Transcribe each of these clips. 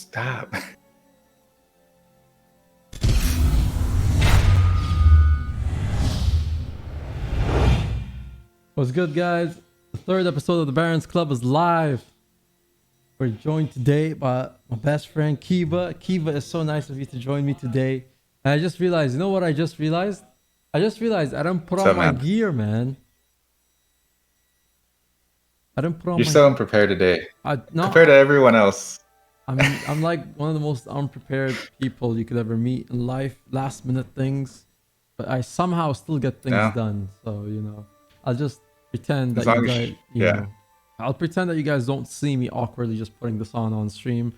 Stop. What's good, guys? The third episode of the Barons Club is live. We're joined today by my best friend Keyba. Keyba, is so nice of you to join me today. And I just realized, you know what I just realized? I didn't put What's on up, my man? gear, man. I didn't put on You're my. so unprepared today compared No, to everyone else. I'm like one of the most unprepared people you could ever meet in life. Last minute things, but I somehow still get things No, done. So I'll just pretend as that you long as guys, yeah. I'll pretend that you guys don't see me awkwardly just putting this on stream.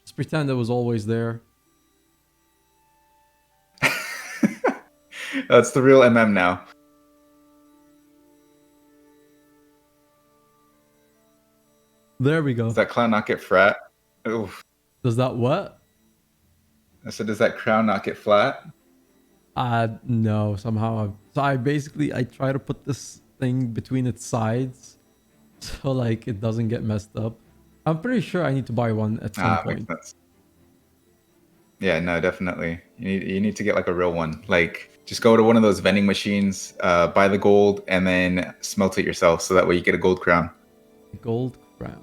Just pretend it was always there. That's the real MM now. There we Does go. that clown not get flat? Oof. Does that what? I said, does that crown not get flat? No, somehow. So I try to put this thing between its sides, so like it doesn't get messed up. I'm pretty sure I need to buy one at some Makes point. sense. Yeah, no, definitely. You need to get like a real one. Like just go to one of those vending machines, buy the gold, and then smelt it yourself, so that way you get a gold crown. Gold crown.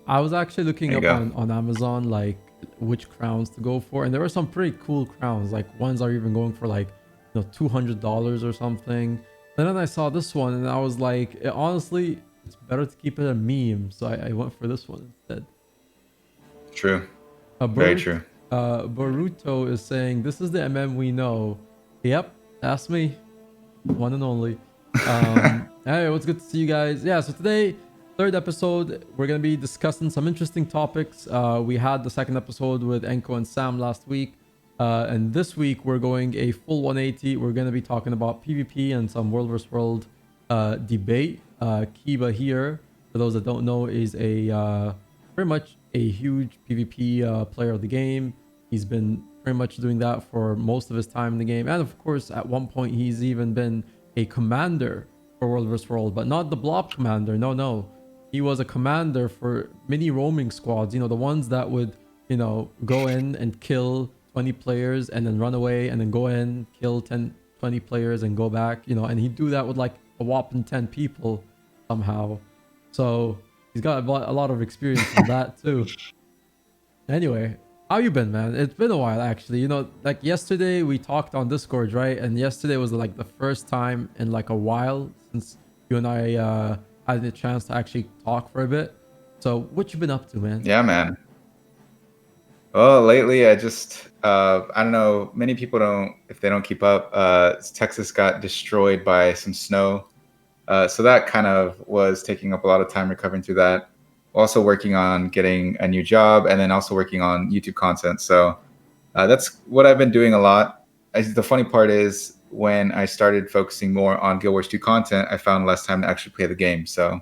I was actually looking There you up go. on Amazon like which crowns to go for, and there were some pretty cool crowns. Like ones are even going for like $200 or something. And then I saw this one, and I was like, honestly, it's better to keep it a meme. So I went for this one instead. True. Very Barut, true. Baruto is saying this is the MM we know. Yep, that's me, one and only. Hey, what's good to see you guys? Yeah, so today, third episode, we're gonna be discussing some interesting topics. We had the second episode with Enko and Sam last week, and this week we're going a full 180. We're gonna be talking about PvP and some World vs World debate. Keyba here, for those that don't know, is a pretty much a huge PvP player of the game. He's been pretty much doing that for most of his time in the game, and of course, at one point, he's even been a commander for World vs World, but not the blob commander. No. He was a commander for mini roaming squads, the ones that would, go in and kill 20 players and then run away and then go in, kill 10, 20 players and go back, and he'd do that with like a whopping 10 people somehow. So he's got a lot of experience in that too. Anyway, how you been, man? It's been a while, actually. Like yesterday we talked on Discord, right? And yesterday was like the first time in like a while since you and I had the chance to actually talk for a bit. So what you been up to, man? Yeah, man. Well, lately I just I don't know. Many people don't, if they don't keep up. Texas got destroyed by some snow, so that kind of was taking up a lot of time recovering through that. Also working on getting a new job, and then also working on YouTube content. So that's what I've been doing a lot. The funny part is when I started focusing more on gw2 content, I found less time to actually play the game. So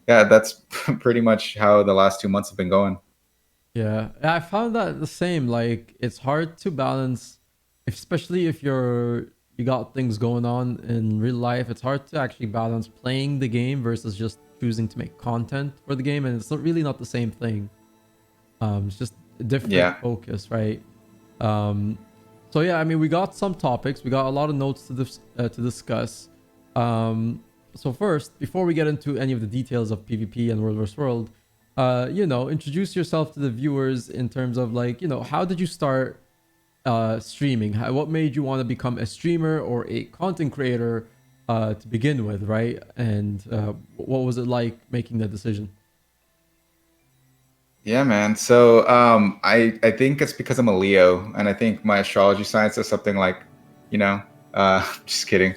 yeah, that's pretty much how the last 2 months have been going. Yeah, I found that the same. Like it's hard to balance, especially if you got things going on in real life. It's hard to actually balance playing the game versus just choosing to make content for the game, and it's really not the same thing. It's just a different Yeah. focus, right? Um, so yeah, I mean, we got some topics. We got a lot of notes to discuss. So first, before we get into any of the details of PvP and World vs World, introduce yourself to the viewers in terms of like, how did you start streaming? What made you want to become a streamer or a content creator to begin with, right? And what was it like making that decision? Yeah, man. So I think it's because I'm a Leo, and I think my astrology sign says something like, just kidding.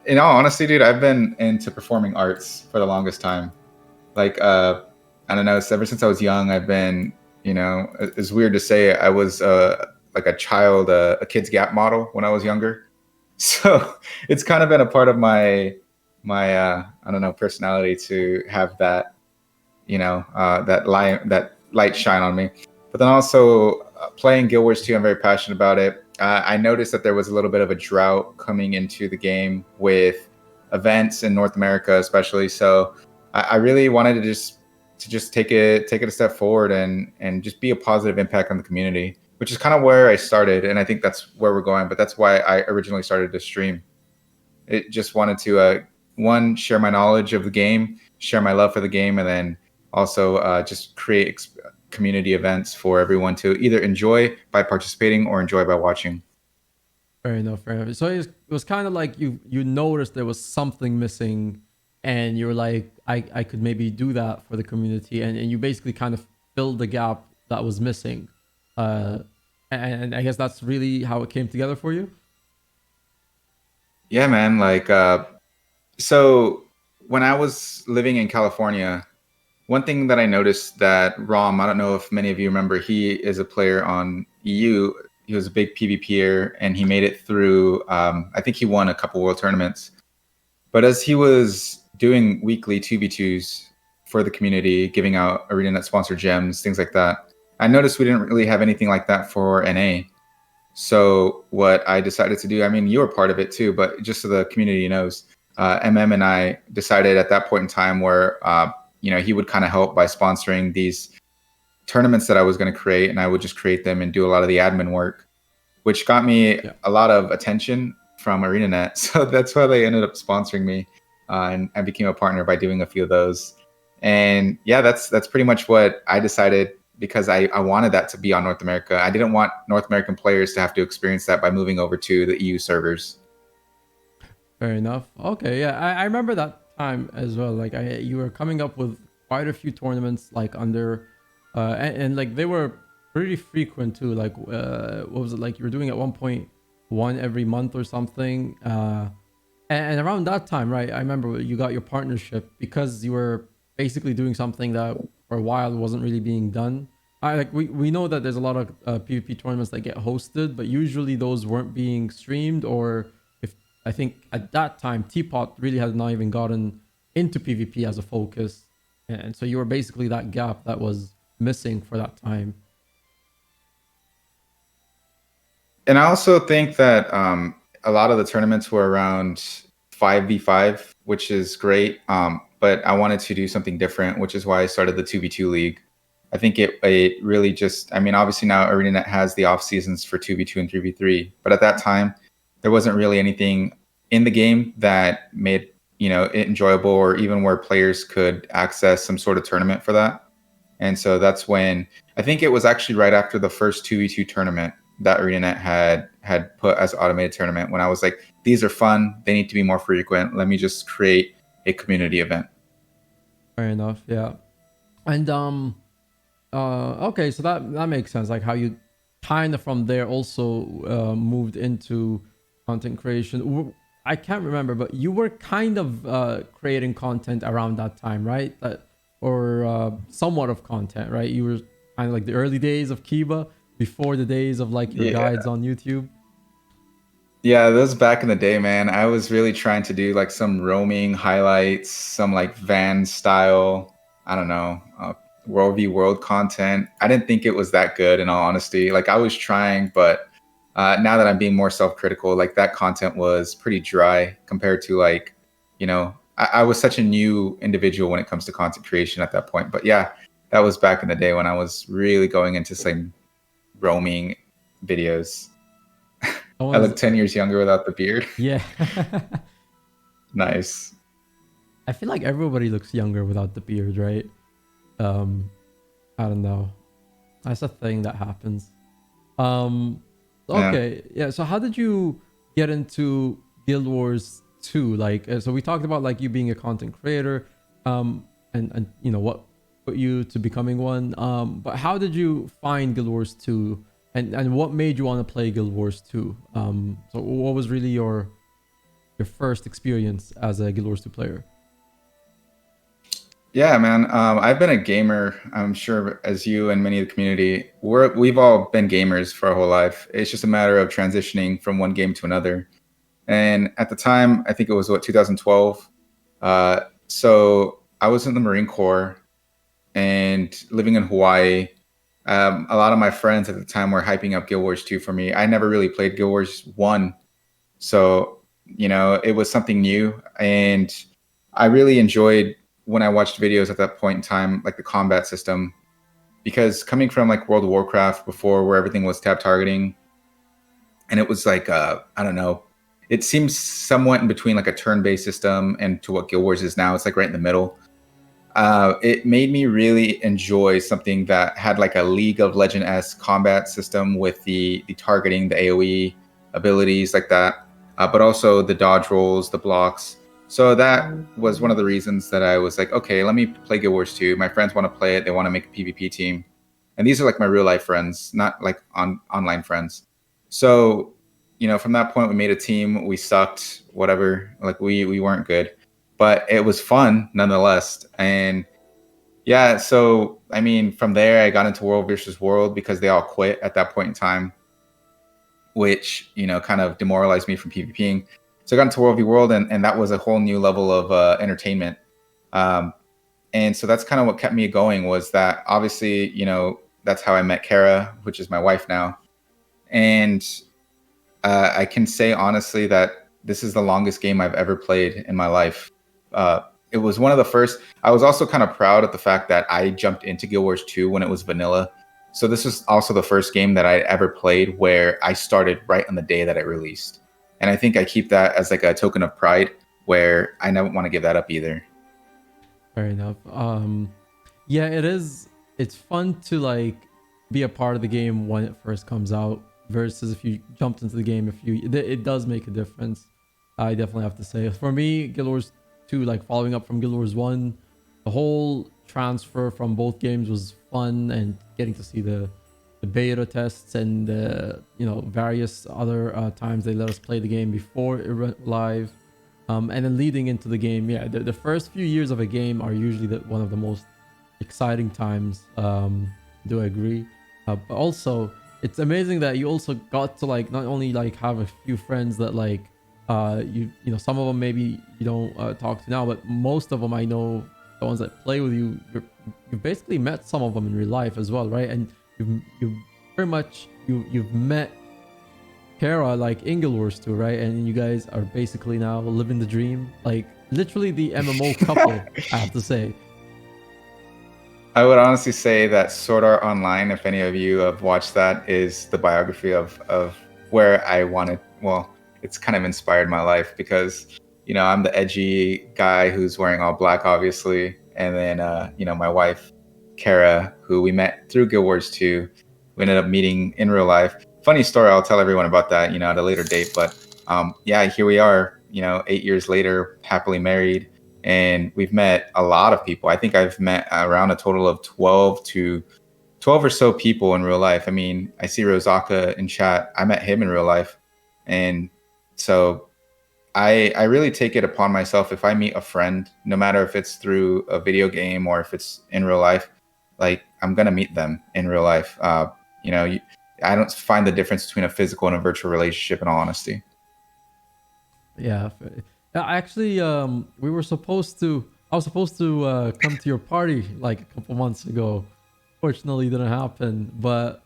In all honesty, dude, I've been into performing arts for the longest time. Like, I don't know, it's ever since I was young, I've been, it's weird to say, I was like a child, a Kids Gap model when I was younger. So it's kind of been a part of my I don't know, personality to have that, that light shine on me. But then also playing Guild Wars 2, I'm very passionate about it. I noticed that there was a little bit of a drought coming into the game with events in North America, especially. So I really wanted to just to just take it a step forward and just be a positive impact on the community, which is kind of where I started, and I think that's where we're going. But that's why I originally started to stream. It just wanted to one, share my knowledge of the game, share my love for the game, and then also just create community events for everyone to either enjoy by participating or enjoy by watching. Fair enough. Fair enough. So it was kind of like you noticed there was something missing, and you're like, I could maybe do that for the community, and you basically kind of filled the gap that was missing. Uh, and I guess that's really how it came together for you. Yeah, man. So when I was living in California, one thing that I noticed that Rom, I don't know if many of you remember, he is a player on EU. He was a big PvPer and he made it through, I think he won a couple world tournaments. But as he was doing weekly 2v2s for the community, giving out ArenaNet sponsored gems, things like that, I noticed we didn't really have anything like that for NA. So what I decided to do, I mean, you were part of it too, but just so the community knows, and I decided at that point in time where, he would kind of help by sponsoring these tournaments that I was going to create, and I would just create them and do a lot of the admin work, which got me Yeah. a lot of attention from ArenaNet. So that's why they ended up sponsoring me, and I became a partner by doing a few of those. And yeah, that's pretty much what I decided because I wanted that to be on North America. I didn't want North American players to have to experience that by moving over to the EU servers. Fair enough. Okay, yeah, I remember that time as well. Like you were coming up with quite a few tournaments like under, and like they were pretty frequent too. Like what was it like? You were doing at 1.1 every month or something. And around that time, right? I remember you got your partnership because you were basically doing something that for a while wasn't really being done. I like we know that there's a lot of PvP tournaments that get hosted, but usually those weren't being streamed, or if I think at that time Teapot really had not even gotten into PvP as a focus, and so you were basically that gap that was missing for that time. And I also think that a lot of the tournaments were around 5v5, which is great. But I wanted to do something different, which is why I started the 2v2 league. I think it really just, I mean, obviously now ArenaNet has the off seasons for 2v2 and 3v3, but at that time, there wasn't really anything in the game that made, it enjoyable or even where players could access some sort of tournament for that. And so that's when I think it was actually right after the first 2v2 tournament that ArenaNet had put as automated tournament when I was like, these are fun. They need to be more frequent. Let me just create a community event. Fair enough. Yeah. And okay, so that makes sense. Like how you kind of from there also moved into content creation. I can't remember, but you were kind of creating content around that time, right? Or somewhat of content, right? You were kind of like the early days of Keyba before the days of like your Yeah. guides on YouTube. Yeah, those back in the day, man. I was really trying to do like some roaming highlights, some like van style, I don't know, world v world content. I didn't think it was that good in all honesty. Like I was trying, but now that I'm being more self-critical, like that content was pretty dry compared to like, I was such a new individual when it comes to content creation at that point. But yeah, that was back in the day when I was really going into some roaming videos. That I was look 10 years younger without the beard. yeah. Nice. I feel like everybody looks younger without the beard, right? Um, I don't know. That's a thing that happens. Um, Yeah. okay, yeah. So how did you get into Guild Wars 2? Like, so we talked about like you being a content creator, and what put you to becoming one. But how did you find Guild Wars 2, and what made you want to play Guild Wars 2? So what was really your first experience as a Guild Wars 2 player? Yeah, man. I've been a gamer, I'm sure, as you and many of the community. We've all been gamers for our whole life. It's just a matter of transitioning from one game to another. And at the time, I think it was 2012. So I was in the Marine Corps and living in Hawaii. A lot of my friends at the time were hyping up Guild Wars 2 for me. I never really played Guild Wars 1. So, it was something new. And I really enjoyed when I watched videos at that point in time, like the combat system, because coming from like World of Warcraft before, where everything was tab targeting, and it was like I don't know, it seems somewhat in between like a turn-based system and to what Guild Wars is now. It's like right in the middle. It made me really enjoy something that had like a League of Legend-esque combat system with the targeting, the AOE abilities like that, but also the dodge rolls, the blocks. So that was one of the reasons that I was like, okay, let me play Guild Wars 2. My friends want to play it. They want to make a PvP team. And these are like my real life friends, not like online friends. So, from that point, we made a team. We sucked, whatever. Like we weren't good, but it was fun nonetheless. And yeah, so I mean, from there, I got into World versus World because they all quit at that point in time, which kind of demoralized me from PvPing. So I got into World v World, and that was a whole new level of entertainment. Um, and so that's kind of what kept me going, was that obviously, that's how I met Kara, which is my wife now. And I can say honestly that this is the longest game I've ever played in my life. It was one of the first. I was also kind of proud of the fact that I jumped into Guild Wars 2 when it was vanilla. So this was also the first game that I ever played where I started right on the day that it released. And I think I keep that as like a token of pride, where I never want to give that up either. Fair enough. Yeah, it is. It's fun to like be a part of the game when it first comes out versus if you jumped into the game it does make a difference. I definitely have to say. For me, Guild Wars 2, like following up from Guild Wars 1, the whole transfer from both games was fun, and getting to see the beta tests and the various other times they let us play the game before it went live. And then leading into the game, yeah, the first few years of a game are usually one of the most exciting times. Do I agree? But also, it's amazing that you also got to like not only like have a few friends that like some of them maybe you don't talk to now, but most of them I know, the ones that play with you, you've basically met some of them in real life as well, right? And you've very much you've met Kara like in Guild Wars 2, right? And you guys are basically now living the dream, like literally the MMO couple. I have to say. I would honestly say that Sword Art Online, if any of you have watched that, is the biography of where I wanted. Well, it's kind of inspired my life because I'm the edgy guy who's wearing all black, obviously, and then my wife, Kara, who we met through Guild Wars 2. We ended up meeting in real life. Funny story. I'll tell everyone about that, at a later date. But yeah, here we are. 8 years later, happily married, and we've met a lot of people. I think I've met around a total of 12 or so people in real life. I mean, I see Rosaka in chat. I met him in real life, and so I really take it upon myself, if I meet a friend, no matter if it's through a video game or if it's in real life, like I'm gonna meet them in real life. I don't find the difference between a physical and a virtual relationship, in all honesty. Yeah, actually, we were supposed to. I was supposed to come to your party like a couple months ago. Fortunately, it didn't happen. But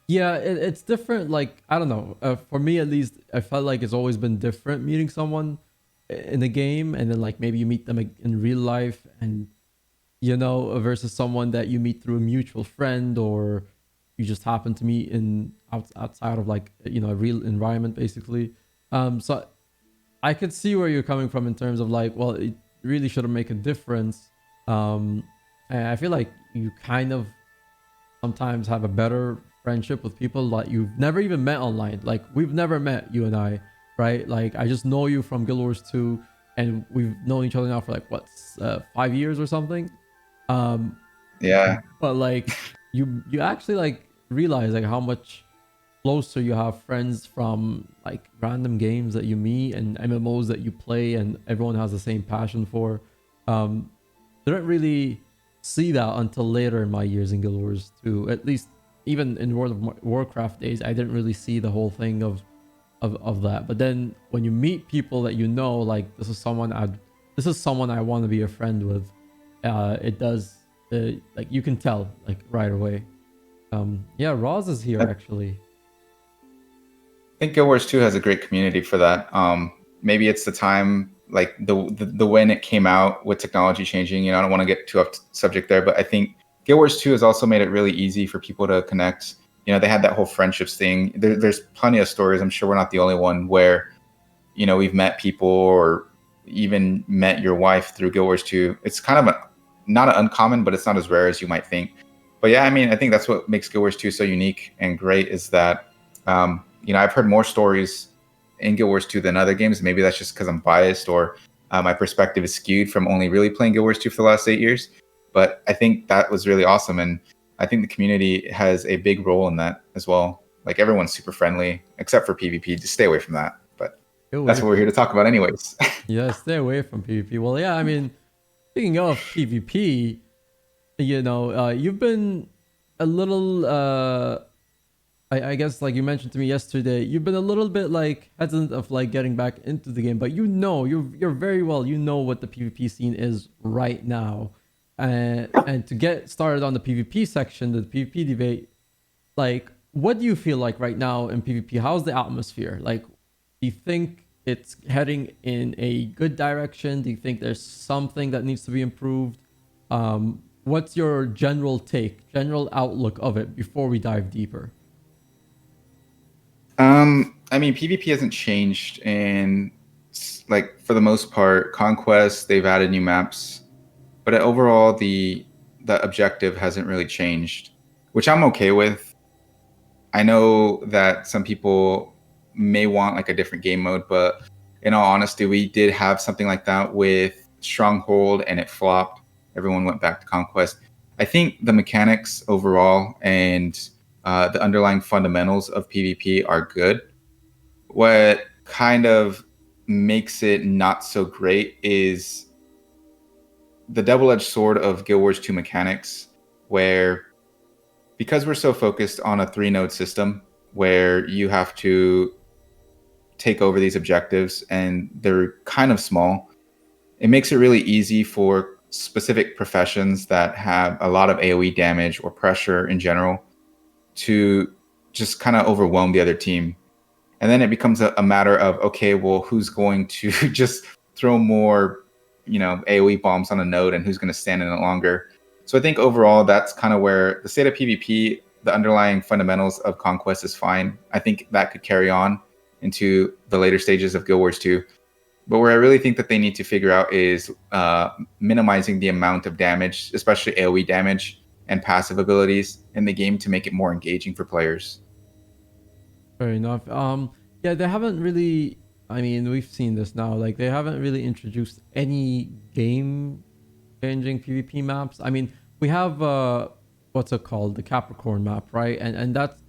yeah, it's different. Like I don't know. For me, at least, I felt like it's always been different meeting someone in the game, and then like maybe you meet them in real life, and versus someone that you meet through a mutual friend, or you just happen to meet outside of like a real environment, basically. So I could see where you're coming from in terms of like, well, it really shouldn't make a difference. And I feel like you kind of sometimes have a better friendship with people that you've never even met online. Like we've never met, you and I, right? Like I just know you from Guild Wars 2, and we've known each other now for like 5 years or something. Um, Yeah. but like you actually like realize like how much closer you have friends from like random games that you meet and MMOs that you play and everyone has the same passion for. Didn't really see that until later in my years in Guild Wars 2. At least even in World of Warcraft days, I didn't really see the whole thing of that. But then when you meet people that like this is someone I want to be a friend with, it does like you can tell like right away. Yeah, Roz is here I actually. think Guild Wars 2 has a great community for that. Maybe it's the time like the when it came out with technology changing. I don't want to get too off subject there, but I think Guild Wars 2 has also made it really easy for people to connect. They had that whole friendships thing. There's plenty of stories. I'm sure we're not the only one where we've met people or even met your wife through Guild Wars 2. It's kind of not an uncommon, but it's not as rare as you might think. But yeah, I mean, I think that's what makes Guild Wars 2 so unique and great is that, I've heard more stories in Guild Wars 2 than other games. Maybe that's just because I'm biased or my perspective is skewed from only really playing Guild Wars 2 for the last 8 years. But I think that was really awesome. And I think the community has a big role in that as well. Like everyone's super friendly, except for PvP. Just stay away from that. But that's what we're here to talk about anyways. Yeah, stay away from PvP. Well, yeah, I mean, speaking of PvP, you've been a little, I guess, like you mentioned to me yesterday, you've been a little bit like hesitant of like getting back into the game, but you're very well, what the PvP scene is right now, and to get started on the PvP section, the PvP debate, like, what do you feel like right now in PvP? How's the atmosphere? Like, do you think it's heading in a good direction? Do you think there's something that needs to be improved? What's your general outlook of it before we dive deeper? I mean, PvP hasn't changed in, like, for the most part. Conquest, they've added new maps, but overall the objective hasn't really changed, which I'm okay with. I know that some people may want like a different game mode, but in all honesty, we did have something like that with Stronghold and it flopped. Everyone went back to Conquest. I think the mechanics overall and the underlying fundamentals of PvP are good. What kind of makes it not so great is the double-edged sword of Guild Wars 2 mechanics, where because we're so focused on a 3-node system where you have to take over these objectives and they're kind of small, it makes it really easy for specific professions that have a lot of AoE damage or pressure in general to just kind of overwhelm the other team. And then it becomes a matter of, okay, well, who's going to just throw more, AoE bombs on a node and who's going to stand in it longer. So I think overall, that's kind of where the state of PvP, the underlying fundamentals of Conquest is fine. I think that could carry on into the later stages of Guild Wars 2. But where I really think that they need to figure out is minimizing the amount of damage, especially AoE damage and passive abilities in the game to make it more engaging for players. Fair enough. Yeah, they haven't really. I mean, we've seen this now. Like, they haven't really introduced any game-changing PvP maps. I mean, we have what's it called, the Capricorn map, right? And that's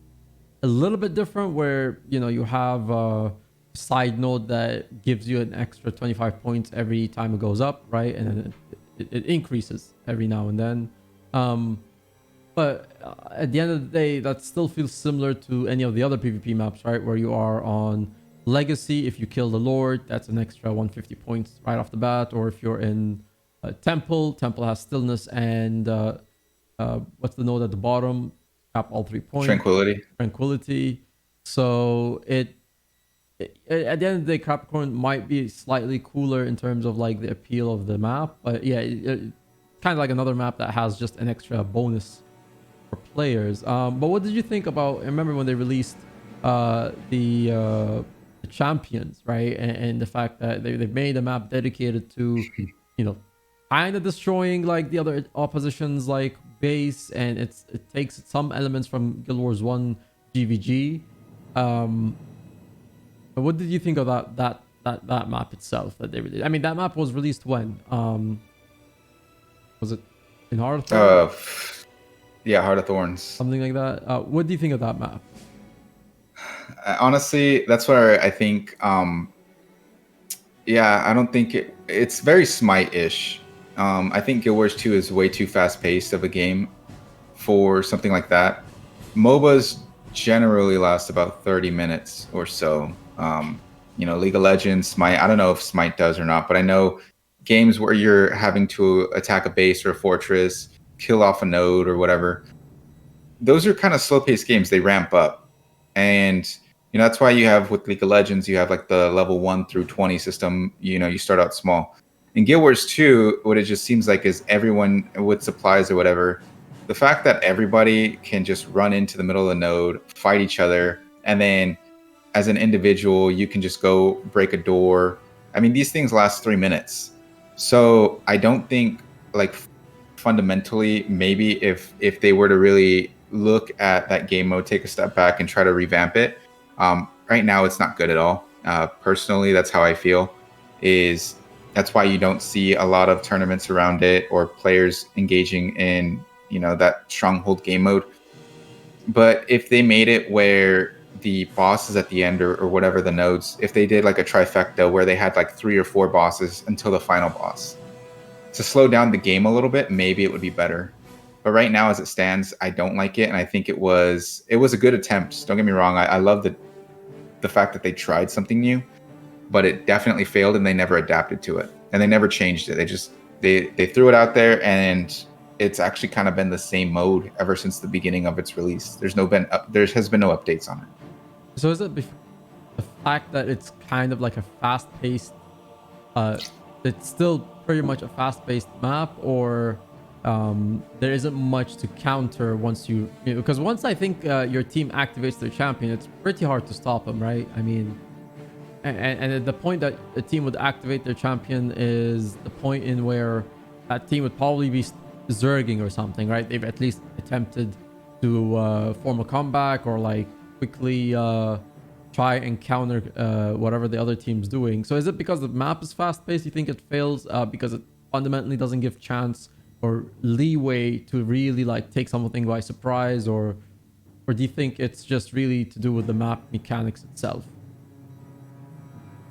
a little bit different, where you have a side node that gives you an extra 25 points every time it goes up, right? And then it increases every now and then. But at the end of the day, that still feels similar to any of the other PvP maps, right? Where you are on Legacy, if you kill the Lord, that's an extra 150 points right off the bat. Or if you're in Temple has Stillness and what's the node at the bottom? Cap all 3 points. Tranquility. So at the end of the day, Capricorn might be slightly cooler in terms of like the appeal of the map. But yeah, it's kind of like another map that has just an extra bonus for players. But what did you think about? I remember when they released the champions, right? And the fact that they made a map dedicated to, kind of destroying like the other opposition's like base, and it takes some elements from Guild Wars 1 GVG. But what did you think of that map itself that they released? I mean, that map was released when? Was it in Heart of Thorns? Yeah, Heart of Thorns. Something like that. What do you think of that map? Honestly, that's where I think, I don't think it's very Smite-ish. I think Guild Wars 2 is way too fast-paced of a game for something like that. MOBAs generally last about 30 minutes or so. League of Legends, Smite, I don't know if Smite does or not, but I know games where you're having to attack a base or a fortress, kill off a node or whatever, those are kind of slow-paced games. They ramp up. And, That's why you have with League of Legends, you have like the level 1 through 20 system. You start out small. In Guild Wars 2, what it just seems like is everyone with supplies or whatever, the fact that everybody can just run into the middle of the node, fight each other, and then as an individual, you can just go break a door. I mean, these things last 3 minutes. So I don't think, like, fundamentally, maybe if they were to really look at that game mode, take a step back and try to revamp it. Right now, it's not good at all. Personally, that's how I feel. That's why you don't see a lot of tournaments around it or players engaging in that stronghold game mode. But if they made it where the bosses at the end or whatever the nodes, if they did like a trifecta where they had like 3 or 4 bosses until the final boss, to slow down the game a little bit, maybe it would be better. But right now, as it stands, I don't like it, and I think it was a good attempt. Don't get me wrong. I love the fact that they tried something new, but it definitely failed, and they never adapted to it, and they never changed it. They threw it out there, and it's actually kind of been the same mode ever since the beginning of its release. There has been no updates on it. So is it the fact that it's kind of like a fast-paced, it's still pretty much a fast-paced map, or there isn't much to counter once because once I think your team activates their champion, it's pretty hard to stop them, right? I mean, and at the point that a team would activate their champion is the point in where that team would probably be zerging or something, right? They've at least attempted to form a comeback or like quickly try and counter whatever the other team's doing. So is it because the map is fast-paced you think it fails because it fundamentally doesn't give chance or leeway to really like take something by surprise, or do you think it's just really to do with the map mechanics itself?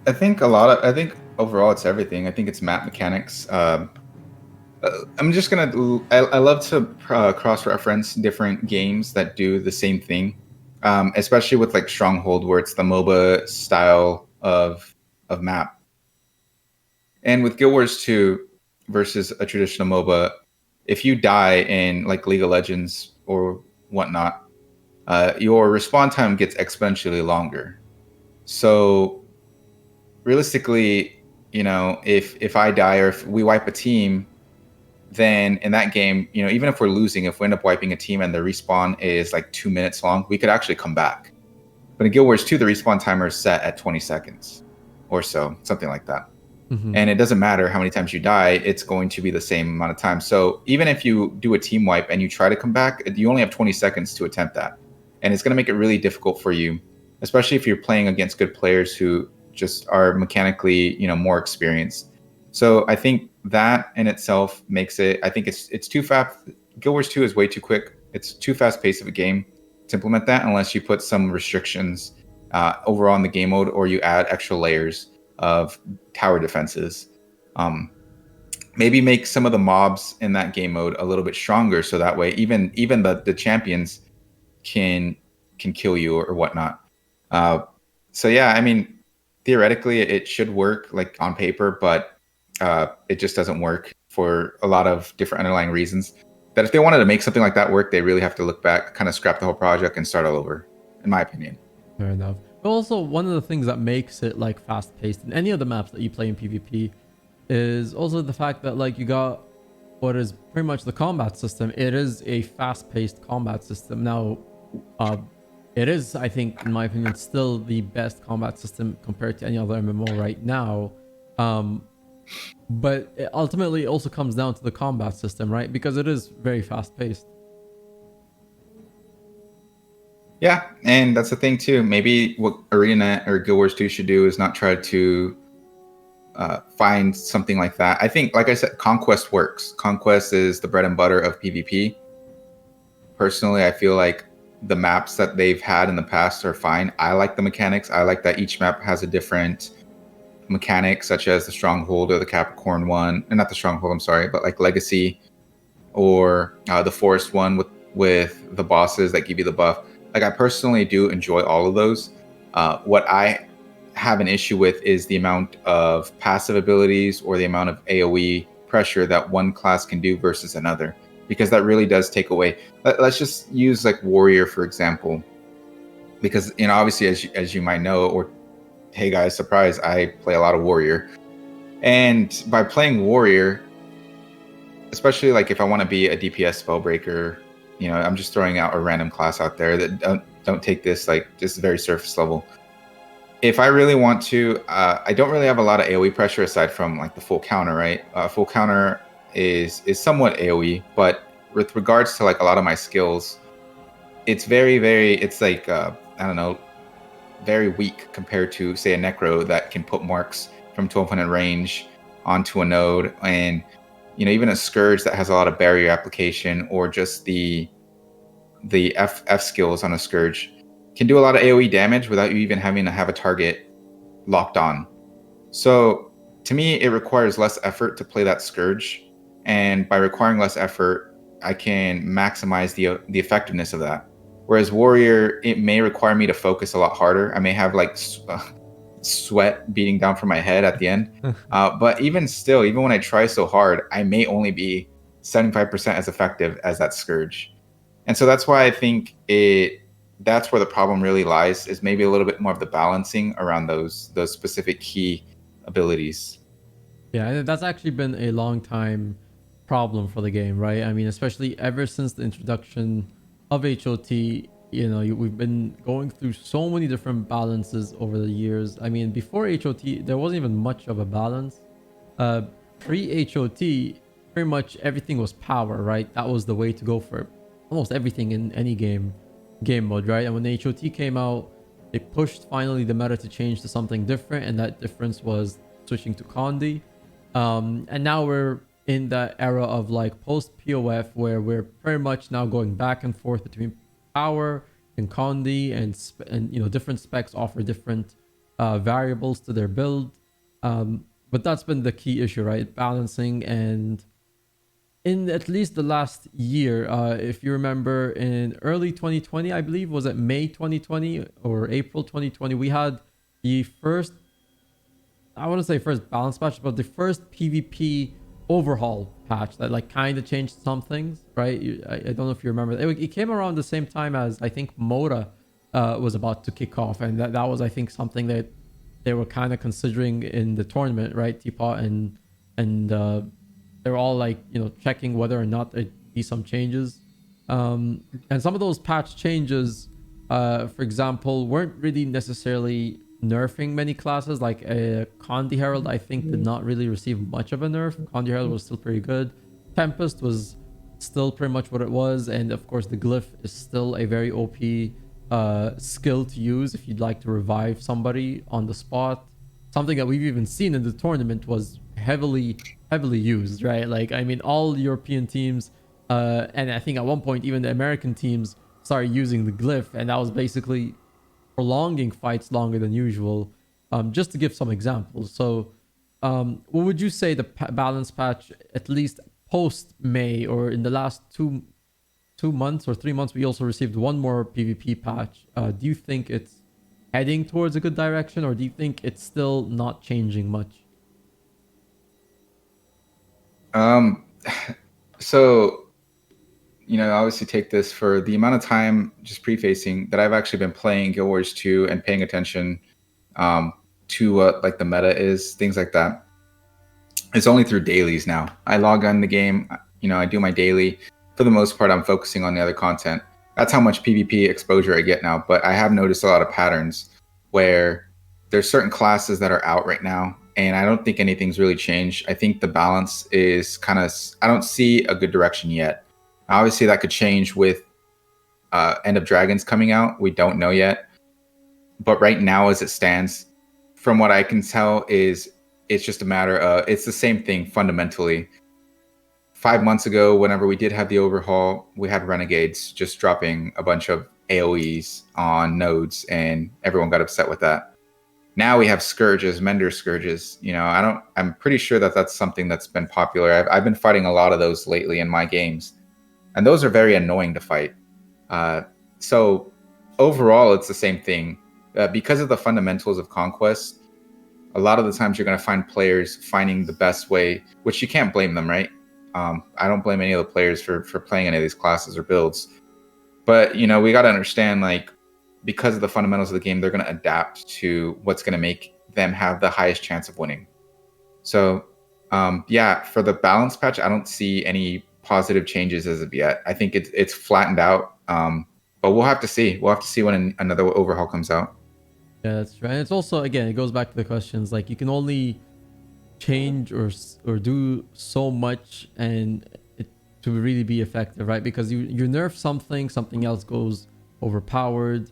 I think overall it's everything. I think it's map mechanics. I'm just gonna. I love to cross-reference different games that do the same thing, especially with like Stronghold, where it's the MOBA style of map. And with Guild Wars 2 versus a traditional MOBA, if you die in like League of Legends or whatnot, your respawn time gets exponentially longer. So realistically, if I die or if we wipe a team, then in that game, even if we're losing, if we end up wiping a team and the respawn is like 2 minutes long, we could actually come back. But in Guild Wars 2, the respawn timer is set at 20 seconds or so, something like that. Mm-hmm. And it doesn't matter how many times you die, it's going to be the same amount of time. So even if you do a team wipe and you try to come back, you only have 20 seconds to attempt that. And it's going to make it really difficult for you, especially if you're playing against good players who just are mechanically, more experienced. So I think that in itself makes it, I think it's too fast. Guild Wars 2 is way too quick. It's too fast paced of a game to implement that unless you put some restrictions overall in the game mode, or you add extra layers of tower defenses. Maybe make some of the mobs in that game mode a little bit stronger, so that way even the champions can kill you or whatnot. So yeah, I mean, theoretically it should work like on paper, but it just doesn't work for a lot of different underlying reasons. That if they wanted to make something like that work, they really have to look back, kind of scrap the whole project and start all over, in my opinion. Fair enough. But also, one of the things that makes it like fast-paced in any of the maps that you play in PvP is also the fact that like you got what is pretty much the combat system. It is a fast-paced combat system. Now, it is, I think, in my opinion, still the best combat system compared to any other MMO right now. But it ultimately also comes down to the combat system, right? Because it is very fast-paced. Yeah, and that's the thing too. Maybe what ArenaNet or Guild Wars 2 should do is not try to find something like that. I think, like I said, Conquest works. Conquest is the bread and butter of PvP. Personally, I feel like the maps that they've had in the past are fine. I like the mechanics. I like that each map has a different mechanic, such as the Stronghold or the Capricorn one. And not the Stronghold, I'm sorry, but like Legacy or the Forest one with the bosses that give you the buff. Like, I personally do enjoy all of those. What I have an issue with is the amount of passive abilities or the amount of AoE pressure that one class can do versus another, because that really does take away. Let's just use like Warrior, for example. because obviously as you might know, or hey guys, surprise, I play a lot of warrior. And by playing warrior, especially like if I want to be a DPS spellbreaker, I'm just throwing out a random class out there that don't take this like just very surface level. If I really want to, I don't really have a lot of AoE pressure aside from like the full counter, right? Full counter is somewhat AoE, but with regards to like a lot of my skills, it's it's like I don't know, very weak compared to say a necro that can put marks from 1200 range onto a node, and even a scourge that has a lot of barrier application, or just the F skills on a scourge can do a lot of AoE damage without you even having to have a target locked on. So to me, it requires less effort to play that scourge, and by requiring less effort, I can maximize the effectiveness of that. Whereas warrior, it may require me to focus a lot harder. I may have like sweat beating down from my head at the end. But even still, even when I try so hard, I may only be 75% as effective as that scourge. And so that's why I think that's where the problem really lies, is maybe a little bit more of the balancing around those specific key abilities. Yeah, and that's actually been a long time problem for the game, right? I mean, especially ever since the introduction of HOT, we've been going through so many different balances over the years. I mean, before HOT, there wasn't even much of a balance. Pre-HOT, pretty much everything was power, right? That was the way to go for almost everything in any game mode, right? And when the HOT came out, they pushed finally the meta to change to something different, and that difference was switching to Condi. And now we're in that era of like post POF, where we're pretty much now going back and forth between power and Condi, and different specs offer different variables to their build. But that's been the key issue, right? Balancing. And in at least the last year, if you remember, in early 2020, I believe, was it May 2020 or April 2020, we had the first, I want to say first balance patch, but the first PvP overhaul patch that like kind of changed some things, right? I don't know if you remember. It came around the same time as I think Moda was about to kick off, and that was, I think, something that they were kind of considering in the tournament, right? Teapot and they're all like checking whether or not there'd be some changes, and some of those patch changes, for example, weren't really necessarily nerfing many classes. Like Condi Herald, I think, did not really receive much of a nerf. Condi Herald was still pretty good. Tempest was still pretty much what it was, and of course the Glyph is still a very OP skill to use if you'd like to revive somebody on the spot. Something that we've even seen in the tournament was heavily used, right? Like, I mean, all European teams, and I think at one point even the American teams started using the Glyph, and that was basically prolonging fights longer than usual. Just to give some examples. So what would you say the balance patch, at least post May, or in the last 2 months or 3 months, we also received one more PvP patch. Do you think it's heading towards a good direction, or do you think it's still not changing much? So obviously take this for the amount of time, just prefacing, that I've actually been playing Guild Wars 2 and paying attention to what like the meta is, things like that. It's only through dailies now. I log on the game, I do my daily. For the most part, I'm focusing on the other content. That's how much PvP exposure I get now. But I have noticed a lot of patterns where there's certain classes that are out right now, and I don't think anything's really changed. I think the balance is I don't see a good direction yet. Obviously, that could change with End of Dragons coming out. We don't know yet. But right now, as it stands, from what I can tell, it's just a matter of, it's the same thing fundamentally. 5 months ago, whenever we did have the overhaul, we had renegades just dropping a bunch of AoEs on nodes, and everyone got upset with that. Now we have scourges, Mender scourges. I'm pretty sure that that's something that's been popular. I've been fighting a lot of those lately in my games, and those are very annoying to fight. So overall, it's the same thing. Because of the fundamentals of Conquest, a lot of the times you're going to find players finding the best way, which you can't blame them, right? I don't blame any of the players for playing any of these classes or builds. But, we got to understand, like, because of the fundamentals of the game, they're going to adapt to what's going to make them have the highest chance of winning. So, yeah, for the balance patch, I don't see any positive changes as of yet. I think it's flattened out, but we'll have to see. We'll have to see when another overhaul comes out. Yeah, that's right. And it's also, again, it goes back to the questions. Like, you can only change or do so much and it to really be effective, right? Because you nerf something else goes overpowered.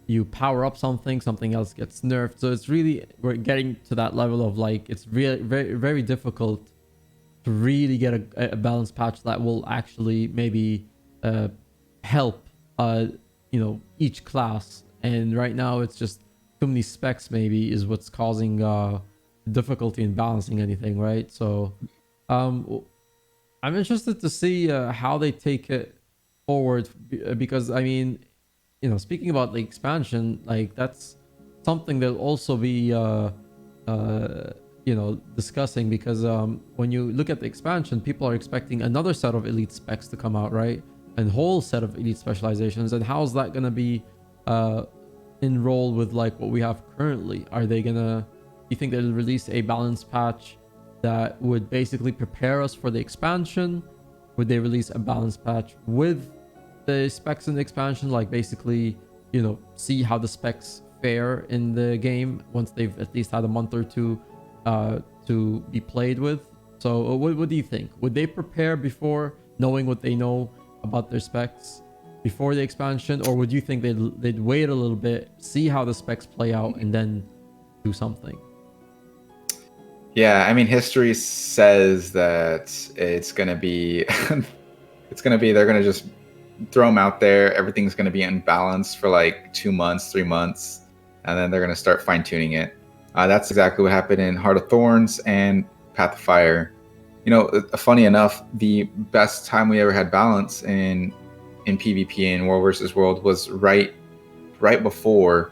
You power up something else gets nerfed. So it's really, we're getting to that level of like, it's really very, very difficult to really get a balanced patch that will actually maybe help each class. And right now it's just too many specs maybe is what's causing difficulty in balancing anything, right? So I'm interested to see how they take it forward, because I mean, speaking about the expansion, like that's something that'll also be discussing, because when you look at the expansion, people are expecting another set of elite specs to come out, right? And whole set of elite specializations. And how's that gonna be enrolled with like what we have currently? Are they gonna, you think they'll release a balance patch that would basically prepare us for the expansion? Would they release a balance patch with the specs in the expansion, like basically, see how the specs fare in the game once they've at least had a month or two to be played with? So what do you think? Would they prepare before knowing what they know about their specs before the expansion, or would you think they'd wait a little bit, see how the specs play out, and then do something? Yeah, I mean, history says that it's gonna be, they're gonna just throw them out there. Everything's gonna be in balance for like 2 months, 3 months, and then they're gonna start fine tuning it. That's exactly what happened in Heart of Thorns and Path of Fire. Funny enough, the best time we ever had balance in PvP in World versus World was right before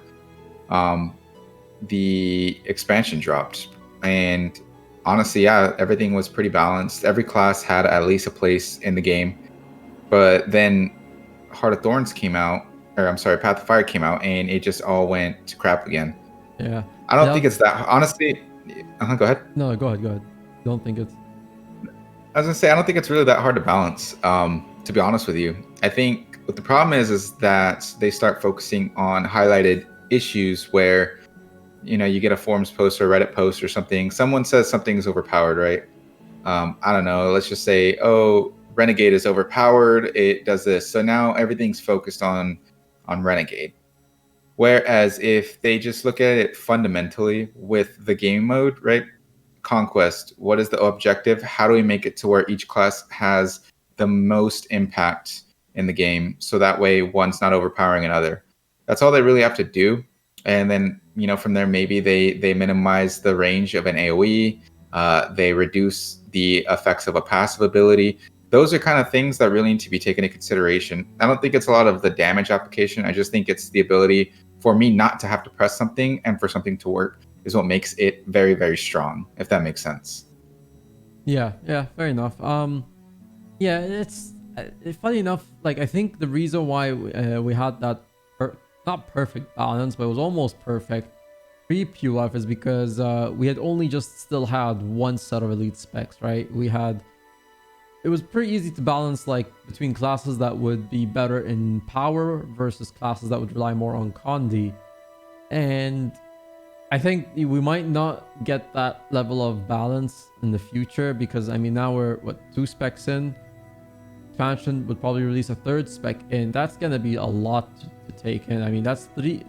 the expansion dropped. And honestly, yeah, everything was pretty balanced. Every class had at least a place in the game. But then Heart of Thorns came out, or I'm sorry, Path of Fire came out, and it just all went to crap again. Yeah. I don't think it's that, honestly. Go ahead. No, go ahead. Don't think it's. I was gonna say, I don't think it's really that hard to balance. To be honest with you, I think what the problem is that they start focusing on highlighted issues where, you get a forums post or a Reddit post or something. Someone says something is overpowered, right? I don't know. Let's just say, oh, Renegade is overpowered. It does this. So now everything's focused on Renegade. Whereas if they just look at it fundamentally with the game mode, right? Conquest, what is the objective? How do we make it to where each class has the most impact in the game, so that way one's not overpowering another? That's all they really have to do. And then, from there, maybe they minimize the range of an AoE. They reduce the effects of a passive ability. Those are kind of things that really need to be taken into consideration. I don't think it's a lot of the damage application. I just think it's the ability for me not to have to press something and for something to work is what makes it very, very strong, if that makes sense. Yeah, fair enough. Yeah, it's funny enough. Like, I think the reason why we had that not perfect balance, but it was almost perfect pre-PUF is because we had only just still had one set of elite specs, right? It was pretty easy to balance like between classes that would be better in power versus classes that would rely more on Condi. And I think we might not get that level of balance in the future, because I mean, now we're 2 specs in. Expansion would probably release a 3rd spec in. That's gonna be a lot to take in. I mean, that's three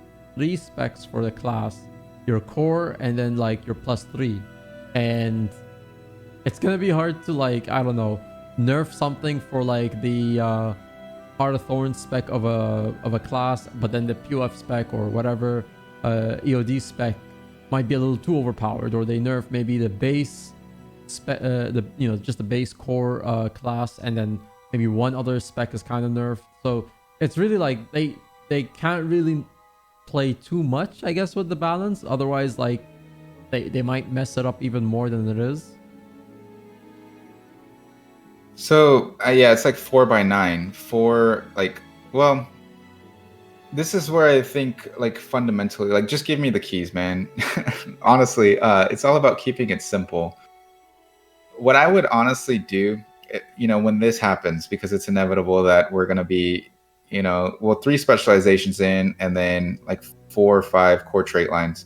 specs for the class, your core, and then like your +3, and it's gonna be hard to, like, I don't know, nerf something for like the Heart of Thorns spec of a class, but then the PUF spec or whatever EOD spec might be a little too overpowered, or they nerf maybe the base spec, just the base core class, and then maybe one other spec is kind of nerfed. So it's really like they can't really play too much, I guess, with the balance. Otherwise, like they might mess it up even more than it is. So yeah, it's like 4 by 9. Four, like, well, this is where I think, like, fundamentally, like, just give me the keys, man. Honestly, it's all about keeping it simple. What I would honestly do, when this happens, because it's inevitable that we're gonna be, well, three specializations in, and then like 4 or 5 core trait lines,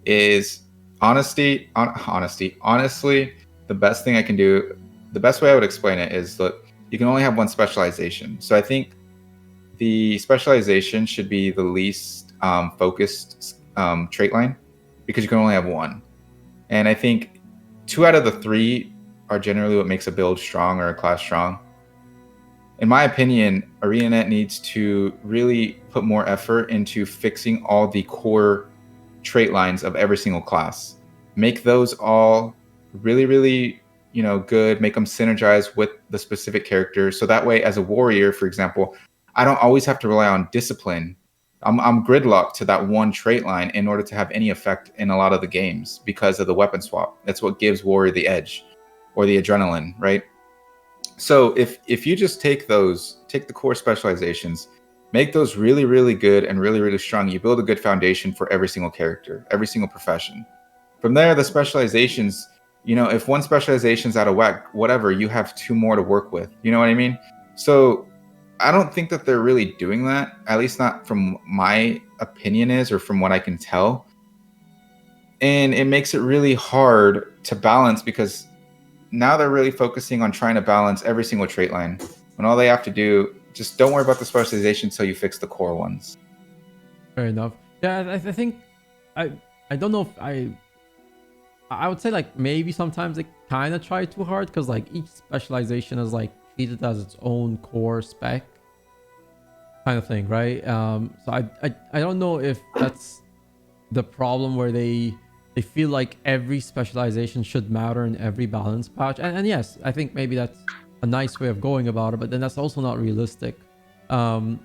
is honesty. Honestly, the best thing I can do, the best way I would explain it is, look, you can only have one specialization. So I think the specialization should be the least focused trait line, because you can only have one. And I think 2 out of the 3 are generally what makes a build strong or a class strong. In my opinion, ArenaNet needs to really put more effort into fixing all the core trait lines of every single class. Make those all really, really, good. Make them synergize with the specific character. So that way, as a warrior, for example, I don't always have to rely on discipline. I'm gridlocked to that one trait line in order to have any effect in a lot of the games because of the weapon swap. That's what gives warrior the edge or the adrenaline, right? So if you just take the core specializations, make those really, really good and really, really strong, you build a good foundation for every single character, every single profession. From there, the specializations, if one specialization's out of whack, whatever, you have 2 more to work with. You know what I mean? So I don't think that they're really doing that, at least not from my opinion is, or from what I can tell. And it makes it really hard to balance, because now they're really focusing on trying to balance every single trait line, when all they have to do, just don't worry about the specialization until you fix the core ones. Fair enough. Yeah, I think I I don't know if I would say like maybe sometimes they kind of try too hard because like each specialization is like treated as its own core spec kind of thing, right? So I don't know if that's the problem where they feel like every specialization should matter in every balance patch, and yes, I think maybe that's a nice way of going about it, but then that's also not realistic. um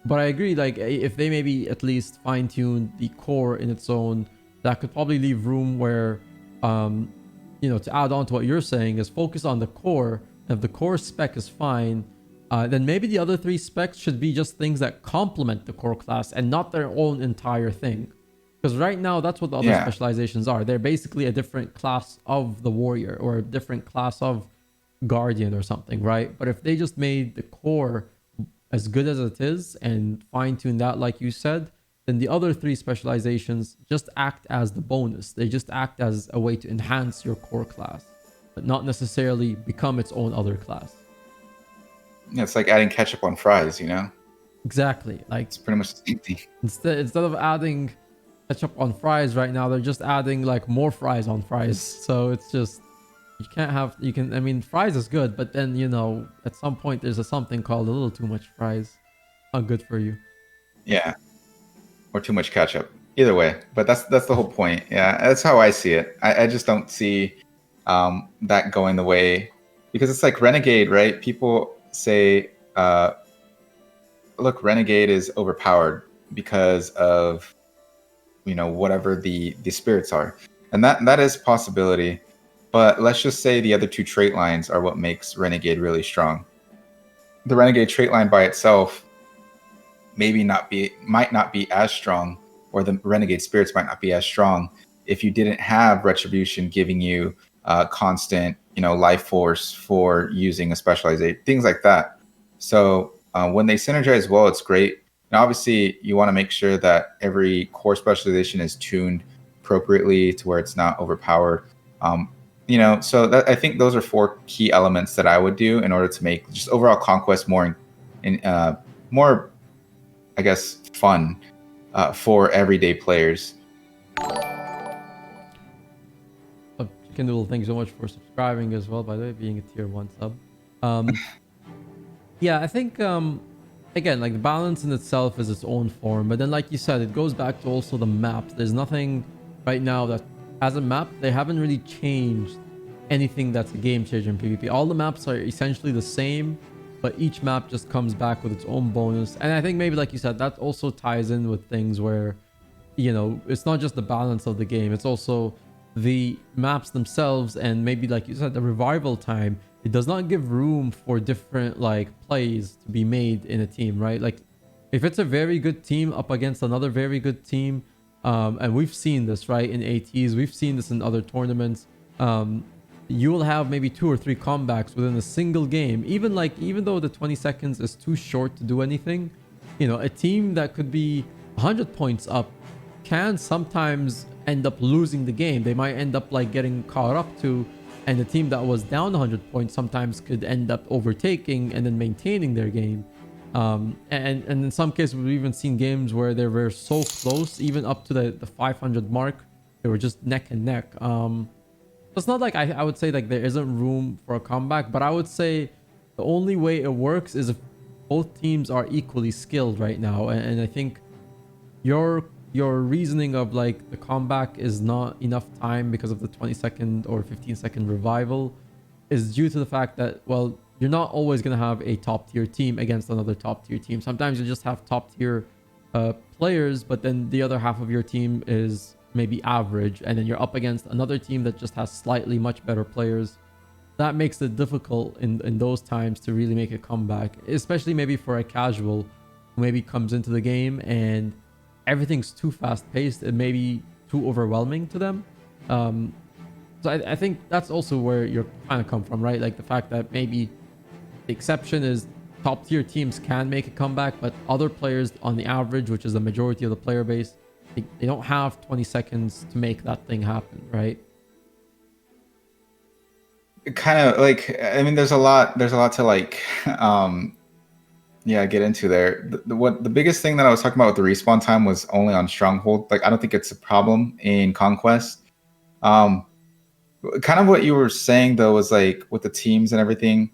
but I agree, like if they maybe at least fine-tune the core in its own, that could probably leave room where to add on to what you're saying, is focus on the core. If the core spec is fine, then maybe the other 3 specs should be just things that complement the core class and not their own entire thing. Because right now, that's what the other Yeah. specializations are. They're basically a different class of the warrior or a different class of guardian or something, right? But if they just made the core as good as it is and fine tune that, like you said, then the other 3 specializations just act as the bonus. They just act as a way to enhance your core class, but not necessarily become its own other class. Yeah, it's like adding ketchup on fries. Exactly. Like It's pretty much the same thing. instead of adding ketchup on fries right now, they're just adding like more fries on fries. So it's just you can't have you can I mean fries is good, but then at some point there's something called a little too much fries. Not good for you. Yeah. Or too much ketchup. Either way, but that's the whole point. Yeah, that's how I see it. I just don't see that going the way, because it's like Renegade, right? People say, look, Renegade is overpowered because of whatever the spirits are, and that is a possibility. But let's just say the other 2 trait lines are what makes Renegade really strong. The Renegade trait line by itself might not be as strong, or the Renegade spirits might not be as strong, if you didn't have Retribution giving you constant life force for using a specialization, things like that. So when they synergize well, it's great. And obviously, you want to make sure that every core specialization is tuned appropriately to where it's not overpowered. So that, I think those are 4 key elements that I would do in order to make just overall conquest more, I guess, fun for everyday players. Chicken Noodle, thank you so much for subscribing as well, by the way, being a tier 1 sub. Um, yeah, I think, again, like the balance in itself is its own form, but then, like you said, it goes back to also the maps. There's nothing right now that, as a map, they haven't really changed anything that's a game changer in PvP. All the maps are essentially the same, but each map just comes back with its own bonus. And I think maybe, like you said, that also ties in with things where, it's not just the balance of the game, it's also the maps themselves, and maybe, like you said, the revival time. It does not give room for different like plays to be made in a team, right? Like If it's a very good team up against another very good team, and we've seen this, right, in ATs, we've seen this in other tournaments. You will have maybe 2 or 3 comebacks within a single game. Even though the 20 seconds is too short to do anything, a team that could be 100 points up can sometimes end up losing the game. They might end up like getting caught up to, and the team that was down 100 points sometimes could end up overtaking and then maintaining their game. And in some cases, we've even seen games where they were so close, even up to the 500 mark, they were just neck and neck. It's not like I would say like there isn't room for a comeback, but I would say the only way it works is if both teams are equally skilled right now. And I think your reasoning of like the comeback is not enough time because of the 20-second or 15-second revival is due to the fact that, well, you're not always going to have a top tier team against another top tier team. Sometimes you just have top tier players, but then the other half of your team is maybe average, and then you're up against another team that just has slightly much better players. That makes it difficult in those times to really make a comeback, especially maybe for a casual who maybe comes into the game and everything's too fast paced and maybe too overwhelming to them. So I think that's also where you're kind of come from, right? Like the fact that maybe the exception is top tier teams can make a comeback, but other players on the average, which is the majority of the player base, they don't have 20 seconds to make that thing happen, right? Kind of like, I mean, there's a lot to like, get into there. The biggest thing that I was talking about with the respawn time was only on Stronghold. Like, I don't think it's a problem in Conquest. Kind of what you were saying though was like with the teams and everything.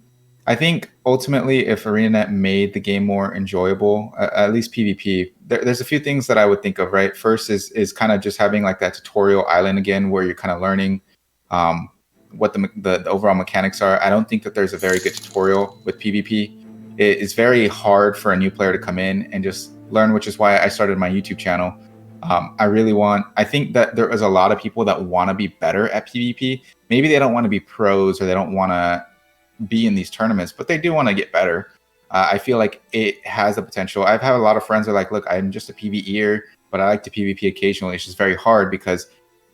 I think ultimately, if ArenaNet made the game more enjoyable, at least PvP, there's a few things that I would think of. Right, first is kind of just having like that tutorial island again, where you're kind of learning what the overall mechanics are. I don't think that there's a very good tutorial with PvP. It is very hard for a new player to come in and just learn, which is why I started my YouTube channel. I think that there is a lot of people that want to be better at PvP. Maybe they don't want to be pros or they don't want to be in these tournaments, but they do want to get better. I feel like it has the potential. I've had a lot of friends who are like, look, I'm just a PvEer, but I like to PvP occasionally. It's just very hard because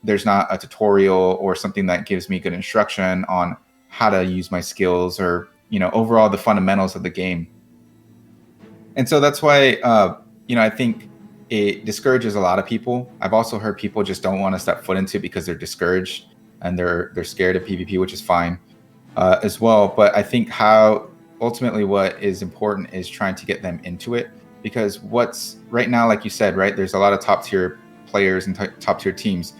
there's not a tutorial or something that gives me good instruction on how to use my skills or, overall the fundamentals of the game. And so that's why, I think it discourages a lot of people. I've also heard people just don't want to step foot into it because they're discouraged and they're scared of PvP, which is fine as well. But I think ultimately what is important is trying to get them into it, because what's right now, like you said, right, there's a lot of top tier players and top tier teams.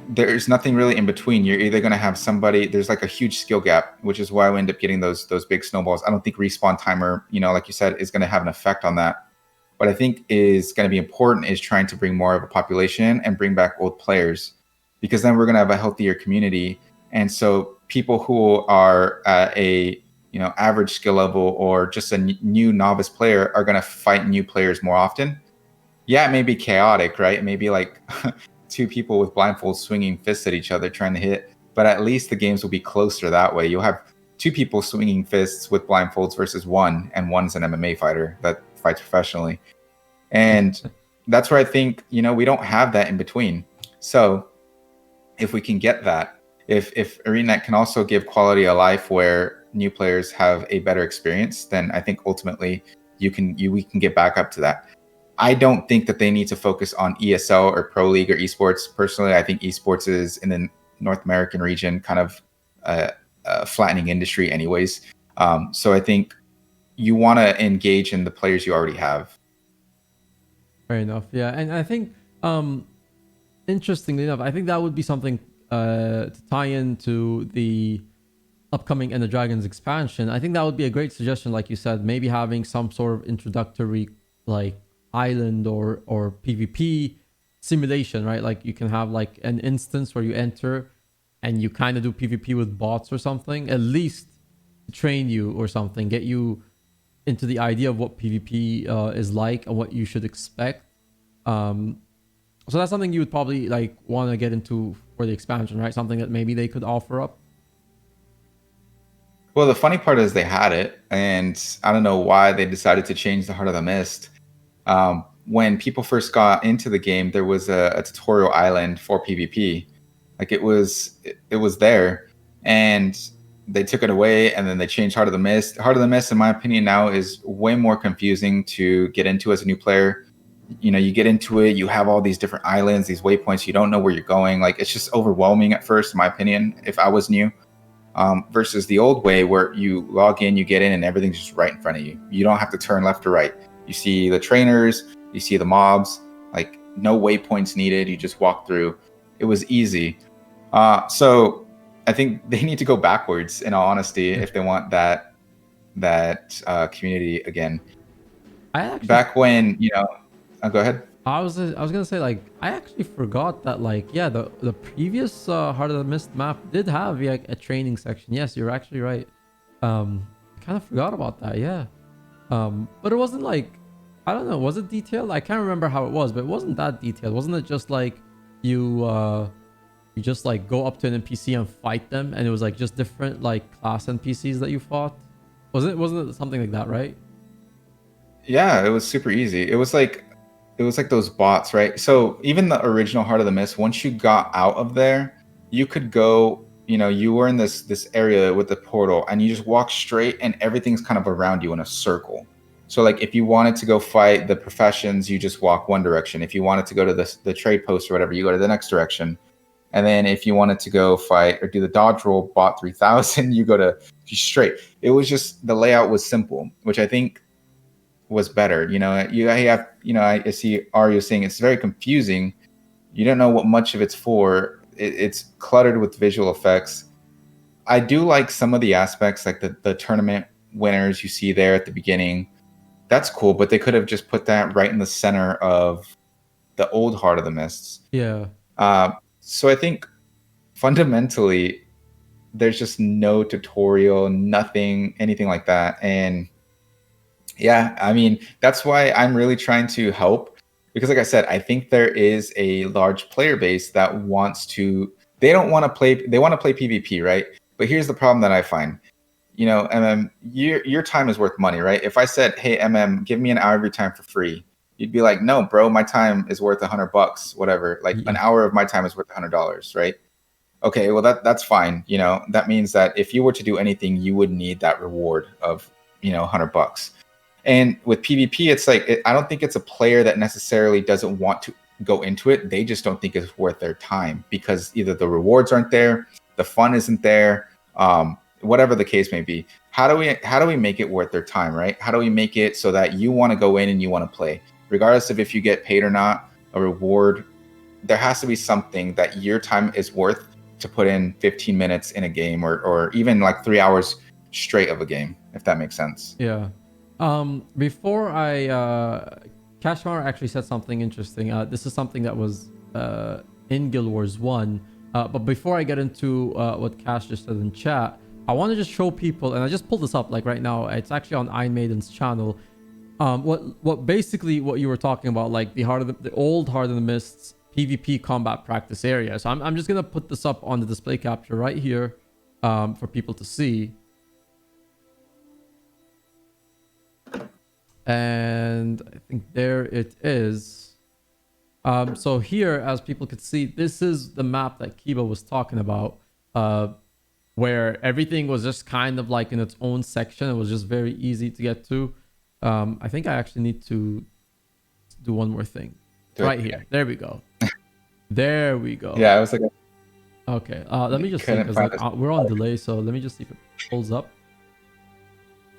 There's nothing really in between. You're either going to have somebody, there's like a huge skill gap, which is why we end up getting those big snowballs. I don't think respawn timer, like you said, is going to have an effect on that. What I think is going to be important is trying to bring more of a population and bring back old players, because then we're going to have a healthier community. And so people who are at a average skill level or just a new novice player are going to fight new players more often. Yeah, it may be chaotic, right? It may be like 2 people with blindfolds swinging fists at each other trying to hit, but at least the games will be closer that way. You'll have 2 people swinging fists with blindfolds versus one, and one's an MMA fighter that fights professionally. And that's where I think, we don't have that in between. So if we can get that, if ArenaNet can also give quality of life where new players have a better experience, then I think ultimately we can get back up to that. I don't think that they need to focus on ESL or Pro League or esports. Personally, I think esports is in the North American region kind of a flattening industry anyways. So I think you want to engage in the players you already have. Fair enough. Yeah. And I think, interestingly enough, I think that would be something to tie into the upcoming Ender Dragons expansion. I think that would be a great suggestion, like you said, maybe having some sort of introductory like island or PvP simulation, right? Like you can have like an instance where you enter and you kind of do PvP with bots or something, at least to train you or something, get you into the idea of what PvP is like and what you should expect. So that's something you would probably like want to get into for the expansion, right? Something that maybe they could offer up. Well, the funny part is they had it, and I don't know why they decided to change the Heart of the Mist. When people first got into the game, there was a tutorial island for PvP. Like it was there, and they took it away, and then they changed Heart of the Mist. Heart of the Mist, in my opinion, now is way more confusing to get into as a new player. You know, you get into it, you have all these different islands, these waypoints, you don't know where you're going. Like it's just overwhelming at first, in my opinion, if I was new. Versus the old way where you log in, you get in, and everything's just right in front of you. You don't have to turn left or right. You see the trainers, you see the mobs, like no waypoints needed. You just walk through. It was easy. So I think they need to go backwards, in all honesty, if they want that community again. I actually Back when, go ahead. I was gonna say, like, I actually forgot that, like, yeah, the previous Heart of the Mist map did have like a training section. Yes, you're actually right. I kind of forgot about that. Yeah. But it wasn't like, I don't know, was it detailed? I can't remember how it was, but it wasn't that detailed. Wasn't it just like you just like go up to an NPC and fight them, and it was like just different like class NPCs that you fought? Wasn't it something like that, right? Yeah, it was super easy. It was like those bots, right? So even the original Heart of the Mist, once you got out of there, you could go, you were in this area with the portal, and you just walk straight, and everything's kind of around you in a circle. So like if you wanted to go fight the professions, you just walk one direction. If you wanted to go to the trade post or whatever, you go to the next direction. And then if you wanted to go fight or do the dodge roll bot 3000, you go to straight. It was just, the layout was simple, which I think was better. You have, I see Ario saying it's very confusing. You don't know what much of it's for. It's cluttered with visual effects. I do like some of the aspects, like the tournament winners you see there at the beginning. That's cool, but they could have just put that right in the center of the old Heart of the Mists. Yeah. So I think fundamentally, there's just no tutorial, nothing, anything like that. And yeah, I mean, that's why I'm really trying to help, because like I said, I think there is a large player base that they don't want to play, they want to play PvP, right? But here's the problem that I find. Your time is worth money, right? If I said, "Hey, give me an hour of your time for free," you'd be like, "No, bro, my time is worth $100, whatever. Like an Yeah. hour of my time is worth $100, right?" Okay, well that's fine. That means that if you were to do anything, you would need that reward of $100. And with PvP, it's like I don't think it's a player that necessarily doesn't want to go into it. They just don't think it's worth their time because either the rewards aren't there, the fun isn't there, whatever the case may be. How do we make it worth their time, right? How do we make it so that you want to go in and you want to play, regardless of if you get paid or not? A reward. There has to be something that your time is worth to put in 15 minutes in a game, or even like 3 hours straight of a game, if that makes sense. Yeah. Before I Kashmar actually said something interesting. This is something that was in Guild Wars 1. But before I get into what Cash just said in chat, I want to just show people, and I just pulled this up like right now. It's actually on Iron Maiden's channel. What basically what you were talking about, like the old Heart of the Mists PvP combat practice area. So I'm just gonna put this up on the display capture right here, for people to see. And I think there it is. So here, as people could see, this is the map that Keyba was talking about, where everything was just kind of like in its own section. It was just very easy to get to. I think I actually need to do one more thing. Right here. There we go. There we go. Yeah, I was like, Okay. Let me just see, couldn't because find like this. we're on delay. So let me just see if it pulls up.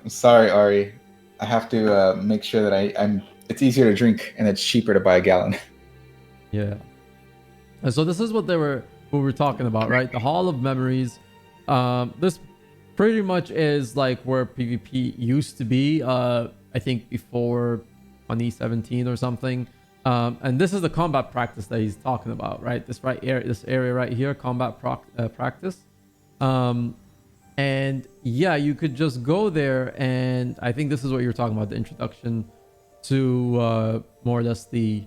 I'm sorry, Ari. I have to make sure that I'm. It's easier to drink and it's cheaper to buy a gallon. Yeah. And so this is what we were talking about, right? The Hall of Memories. This pretty much is like where PvP used to be. I think before 2017 or something. And this is the combat practice that he's talking about, right? This area right here, combat practice. And yeah, you could just go there, and I think this is what you're talking about, the introduction to more or less the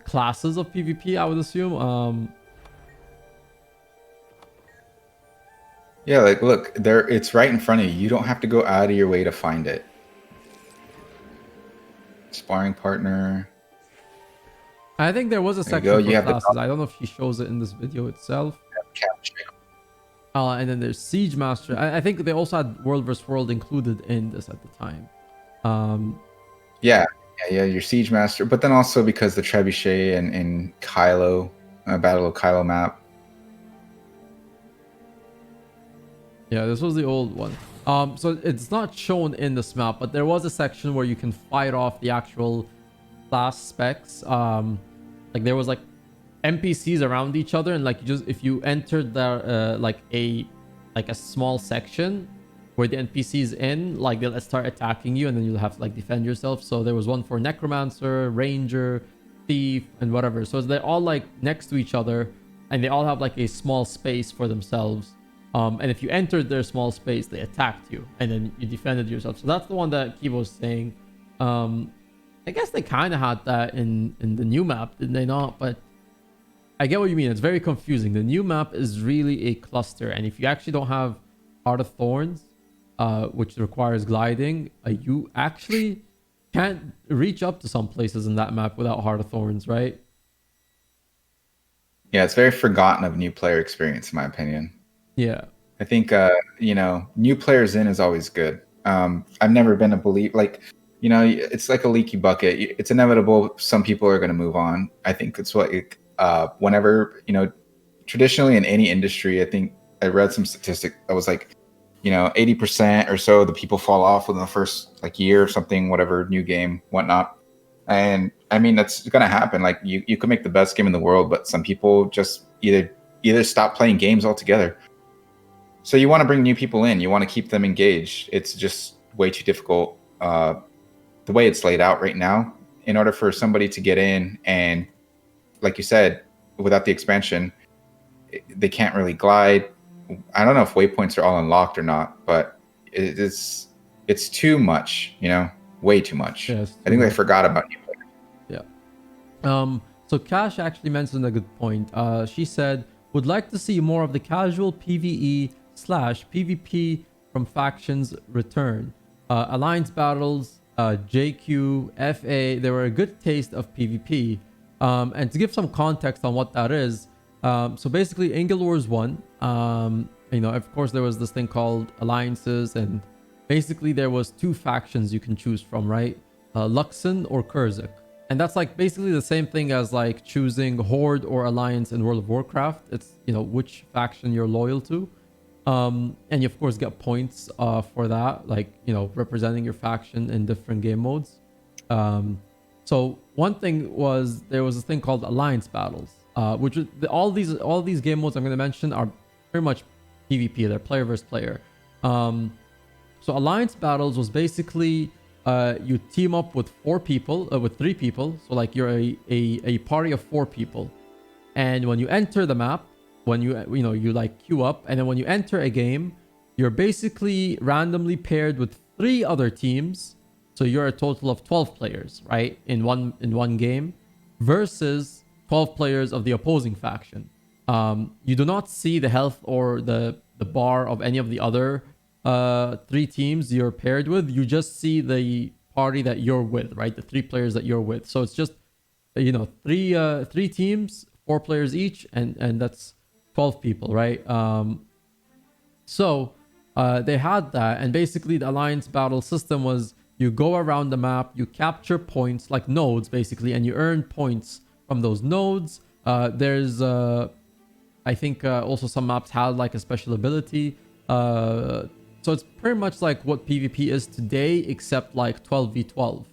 classes of PvP, I would assume. Yeah, like look, there it's right in front of you. You don't have to go out of your way to find it. Sparring partner. I think there was a There you go. section for You have the classes. I don't know if she shows it in this video itself. capture. And then there's Siege Master. I think they also had World vs. World included in this at the time. Yeah, your Siege Master. But then also because the Trebuchet and Kylo, Battle of Kylo map. Yeah, this was the old one. So it's not shown in this map, but there was a section where you can fight off the actual class specs. Like there was like NPCs around each other, and like if you entered the like a small section where the NPCs in, like they'll start attacking you, and then you'll have to like defend yourself. So there was one for Necromancer, Ranger, Thief, and whatever. So they're all like next to each other, and they all have like a small space for themselves. And if you entered their small space, they attacked you, and then you defended yourself. So that's the one that Keyba was saying. I guess they kind of had that in the new map, did they not? But I get what you mean. It's very confusing. The new map is really a cluster, and if you actually don't have Heart of Thorns, which requires gliding, you actually can't reach up to some places in that map without Heart of Thorns, right? Yeah, it's very forgotten of new player experience, in my opinion. Yeah. I think new players in is always good. I've never been a believer it's like a leaky bucket. It's inevitable. Some people are going to move on. I think it's whenever traditionally in any industry, I think I read some statistic that was like 80% or so of the people fall off within the first like year or something, whatever, new game, whatnot. And I mean that's going to happen. Like you could make the best game in the world, but some people just either stop playing games altogether. So you want to bring new people in. You want to keep them engaged. It's just way too difficult the way it's laid out right now. In order for somebody to get in, and like you said, without the expansion, they can't really glide. I don't know if waypoints are all unlocked or not, but it's too much. Way too much. Yeah, I think they forgot about new players. Yeah. So Cash actually mentioned a good point. She said, would like to see more of the casual PvE/PvP from factions return. Alliance battles, JQ, FA, they were a good taste of PvP. And to give some context on what that is, so basically Ingel Wars 1, of course there was this thing called alliances, and basically there was two factions you can choose from, right? Luxon or Kurzuk. And that's like basically the same thing as like choosing Horde or Alliance in World of Warcraft. It's, which faction you're loyal to. And you of course get points for that, like, representing your faction in different game modes. So one thing was there was a thing called Alliance battles, which was all these game modes I'm going to mention are pretty much PvP. They're player versus player. So Alliance battles was basically you team up with with three people. So like you're a party of four people, and when you enter the map, when you like queue up, and then when you enter a game, you're basically randomly paired with three other teams. So you're a total of 12 players, right? In one game, versus 12 players of the opposing faction. You do not see the health or the bar of any of the other three teams you're paired with. You just see the party that you're with, right? The three players that you're with. So it's just three teams, four players each, and that's 12 people, right? So they had that, and basically the alliance battle system was you go around the map, you capture points like nodes basically, and you earn points from those nodes. There's I think also some maps had like a special ability. So it's pretty much like what PvP is today, except like 12v12.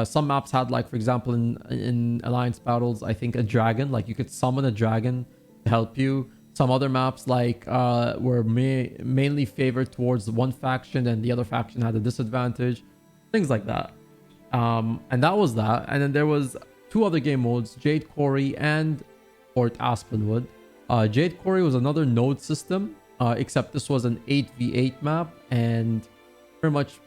Some maps had, like, for example, in alliance battles, I think a dragon, like you could summon a dragon to help you. Some other maps like were mainly favored towards one faction, and the other faction had a disadvantage, things like that. And that was that. And then there was two other game modes, Jade Quarry and Fort Aspenwood. Jade Quarry was another node system, except this was an 8v8 map, and pretty much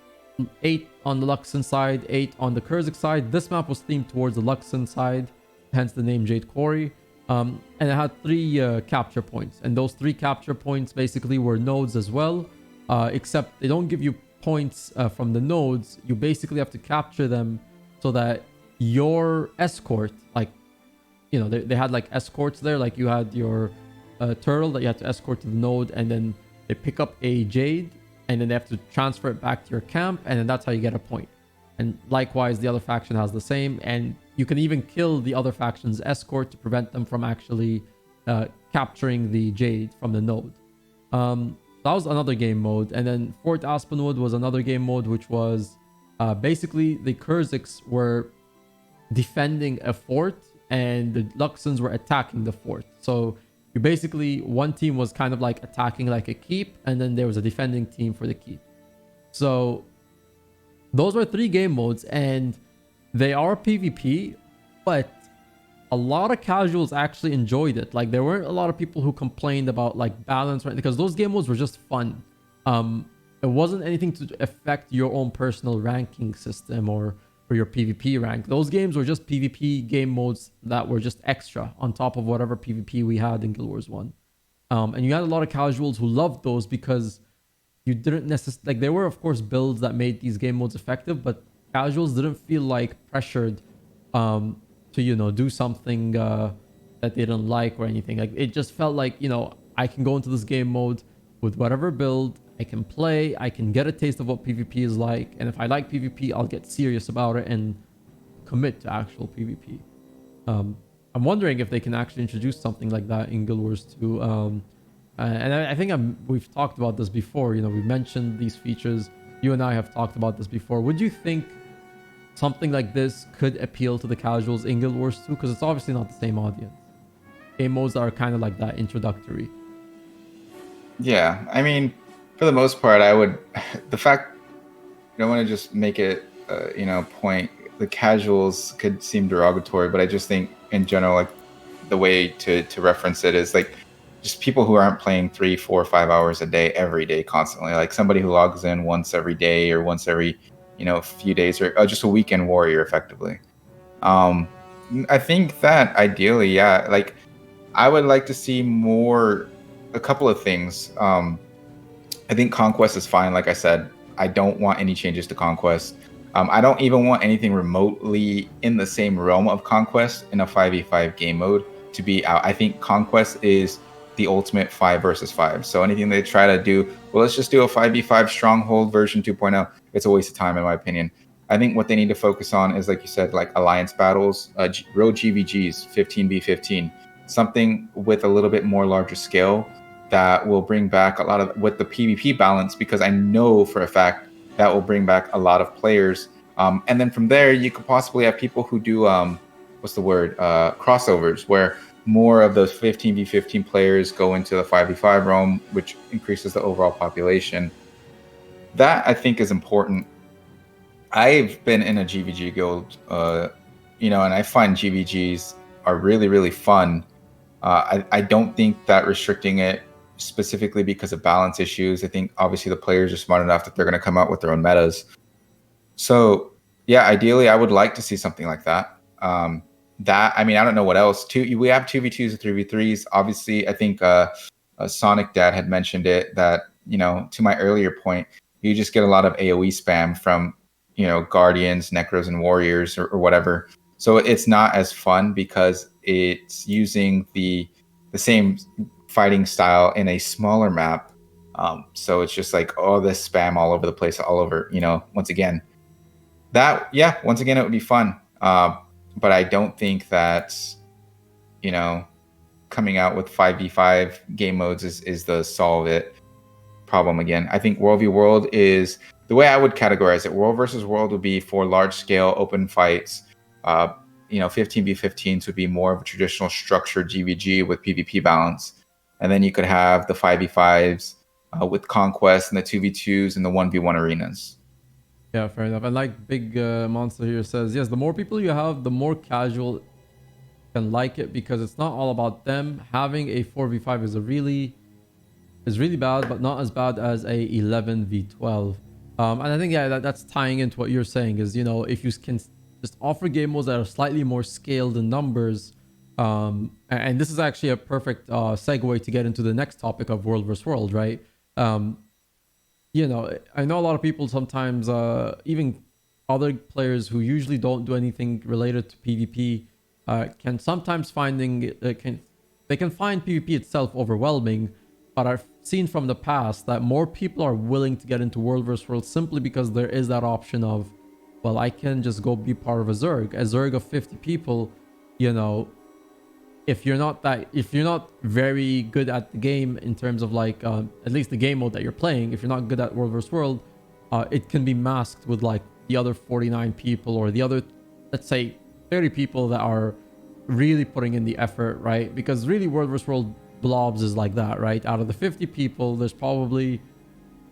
8 on the Luxon side, 8 on the Kurzuk side. This map was themed towards the Luxon side, hence the name Jade Quarry. And it had 3 capture points, and those 3 capture points basically were nodes as well, except they don't give you points from the nodes. You basically have to capture them so that your escort, like, you know, they had like escorts there, like you had your turtle that you had to escort to the node, and then they pick up a jade, and then they have to transfer it back to your camp, and then that's how you get a point. And likewise, the other faction has the same, and you can even kill the other faction's escort to prevent them from actually capturing the jade from the node. That was another game mode. And then Fort Aspenwood was another game mode, which was basically the Kurziks were defending a fort and the Luxons were attacking the fort. So you basically, one team was kind of like attacking like a keep, and then there was a defending team for the keep. So those were 3 game modes, and they are PvP, but a lot of casuals actually enjoyed it. Like, there weren't a lot of people who complained about like balance, right? Because those game modes were just fun. It wasn't anything to affect your own personal ranking system or your PvP rank. Those games were just PvP game modes that were just extra on top of whatever PvP we had in Guild Wars 1. And you had a lot of casuals who loved those because you didn't necessarily, like, there were of course builds that made these game modes effective, but casuals didn't feel like pressured to, you know, do something that they didn't like or anything. Like, it just felt like, you know, I can go into this game mode with whatever build, I can play, I can get a taste of what PvP is like, and if I like PvP, I'll get serious about it and commit to actual PvP. I'm wondering if they can actually introduce something like that in Guild Wars 2. And I think we've talked about this before. You know, we've mentioned these features. You and I have talked about this before. Would you think something like this could appeal to the casuals in Guild Wars 2? Because it's obviously not the same audience. Game modes are kind of like that, introductory. Yeah, I mean, for the most part, I would. The fact, I don't want to just make it, point. The casuals could seem derogatory, but I just think in general, like, the way to reference it is like just people who aren't playing 3, 4, 5 hours a day every day constantly. Like somebody who logs in once every day or once every, few days, or just a weekend warrior, effectively. I think that ideally, yeah, like I would like to see a couple of things. I think Conquest is fine. Like I said, I don't want any changes to Conquest. I don't even want anything remotely in the same realm of Conquest in a 5v5 game mode to be out. I think Conquest is the ultimate 5 versus 5. So anything they try to do, well, let's just do a 5v5 Stronghold version 2.0. It's a waste of time, in my opinion. I think what they need to focus on is, like you said, like alliance battles, real GVGs, 15v15, something with a little bit more larger scale that will bring back a lot of with the PvP balance, because I know for a fact that will bring back a lot of players. And then from there, you could possibly have people who do crossovers, where more of those 15v15 players go into the 5v5 realm, which increases the overall population. That, I think, is important. I've been in a GVG guild, and I find GVGs are really, really fun. I don't think that restricting it specifically because of balance issues. I think obviously the players are smart enough that they're going to come out with their own metas. So yeah, ideally I would like to see something like that. I don't know what else. We have 2v2s and 3v3s. Obviously, I think Sonic Dad had mentioned it, that, to my earlier point, you just get a lot of AoE spam from, Guardians, Necros, and Warriors or whatever. So it's not as fun because it's using the same fighting style in a smaller map. So it's just like, this spam all over the place, all over, once again. Once again, it would be fun. But I don't think that, coming out with 5v5 game modes is the solve it problem again. I think World v World is the way I would categorize it. World versus World would be for large scale open fights. 15v15s would be more of a traditional structured GVG with PvP balance. And then you could have the 5v5s with Conquest and the 2v2s and the 1v1 arenas. Yeah, fair enough. And like Big Monster here says, yes, the more people you have, the more casual can like it, because it's not all about them. Having a 4v5 is really bad, but not as bad as a 11v12. And I think, yeah, that's tying into what you're saying is, if you can just offer game modes that are slightly more scaled in numbers. And this is actually a perfect segue to get into the next topic of World vs. World, right? I know a lot of people sometimes even other players who usually don't do anything related to PvP can sometimes they can find PvP itself overwhelming, but I've seen from the past that more people are willing to get into World vs. World simply because there is that option of, well, I can just go be part of a Zerg of 50 people, you know. If you're not very good at the game in terms of like at least the game mode that you're playing, if you're not good at World vs. World, it can be masked with like the other 49 people or the other, let's say, 30 people that are really putting in the effort, right? Because really World vs. World blobs is like that, right? Out of the 50 people, there's probably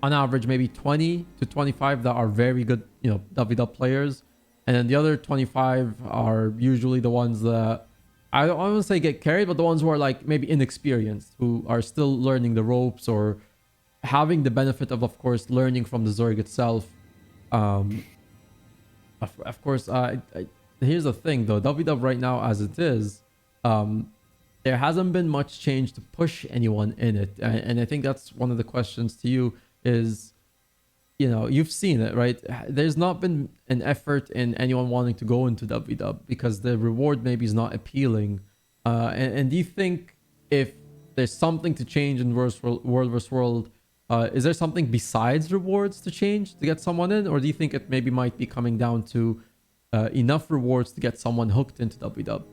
on average maybe 20 to 25 that are very good, you know, WW players, and then the other 25 are usually the ones that I don't want to say get carried, but the ones who are like maybe inexperienced, who are still learning the ropes or having the benefit of course, learning from the Zerg itself. Um, of course, here's the thing though, WW right now as it is, there hasn't been much change to push anyone in it, and I think that's one of the questions to you is, you know, you've seen it, right? There's not been an effort in anyone wanting to go into WW because the reward maybe is not appealing. And do you think if there's something to change in World vs. World, is there something besides rewards to change to get someone in? Or do you think it maybe might be coming down to enough rewards to get someone hooked into WW?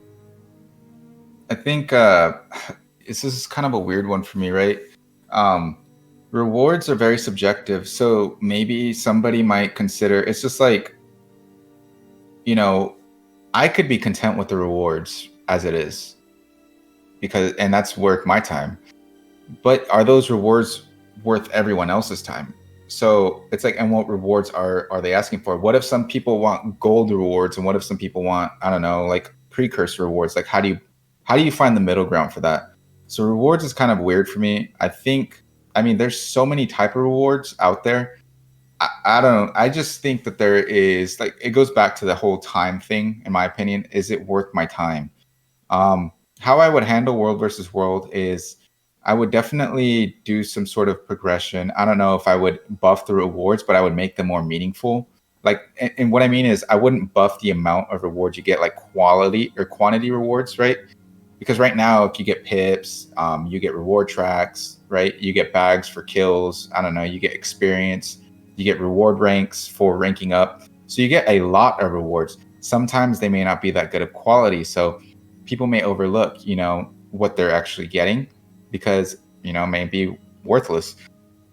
I think this is kind of a weird one for me, right? Rewards are very subjective, so maybe somebody might consider it's just like, you know, I could be content with the rewards as it is and that's worth my time. But are those rewards worth everyone else's time? So it's like, and what rewards are they asking for? What if some people want gold rewards, and what if some people want, I don't know, like precursor rewards? Like how do you find the middle ground for that? So rewards is kind of weird for me. I mean, there's so many type of rewards out there. I don't know. I just think that there is, like, it goes back to the whole time thing, in my opinion. Is it worth my time? How I would handle World versus World is I would definitely do some sort of progression. I don't know if I would buff the rewards, but I would make them more meaningful. Like, and what I mean is I wouldn't buff the amount of rewards you get, like quality or quantity rewards, right? Because right now, if you get pips, you get reward tracks, right? You get bags for kills. I don't know. You get experience. You get reward ranks for ranking up. So you get a lot of rewards. Sometimes they may not be that good of quality. So people may overlook, you know, what they're actually getting because, you know, may be worthless.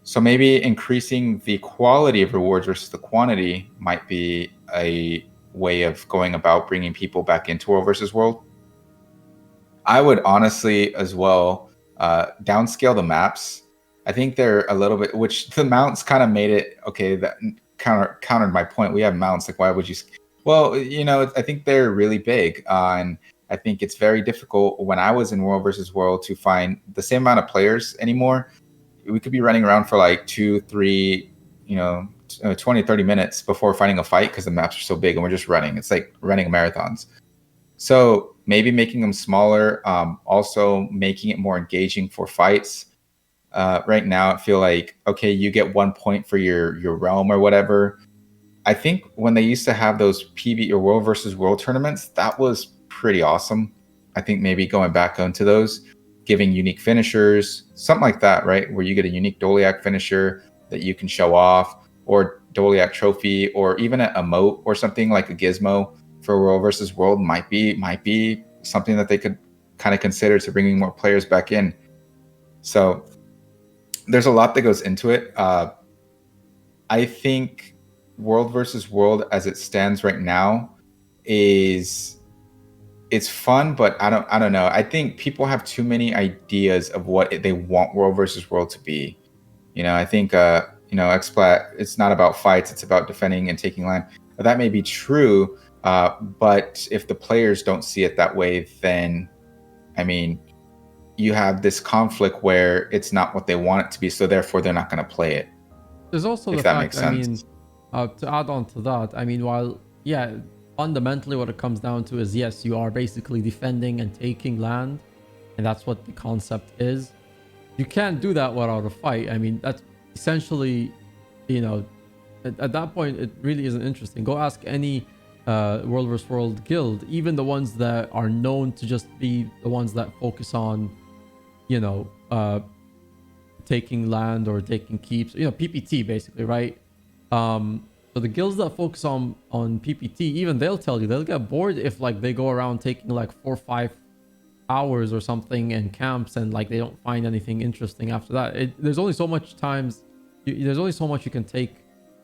So maybe increasing the quality of rewards versus the quantity might be a way of going about bringing people back into World versus World. I would honestly as well downscale the maps. I think they're a little bit, which the mounts kind of made it okay. That countered my point. We have mounts. Like, why would you? Well, you know, I think they're really big, and I think it's very difficult when I was in World versus World to find the same amount of players anymore. We could be running around for like 2, 3, you know, 20, 30 minutes before finding a fight because the maps are so big and we're just running. It's like running marathons. So maybe making them smaller, also making it more engaging for fights. Right now, I feel like, okay, you get 1 point for your realm or whatever. I think when they used to have those PV or World versus World tournaments, that was pretty awesome. I think maybe going back onto those, giving unique finishers, something like that, right? Where you get a unique Doliac finisher that you can show off, or Doliac trophy, or even an emote or something like a gizmo for World versus World might be something that they could kind of consider to bringing more players back in. So there's a lot that goes into it. I think World versus World as it stands right now it's fun, but I don't know. I think people have too many ideas of what they want World versus World to be. You know, I think you know, XSplat, it's not about fights, it's about defending and taking land. That may be true, but if the players don't see it that way, then I mean, you have this conflict where it's not what they want it to be, so therefore they're not going to play it. There's also If the that fact, makes I mean, sense. to add on to that, I mean, while, yeah, fundamentally what it comes down to is, yes, you are basically defending and taking land, and that's what the concept is. You can't do that without a fight. I mean, that's essentially, you know, at that point, it really isn't interesting. Go ask any World vs. World guild, even the ones that are known to just be the ones that focus on, you know, taking land or taking keeps, PPT basically, right? So the guilds that focus on PPT, even they'll tell you they'll get bored if like they go around taking like 4 or 5 hours or something and camps and like they don't find anything interesting after that. There's only so much times, there's only so much you can take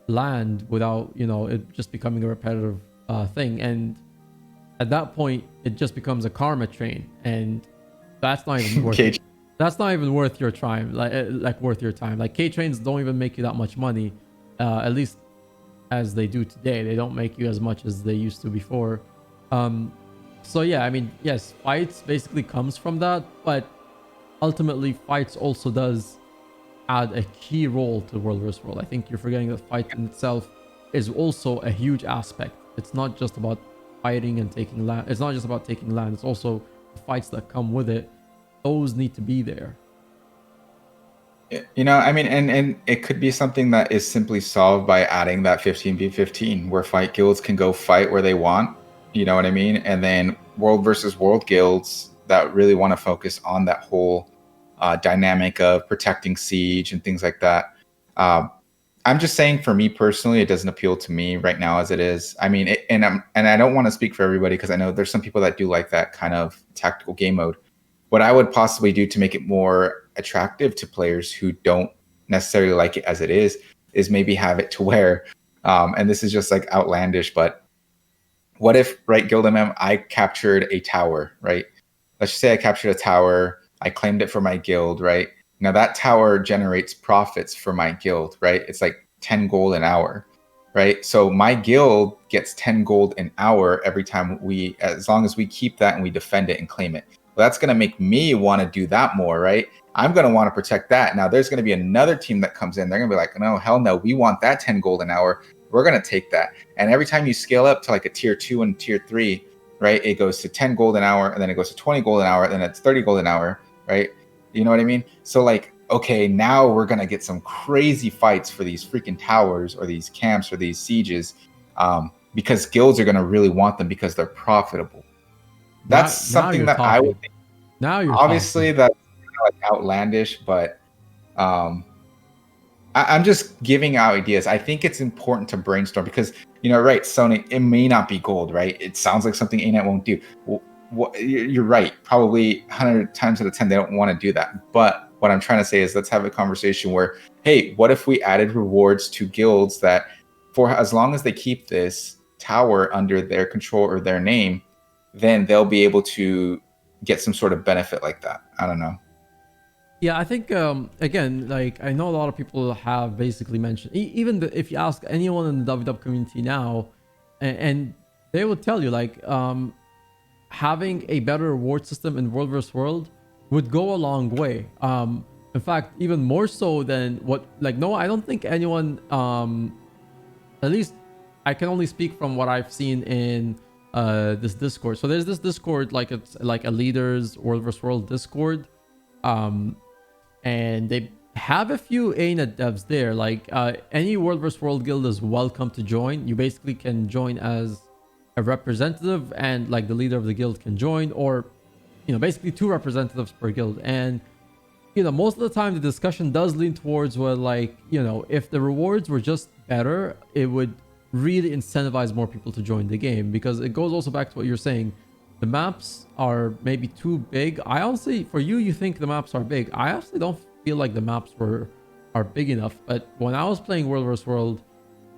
land without it just becoming a repetitive thing, and at that point it just becomes a karma train, and that's not even worth Cage. that's not even worth your time, like worth your time. Like K trains don't even make you that much money, at least as they do today. They don't make you as much as they used to before. So yeah, I mean, yes, fights basically comes from that, but ultimately fights also does add a key role to World vs. World. I think you're forgetting that fight in itself is also a huge aspect. It's not just about fighting and taking land. It's not just about taking land. It's also the fights that come with it. Those need to be there. I mean, and it could be something that is simply solved by adding that 15v15, where fight guilds can go fight where they want. You know what I mean? And then world versus world guilds that really want to focus on that whole dynamic of protecting siege and things like that. I'm just saying, for me personally, it doesn't appeal to me right now as it is. I mean, and I don't want to speak for everybody, because I know there's some people that do like that kind of tactical game mode. What I would possibly do to make it more attractive to players who don't necessarily like it as it is maybe have it to where, and this is just like outlandish, but what if, right, Guild MM, I captured a tower, right? Let's just say I captured a tower, I claimed it for my guild, right? Now that tower generates profits for my guild, right? It's like 10 gold an hour, right? So my guild gets 10 gold an hour every time as long as we keep that and we defend it and claim it. Well, that's going to make me want to do that more, right? I'm going to want to protect that. Now there's going to be another team that comes in. They're going to be like, no, hell no, we want that 10 gold an hour. We're going to take that. And every time you scale up to like a tier 2 and tier 3, right, it goes to 10 gold an hour, and then it goes to 20 gold an hour, and then it's 30 gold an hour, right? You know what I mean? So like, okay, now we're going to get some crazy fights for these freaking towers or these camps or these sieges, because guilds are going to really want them because they're profitable. That's something that I would think. Now you're obviously talking. That's kind of like outlandish, but I'm just giving out ideas. I think it's important to brainstorm because, right, Sony, it may not be gold, right? It sounds like something ANET won't do. Well, you're right. Probably 100 times out of 10, they don't want to do that. But what I'm trying to say is, let's have a conversation where, hey, what if we added rewards to guilds that, for as long as they keep this tower under their control or their name, then they'll be able to get some sort of benefit like that. I don't know. Yeah, I think again, like I know a lot of people have basically mentioned, even if you ask anyone in the WW community now, and they will tell you like having a better reward system in World vs. World would go a long way. In fact, even more so than what, like, no, I don't think anyone, at least I can only speak from what I've seen in this Discord. So there's this Discord, like it's like a leaders World vs. World Discord. And they have a few ANET devs there. Like any World vs. World guild is welcome to join. You basically can join as a representative, and like the leader of the guild can join, or basically 2 representatives per guild. And most of the time the discussion does lean towards where, like, if the rewards were just better, it would really incentivize more people to join the game, because it goes also back to what you're saying. The maps are maybe too big. I honestly, for you think the maps are big. I actually don't feel like the maps are big enough. But when I was playing World vs. World,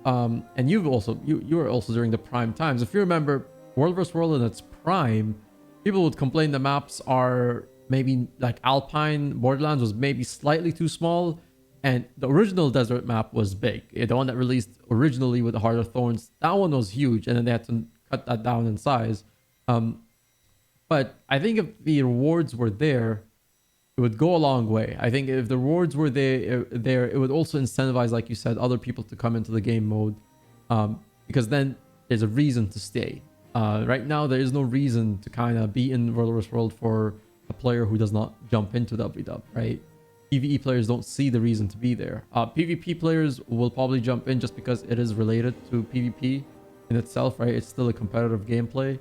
and you were also during the prime times. If you remember, World vs. World in its prime, people would complain the maps are maybe like Alpine Borderlands was maybe slightly too small, and the original desert map was big. The one that released originally with the Heart of Thorns, that one was huge, and then they had to cut that down in size. But I think if the rewards were there, it would go a long way. I think if the rewards were there, it would also incentivize, like you said, other people to come into the game mode, because then there's a reason to stay. Right now, there is no reason to kind of be in World vs. World for a player who does not jump into WW, right? PvE players don't see the reason to be there. PvP players will probably jump in just because it is related to PvP in itself, right? It's still a competitive gameplay.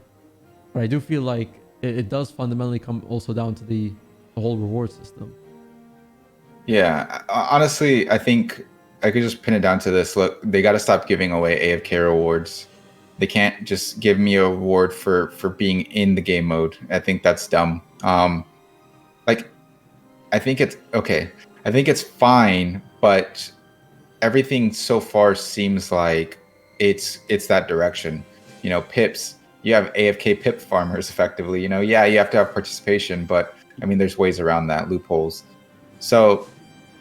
But I do feel like it does fundamentally come also down to the whole reward system. Yeah, honestly, I think I could just pin it down to this. Look, they got to stop giving away AFK rewards. They can't just give me a reward for being in the game mode. I think that's dumb. Like I think it's okay. I think it's fine, but everything so far seems like it's that direction. You know, pips. You have AFK pip farmers effectively. You know, yeah, you have to have participation, but I mean, there's ways around that, loopholes. So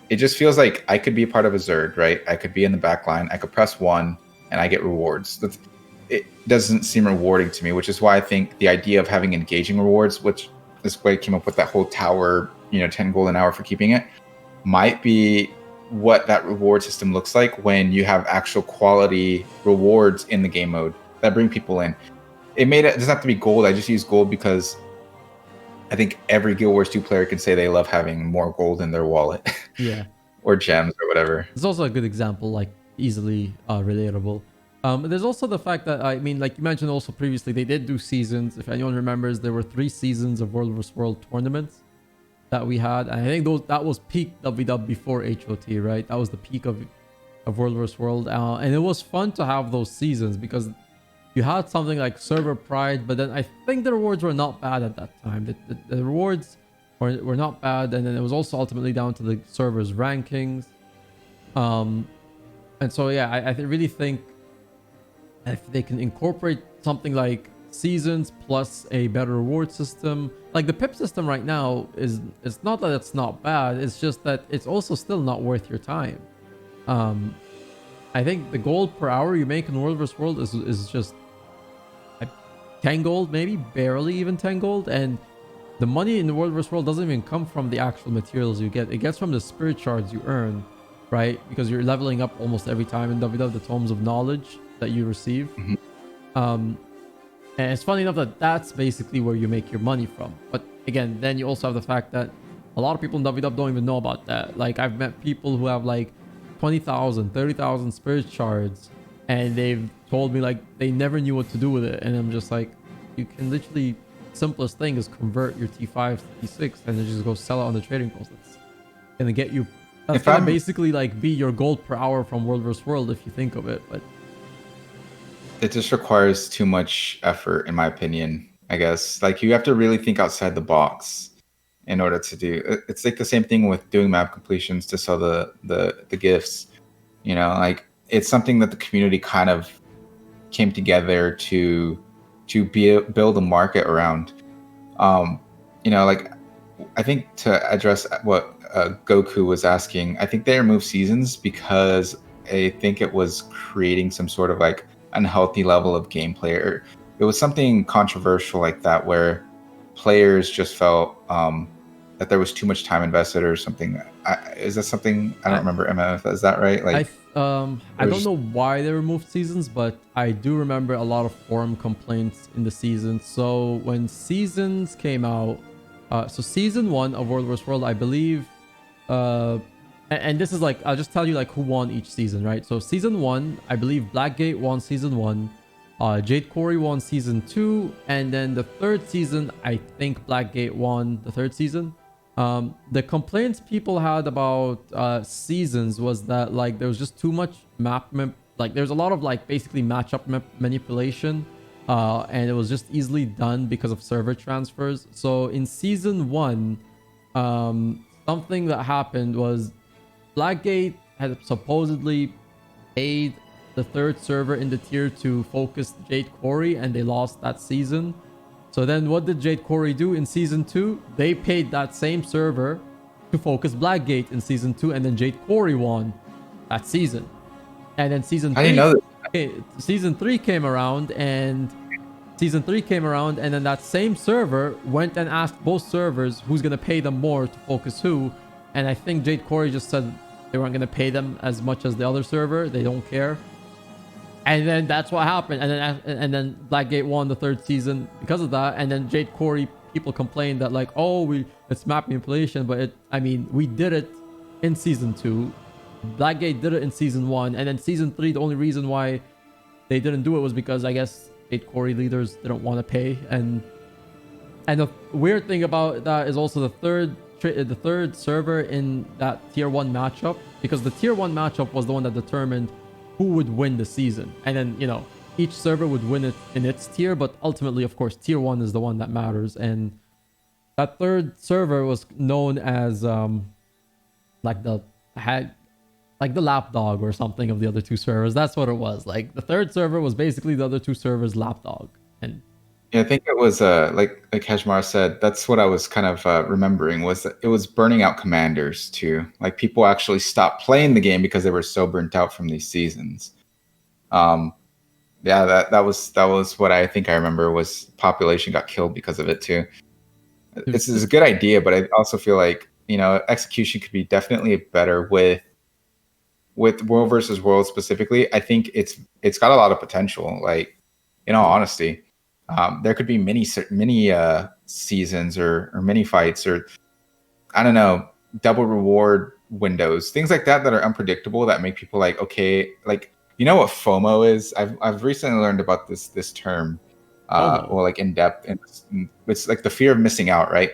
it just feels like I could be a part of a Zerg, right? I could be in the back line. I could press one, and I get rewards. It doesn't seem rewarding to me, which is why I think the idea of having engaging rewards, which is why I came up with that whole tower, 10 gold an hour for keeping it, might be what that reward system looks like when you have actual quality rewards in the game mode that bring people in. It doesn't have to be gold. I just use gold because I think every Guild Wars 2 player can say they love having more gold in their wallet. Yeah. Or gems or whatever. It's also a good example, like easily relatable. There's also the fact that, I mean, like you mentioned also previously, they did do seasons. If anyone remembers, there were 3 seasons of World vs. World tournaments that we had. And I think that was peak WW before HOT, right? That was the peak of World vs. World. And it was fun to have those seasons because you had something like server pride, but then I think the rewards were not bad at that time. The rewards were not bad, and then it was also ultimately down to the server's rankings. And so yeah, I really think if they can incorporate something like seasons plus a better reward system, like the pip system right now it's not that it's not bad, it's just that it's also still not worth your time. I think the gold per hour you make in World vs. World is just 10 gold, maybe barely even 10 gold, and the money in the World vs. World doesn't even come from the actual materials you get. It gets from the spirit shards you earn, right? Because you're leveling up almost every time in WW, the tomes of knowledge that you receive. Mm-hmm. And it's funny enough that that's basically where you make your money from. But again, then you also have the fact that a lot of people in WW don't even know about that. Like I've met people who have like 20,000, 30,000 spirit shards, and they've told me like they never knew what to do with it. And I'm just like, you can literally, simplest thing is convert your T5 to T6 and then just go sell it on the trading post. That's gonna get you, that's gonna basically like be your gold per hour from World vs. World if you think of it. But it just requires too much effort, in my opinion. I guess like you have to really think outside the box in order to do. It's like the same thing with doing map completions to sell the gifts. Like it's something that the community kind of came together to build a market around. Like I think to address what gw2 was asking, I think they removed seasons because I think it was creating some sort of like unhealthy level of gameplay, or it was something controversial like that where players just felt that there was too much time invested or something. Is that something? I don't remember, Emma, is that right? Like I don't know why they removed seasons, but I do remember a lot of forum complaints in the season. So when seasons came out, so season 1 of World vs. World, I believe, and this is like, I'll just tell you like who won each season, right? So season 1, I believe Blackgate won season 1, Jade Quarry won season 2, and then the third season, I think Blackgate won the third season. The complaints people had about seasons was that like there was just too much like there's a lot of like basically matchup manipulation, and it was just easily done because of server transfers. So in season 1, something that happened was Blackgate had supposedly paid the third server in the tier to focus Jade Quarry, and they lost that season. So then what did Jade Quarry do in season 2? They paid that same server to focus Blackgate in season 2, and then Jade Quarry won that season. And then season 3, I didn't know that. Season 3 came around, and then that same server went and asked both servers who's going to pay them more to focus who. And I think Jade Quarry just said they weren't going to pay them as much as the other server. They don't care. And then that's what happened. And then Blackgate won the third season because of that. And then Jade Quarry, people complained that like, oh, it's map manipulation, but we did it in season 2. Blackgate did it in season 1, and then season 3, the only reason why they didn't do it was because I guess Jade Quarry leaders didn't want to pay. And the weird thing about that is also the third server in that tier 1 matchup, because the tier 1 matchup was the one that determined who would win the season. And then, each server would win it in its tier, but ultimately, of course, tier 1 is the one that matters. And that third server was known as like the had like the lapdog or something of the other two servers. That's what it was. Like the third server was basically the other two servers' lapdog. And Yeah, I think it was like Kashmar said. That's what I was kind of remembering, was that it was burning out commanders too. Like people actually stopped playing the game because they were so burnt out from these seasons. Um, yeah, that was what I think I remember, was population got killed because of it too. It's a good idea, but I also feel like execution could be definitely better with world versus world specifically. I think it's got a lot of potential. Like, in all honesty, there could be many seasons or mini fights, or I don't know, double reward windows, things like that are unpredictable, that make people like, okay, like, you know what FOMO is? I've recently learned about this term, FOMO. or like in depth, and it's like the fear of missing out, right?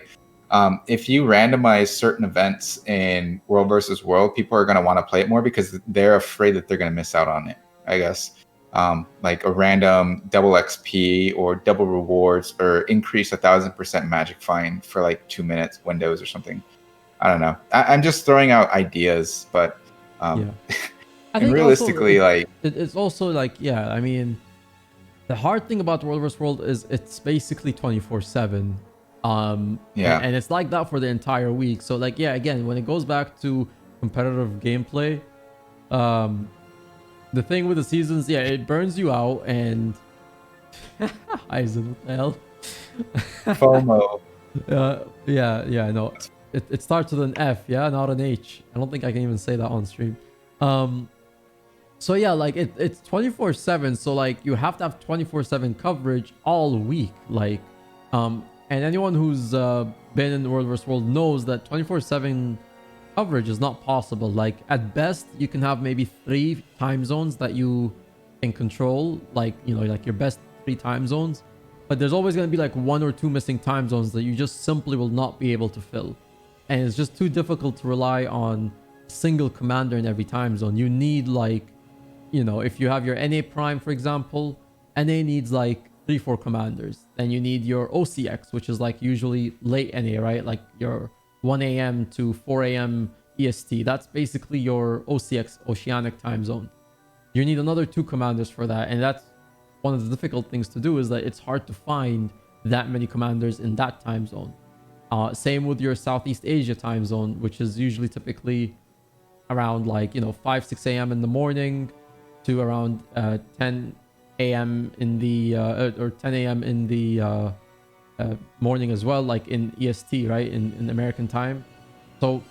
If you randomize certain events in world versus world, people are going to want to play it more because they're afraid that they're going to miss out on it, I guess. Like a random double XP or double rewards, or increase 1,000% magic find for like 2 minutes windows or something. I don't know. I'm just throwing out ideas, but Yeah. I and think also realistically, like, it's also like, yeah, I mean, the hard thing about World vs. World is it's basically 24/7. yeah, And it's like that for the entire week. So like, yeah, again, when it goes back to competitive gameplay, um the thing with the seasons, yeah, it burns you out. And Aizen, what the hell? FOMO. Yeah, I know. It starts with an F, yeah, not an H. I don't think I can even say that on stream. Um, so yeah, like it's 24/7. So like you have to have 24/7 coverage all week. Like, and anyone who's been in World vs. World knows that 24/7 coverage is not possible. Like at best, you can have maybe 3 time zones that you can control, like like your best 3 time zones. But there's always going to be like 1 or 2 missing time zones that you just simply will not be able to fill, and it's just too difficult to rely on a single commander in every time zone. You need like, if you have your NA Prime, for example, NA needs like 3-4 commanders. Then you need your OCX, which is like usually late NA, right? Like your 1 a.m. to 4 a.m. EST. That's basically your OCX, Oceanic time zone. You need another 2 commanders for that. And that's one of the difficult things to do, is that it's hard to find that many commanders in that time zone. Same with your Southeast Asia time zone, which is usually typically around like 5-6 a.m. in the morning to around 10 a.m. in the or 10 a.m. in the morning as well, like in EST, right, in American time. So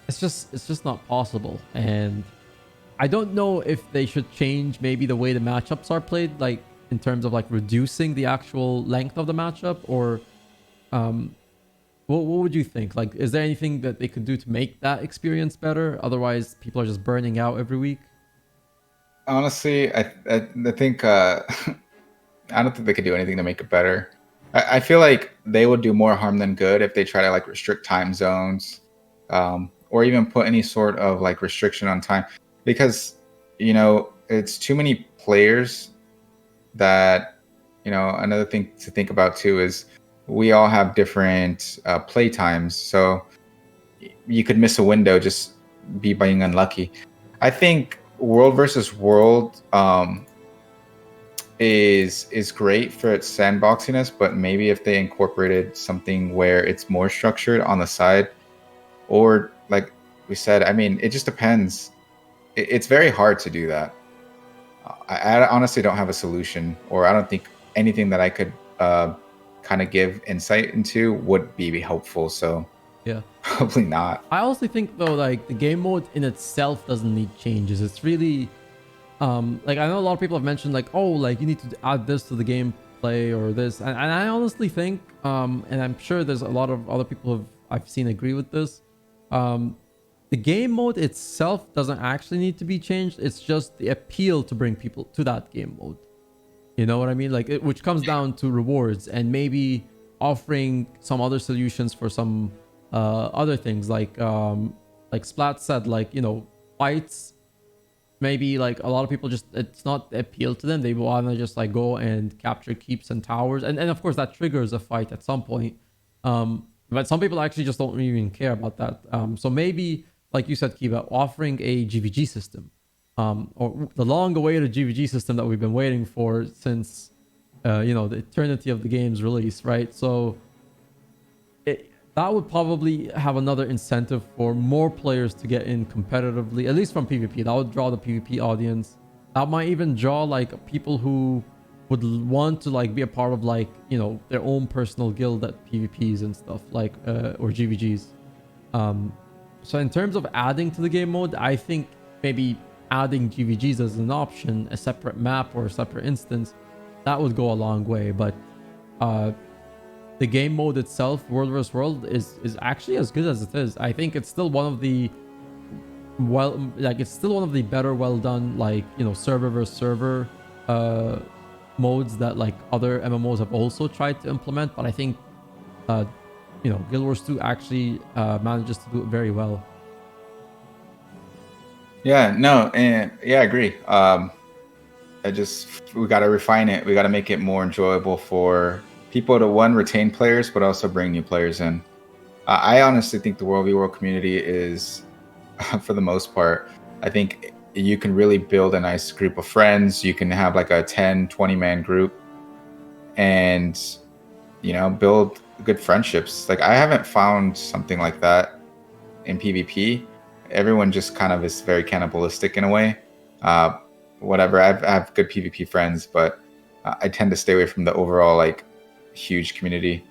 it's just not possible. And I don't know if they should change maybe the way the matchups are played, like in terms of like reducing the actual length of the matchup, or um what would you think? Like, is there anything that they could do to make that experience better? Otherwise, people are just burning out every week. honestly, I think I don't think they could do anything to make it better. I feel like they would do more harm than good if they try to like restrict time zones, or even put any sort of like restriction on time, because it's too many players. That another thing to think about too is we all have different play times, so you could miss a window, just be being unlucky. I think world versus world is great for its sandboxiness, but maybe if they incorporated something where it's more structured on the side, or like we said, I mean, it just depends. It's very hard to do that. I honestly don't have a solution, or I don't think anything that I could kind of give insight into would be helpful. So Yeah. probably not. I also think though, like the game mode in itself doesn't need changes. It's really like, I know a lot of people have mentioned like, oh, like you need to add this to the gameplay or this, and I honestly think and I'm sure there's a lot of other people who I've seen agree with this. the game mode itself doesn't actually need to be changed. It's just the appeal to bring people to that game mode. You know what I mean? Like, which comes down to rewards and maybe offering some other solutions for some other things, like Splat said, like, you know, fights. Maybe like a lot of people just, it's not appeal to them. They want to just like go and capture keeps and towers, and of course that triggers a fight at some point. But some people actually just don't even care about that. So maybe, like you said, Keyba, offering a GVG system, or the long-awaited GVG system that we've been waiting for since, you know, the eternity of the game's release, right? So that would probably have another incentive for more players to get in competitively, at least from PvP. That would draw the PvP audience. That might even draw like people who would want to like be a part of, like, you know, their own personal guild that PvPs and stuff, like or GVGs. So in terms of adding to the game mode, I think maybe adding GVGs as an option, a separate map or a separate instance, that would go a long way. But the game mode itself, World vs. World, is actually as good as it is. I think it's still one of the it's still one of the better, well done, like, you know, server versus server modes that like other MMOs have also tried to implement. But I think you know, Guild Wars 2 actually manages to do it very well. Yeah, no, and yeah, I agree. We got to refine it. We got to make it more enjoyable for people to, one, retain players, but also bring new players in. I honestly think the World v World community is, for the most part, I think you can really build a nice group of friends. You can have like a 10, 20 man group and, you know, build good friendships. Like, I haven't found something like that in PvP. Everyone just kind of is very cannibalistic in a way. Whatever, I have good PvP friends, but I tend to stay away from the overall like huge community.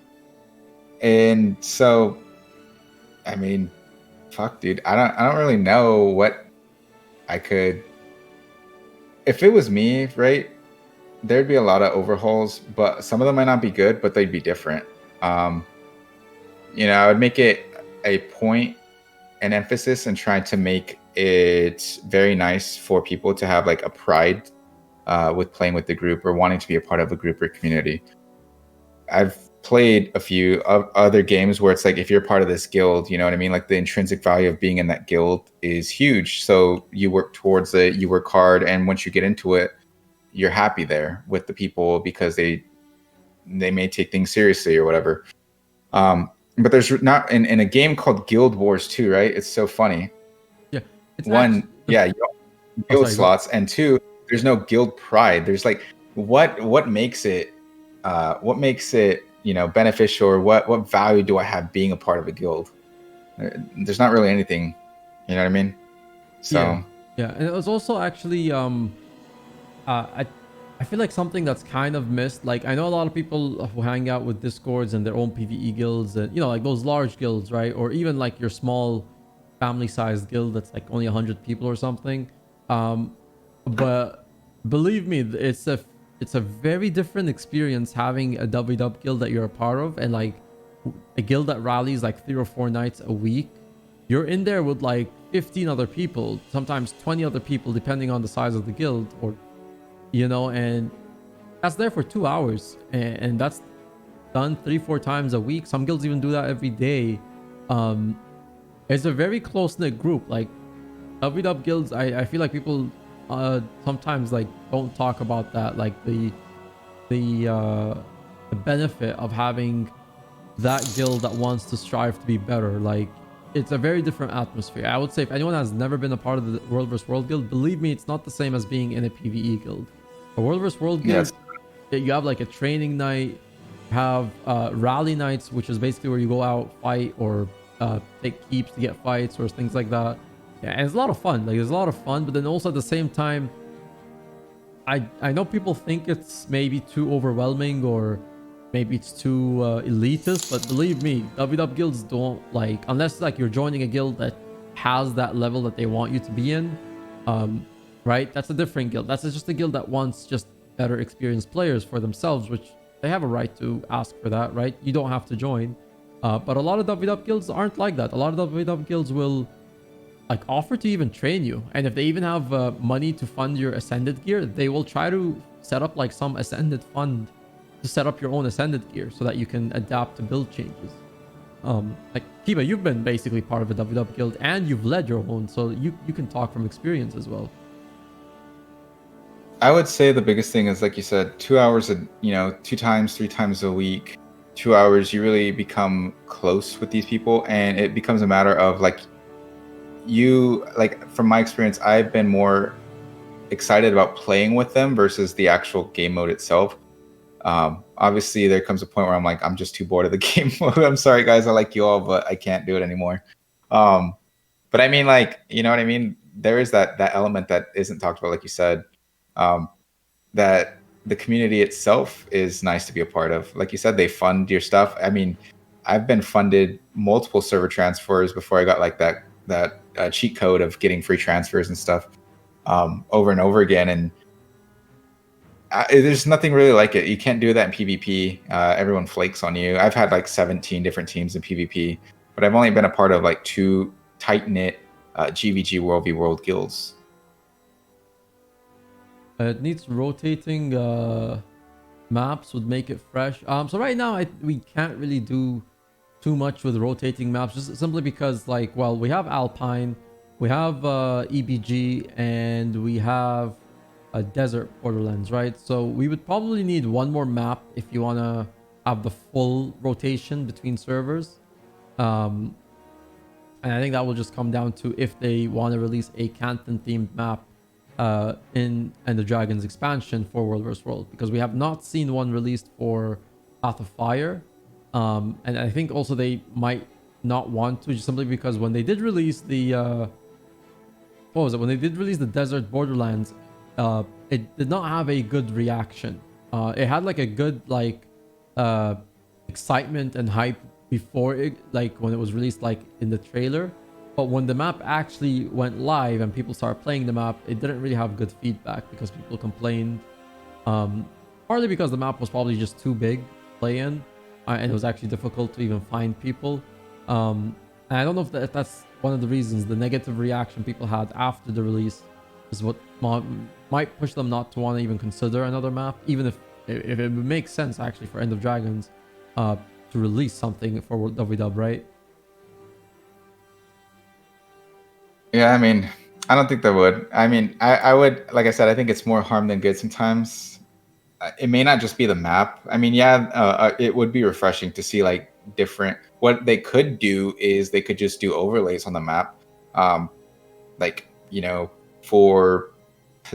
And so, I mean, fuck, dude, I don't really know what I could. If it was me, right, there'd be a lot of overhauls, but some of them might not be good, but they'd be different. You know, I would make it a point, an emphasis, and try to make it very nice for people to have like a pride with playing with the group or wanting to be a part of a group or community. I've played a few other games where it's like, if you're part of this guild, you know what I mean? Like, the intrinsic value of being in that guild is huge. So you work towards it, you work hard, and once you get into it, you're happy there with the people because they may take things seriously or whatever. But there's not in a game called Guild Wars 2, right? It's so funny. Yeah, it's one, yeah, you don't guild sorry, slots, and two, there's no guild pride. There's like, what makes it you know, beneficial, or what value do I have being a part of a guild? There's not really anything, you know what I mean? So yeah, and it was also actually I feel like something that's kind of missed. Like, I know a lot of people who hang out with discords and their own PvE guilds, and, you know, like those large guilds, right? Or even like your small family-sized guild that's like only 100 people or something. But believe me, it's a very different experience having a WW guild that you're a part of, and like a guild that rallies like 3 or 4 nights a week. You're in there with like 15 other people, sometimes 20 other people, depending on the size of the guild, or, you know, and that's there for 2 hours, and that's done 3-4 times a week. Some guilds even do that every day. It's a very close-knit group. Like, WW guilds, I feel like people sometimes like don't talk about that, like the benefit of having that guild that wants to strive to be better. Like, it's a very different atmosphere. I would say if anyone has never been a part of the World vs. World guild, believe me, it's not the same as being in a PvE guild. A World vs. World guild, yes, you have like a training night, have rally nights, which is basically where you go out, fight, or take keeps to get fights or things like that. Yeah, and it's a lot of fun. Like, there's a lot of fun, but then also at the same time, I know people think it's maybe too overwhelming, or maybe it's too elitist, but believe me, WW guilds don't, like, unless like you're joining a guild that has that level that they want you to be in, right? That's a different guild. That's just a guild that wants just better experienced players for themselves, which they have a right to ask for that, right? You don't have to join. But a lot of WW guilds aren't like that. A lot of WW guilds will like offer to even train you, and if they even have money to fund your ascended gear, they will try to set up like some ascended fund to set up your own ascended gear so that you can adapt to build changes. Like Keyba, you've been basically part of a WW guild and you've led your own, so you can talk from experience as well. I would say the biggest thing is, like you said, 2 hours, two times, 3 times a week, 2 hours, you really become close with these people. And it becomes a matter of from my experience, I've been more excited about playing with them versus the actual game mode itself. Obviously, there comes a point where I'm like, I'm just too bored of the game mode. I'm sorry, guys. I like you all, but I can't do it anymore. Um, but I mean, like, you know what I mean? There is that element that isn't talked about, like you said. Um, that the community itself is nice to be a part of. Like you said, they fund your stuff. I mean, I've been funded multiple server transfers before I got like that cheat code of getting free transfers and stuff over and over again. And there's nothing really like it. You can't do that in PvP. Everyone flakes on you. I've had like 17 different teams in PvP, but I've only been a part of like 2 tight knit GVG World v World guilds. It needs rotating maps would make it fresh. So right now we can't really do too much with rotating maps, just simply because like, well, we have Alpine, we have EBG, and we have a Desert Borderlands, right? So we would probably need one more map if you want to have the full rotation between servers. And I think that will just come down to if they want to release a Canton themed map in the Dragons expansion for World vs. World, because we have not seen one released for Path of Fire. And I think also they might not want to, just simply because when they did release the what was it? When they did release the Desert Borderlands, it did not have a good reaction. It had like a good excitement and hype before it, like when it was released, like in the trailer. But when the map actually went live and people started playing the map, it didn't really have good feedback because people complained. Partly because the map was probably just too big to play in, and it was actually difficult to even find people. And I don't know if that's one of the reasons. The negative reaction people had after the release is what might push them not to want to even consider another map, even if it makes sense actually for End of Dragons to release something for WW, right? Yeah, I mean, I don't think that would. I mean, I would, like I said, I think it's more harm than good sometimes. It may not just be the map. I mean, yeah, it would be refreshing to see like different. What they could do is they could just do overlays on the map, like for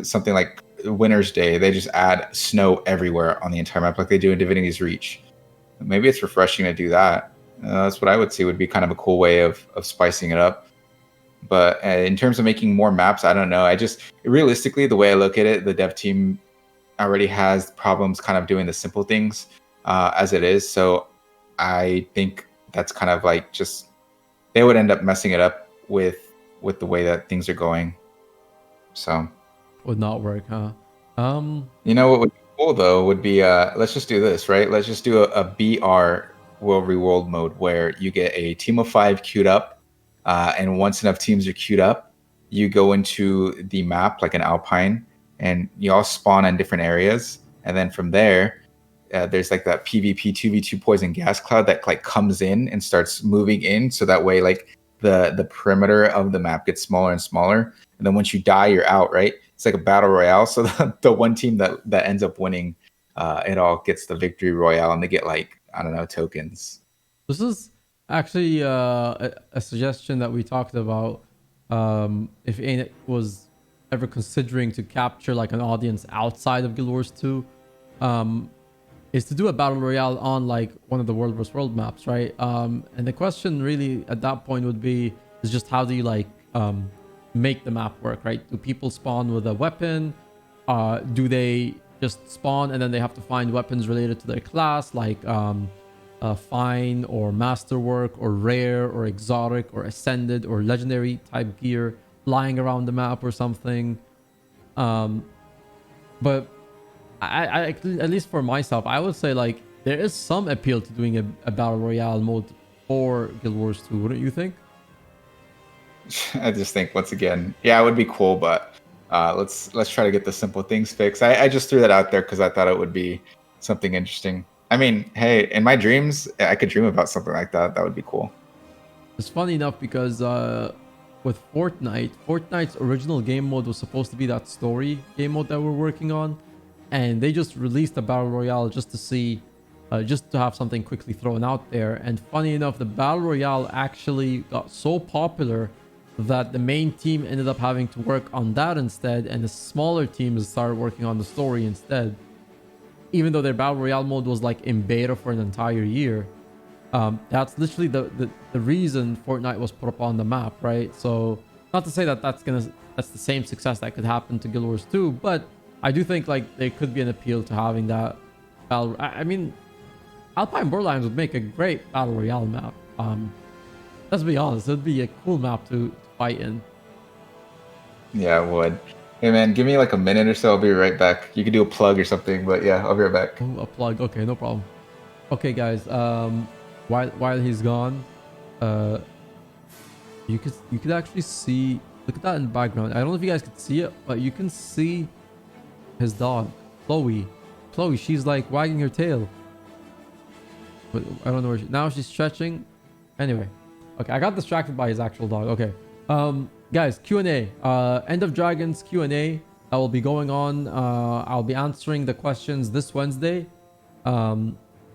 something like Winter's Day, they just add snow everywhere on the entire map, like they do in Divinity's Reach. Maybe it's refreshing to do that. That's what I would say would be kind of a cool way of spicing it up. But in terms of making more maps, I don't know. I just realistically, the way I look at it, the dev team already has problems kind of doing the simple things as it is. So I think that's kind of like just they would end up messing it up with the way that things are going. So Would not work, huh? what would be cool though would be let's just do this, right? Let's just do a BR World Reworld mode where you get a team of 5 queued up. And once enough teams are queued up, you go into the map like an Alpine, and you all spawn in different areas. And then from there, there's like that PvP 2v2 poison gas cloud that like comes in and starts moving in. So that way, like the perimeter of the map gets smaller and smaller. And then once you die, you're out, right? It's like a battle royale. So the one team that ends up winning it all gets the victory royale, and they get like, I don't know, tokens. This is actually a suggestion that we talked about. If Ain't was ever considering to capture like an audience outside of Guild Wars 2, is to do a battle royale on like one of the World vs. World maps, right? And the question really at that point would be is just how do you like make the map work, right? Do people spawn with a weapon? Do they just spawn and then they have to find weapons related to their class, like fine or masterwork or rare or exotic or ascended or legendary type gear lying around the map or something? But I at least for myself, I would say like there is some appeal to doing a battle royale mode for Guild Wars 2, wouldn't you think? I just think once again, yeah, it would be cool, but let's try to get the simple things fixed. I just threw that out there because I thought it would be something interesting. I mean, hey, in my dreams, I could dream about something like that. That would be cool. It's funny enough because with Fortnite's original game mode was supposed to be that story game mode that we're working on, and they just released a battle royale just to see, just to have something quickly thrown out there. And funny enough, the battle royale actually got so popular that the main team ended up having to work on that instead, and the smaller teams started working on the story instead. Even though their battle royale mode was like in beta for an entire year. That's literally the reason Fortnite was put up on the map, right? So not to say that that's the same success that could happen to Guild Wars 2, but I do think like there could be an appeal to having that battle. I mean, Alpine Borderlands would make a great battle royale map. Let's be honest, it'd be a cool map to fight in. Yeah, it would. Hey man, give me like a minute or so. I'll be right back. You could do a plug or something, but yeah, I'll be right back. Oh, a plug. Okay, no problem. Okay, guys. While he's gone, uh, you could actually see. Look at that in the background. I don't know if you guys could see it, but you can see his dog, Chloe. Chloe, she's like wagging her tail. But I don't know where now she's stretching. Anyway, okay, I got distracted by his actual dog. Okay, guys, Q&A. End of Dragons Q&A that will be going on. I'll be answering the questions this Wednesday.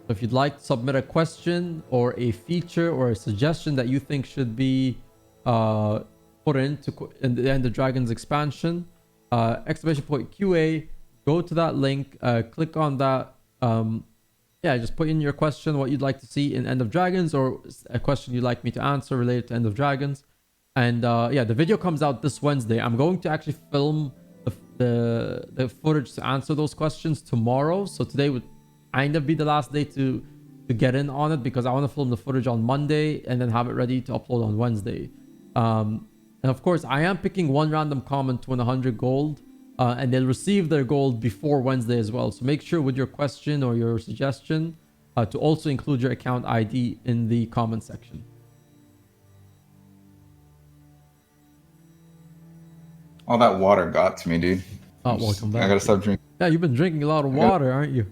If you'd like to submit a question or a feature or a suggestion that you think should be put in the End of Dragons expansion, exclamation point QA, go to that link, click on that. Yeah, just put in your question, what you'd like to see in End of Dragons, or a question you'd like me to answer related to End of Dragons. And yeah, the video comes out this Wednesday. I'm going to actually film the footage to answer those questions tomorrow. So today would kind of be the last day to get in on it, because I want to film the footage on Monday and then have it ready to upload on Wednesday. And of course, I am picking one random comment to win 100 gold, and they'll receive their gold before Wednesday as well. So make sure with your question or your suggestion to also include your account ID in the comment section. All that water got to me, dude. Oh, welcome back. I gotta stop drinking Yeah, you've been drinking a lot of water, aren't you?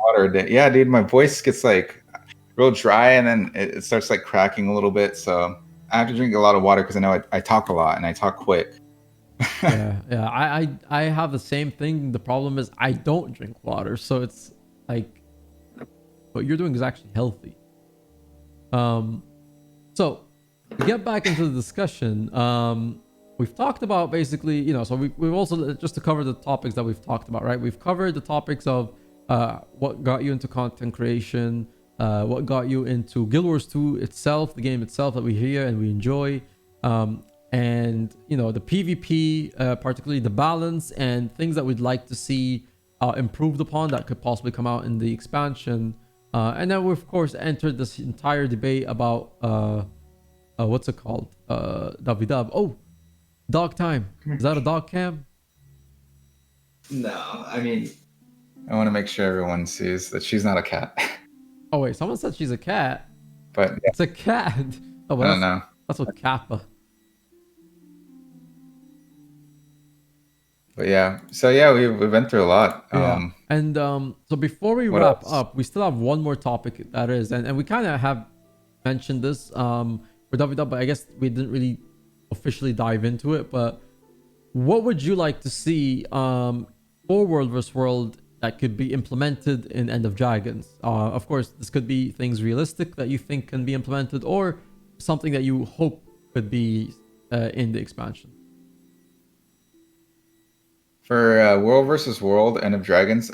water. Yeah, dude, my voice gets like real dry, and then it starts like cracking a little bit. So I have to drink a lot of water because I know I talk a lot and I talk quick. Yeah. I have the same thing. The problem is I don't drink water, so it's like what you're doing is actually healthy. So to get back into the discussion, we've talked about basically, so we've also, just to cover the topics that we've talked about, right? We've covered the topics of what got you into content creation, what got you into Guild Wars 2 itself, the game itself that we hear and we enjoy, and the PvP, particularly the balance and things that we'd like to see improved upon that could possibly come out in the expansion. And then we of course entered this entire debate about what's it called? Davidab. Oh, dog time. Is that a dog cam? No, I mean, I want to make sure everyone sees that she's not a cat. Oh wait, someone said she's a cat. But yeah, It's a cat. Oh, I don't know. That's what Kappa. But yeah, so yeah, we went through a lot. Yeah. And so before we What wrap else? up, we still have one more topic that is, and we kind of have mentioned this for WW, but I guess we didn't really officially dive into it. But what would you like to see for World vs. World that could be implemented in End of Dragons? Of course, this could be things realistic that you think can be implemented, or something that you hope could be in the expansion. For World versus World, End of Dragons,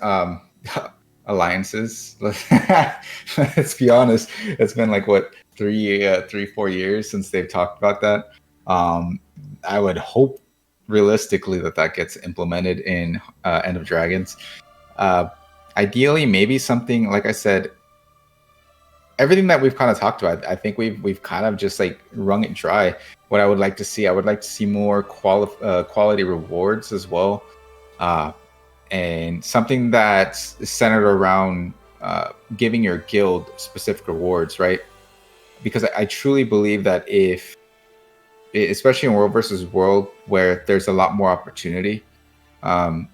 alliances. Let's be honest. It's been like what 4 years since they've talked about that. I would hope realistically that gets implemented in End of Dragons. Ideally, maybe something like I said. Everything that we've kind of talked about, I think we've kind of just like wrung it dry. What I would like to see, I would like to see more quality rewards as well. And something that's centered around giving your guild specific rewards, right? Because I truly believe that if especially in world versus world where there's a lot more opportunity.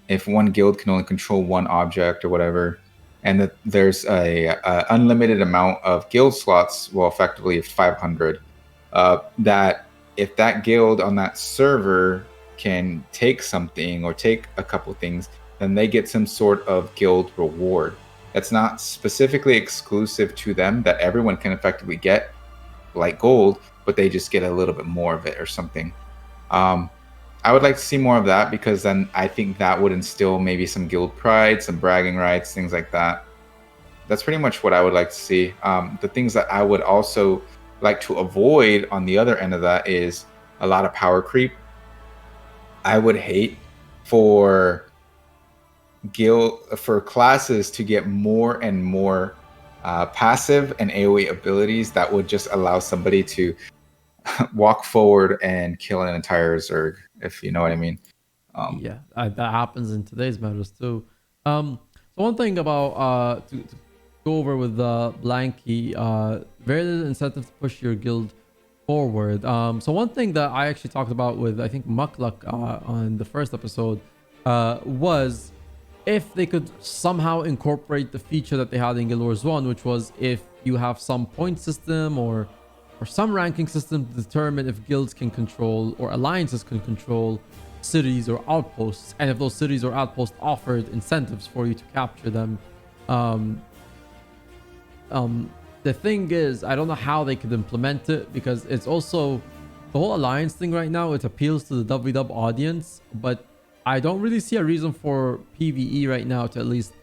If one guild can only control one object or whatever, and that there's a unlimited amount of guild slots, well, effectively 500, that if that guild on that server can take something or take a couple things, then they get some sort of guild reward. That's not specifically exclusive to them, that everyone can effectively get, like gold, but they just get a little bit more of it or something. Um, I would like to see more of that, because then I think that would instill maybe some guild pride, some bragging rights, things like that. That's pretty much what I would like to see. The things that I would also like to avoid on the other end of that is a lot of power creep. I would hate for classes to get more and more passive and AoE abilities that would just allow somebody to walk forward and kill an entire Zerg, if you know what I mean. Yeah, that happens in today's metas too. So one thing about to go over with Blanky, very little incentive to push your guild forward. So one thing that I actually talked about with, I think, Mukluk on the first episode was if they could somehow incorporate the feature that they had in Guild Wars 1, which was if you have some point system or some ranking system to determine if guilds can control or alliances can control cities or outposts, and if those cities or outposts offered incentives for you to capture them. Um, the thing is, I don't know how they could implement it, because it's also the whole alliance thing right now. It appeals to the WW audience, but I don't really see a reason for PvE right now to at least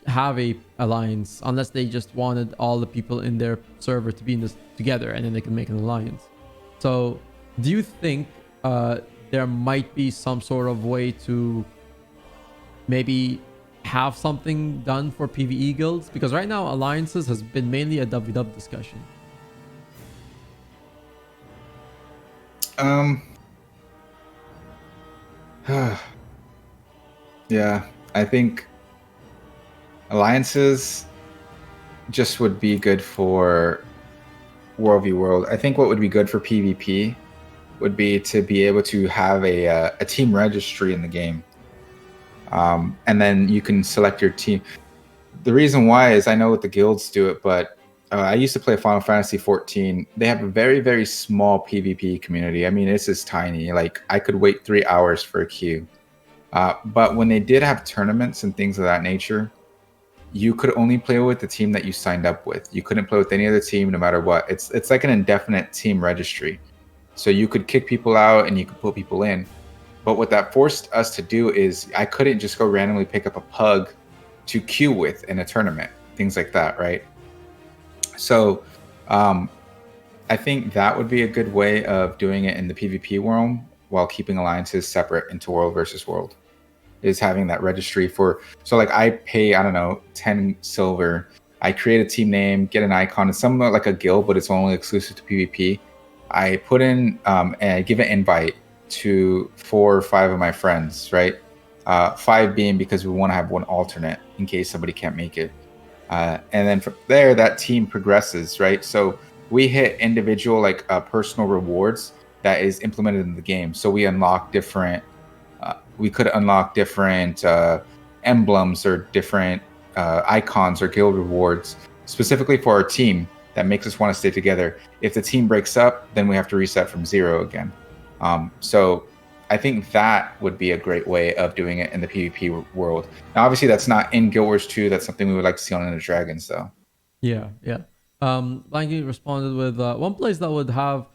have a alliance, unless they just wanted all the people in their server to be in this together, and then they can make an alliance. So do you think there might be some sort of way to maybe have something done for PvE guilds? Because right now alliances has been mainly a WW discussion. Um, yeah, I think alliances just would be good for World v World. I think what would be good for PvP would be to be able to have a team registry in the game. And then you can select your team. The reason why is I know what the guilds do it, but I used to play Final Fantasy 14. They have a very, very small PvP community. I mean, it's just tiny. Like, I could wait 3 hours for a queue. But when they did have tournaments and things of that nature, you could only play with the team that you signed up with. You couldn't play with any other team, no matter what. It's like an indefinite team registry. So you could kick people out and you could put people in. But what that forced us to do is I couldn't just go randomly pick up a pug to queue with in a tournament, things like that, right? So I think that would be a good way of doing it in the PvP world while keeping alliances separate into world versus world, is having that registry for, so like I pay, I don't know, 10 silver. I create a team name, get an icon. It's somewhat like a guild, but it's only exclusive to PvP. I put in and I give an invite to 4 or 5 of my friends, right? 5 being because we want to have one alternate in case somebody can't make it. And then from there, that team progresses, right? So we hit individual, like personal rewards that is implemented in the game. So we unlock different, we could unlock different emblems or different icons or guild rewards specifically for our team that makes us want to stay together. If the team breaks up, then we have to reset from 0 again. So I think that would be a great way of doing it in the PvP world. Now, obviously, that's not in Guild Wars 2. That's something we would like to see on Ender Dragons, though. Yeah, yeah. Blanky responded with one place that would have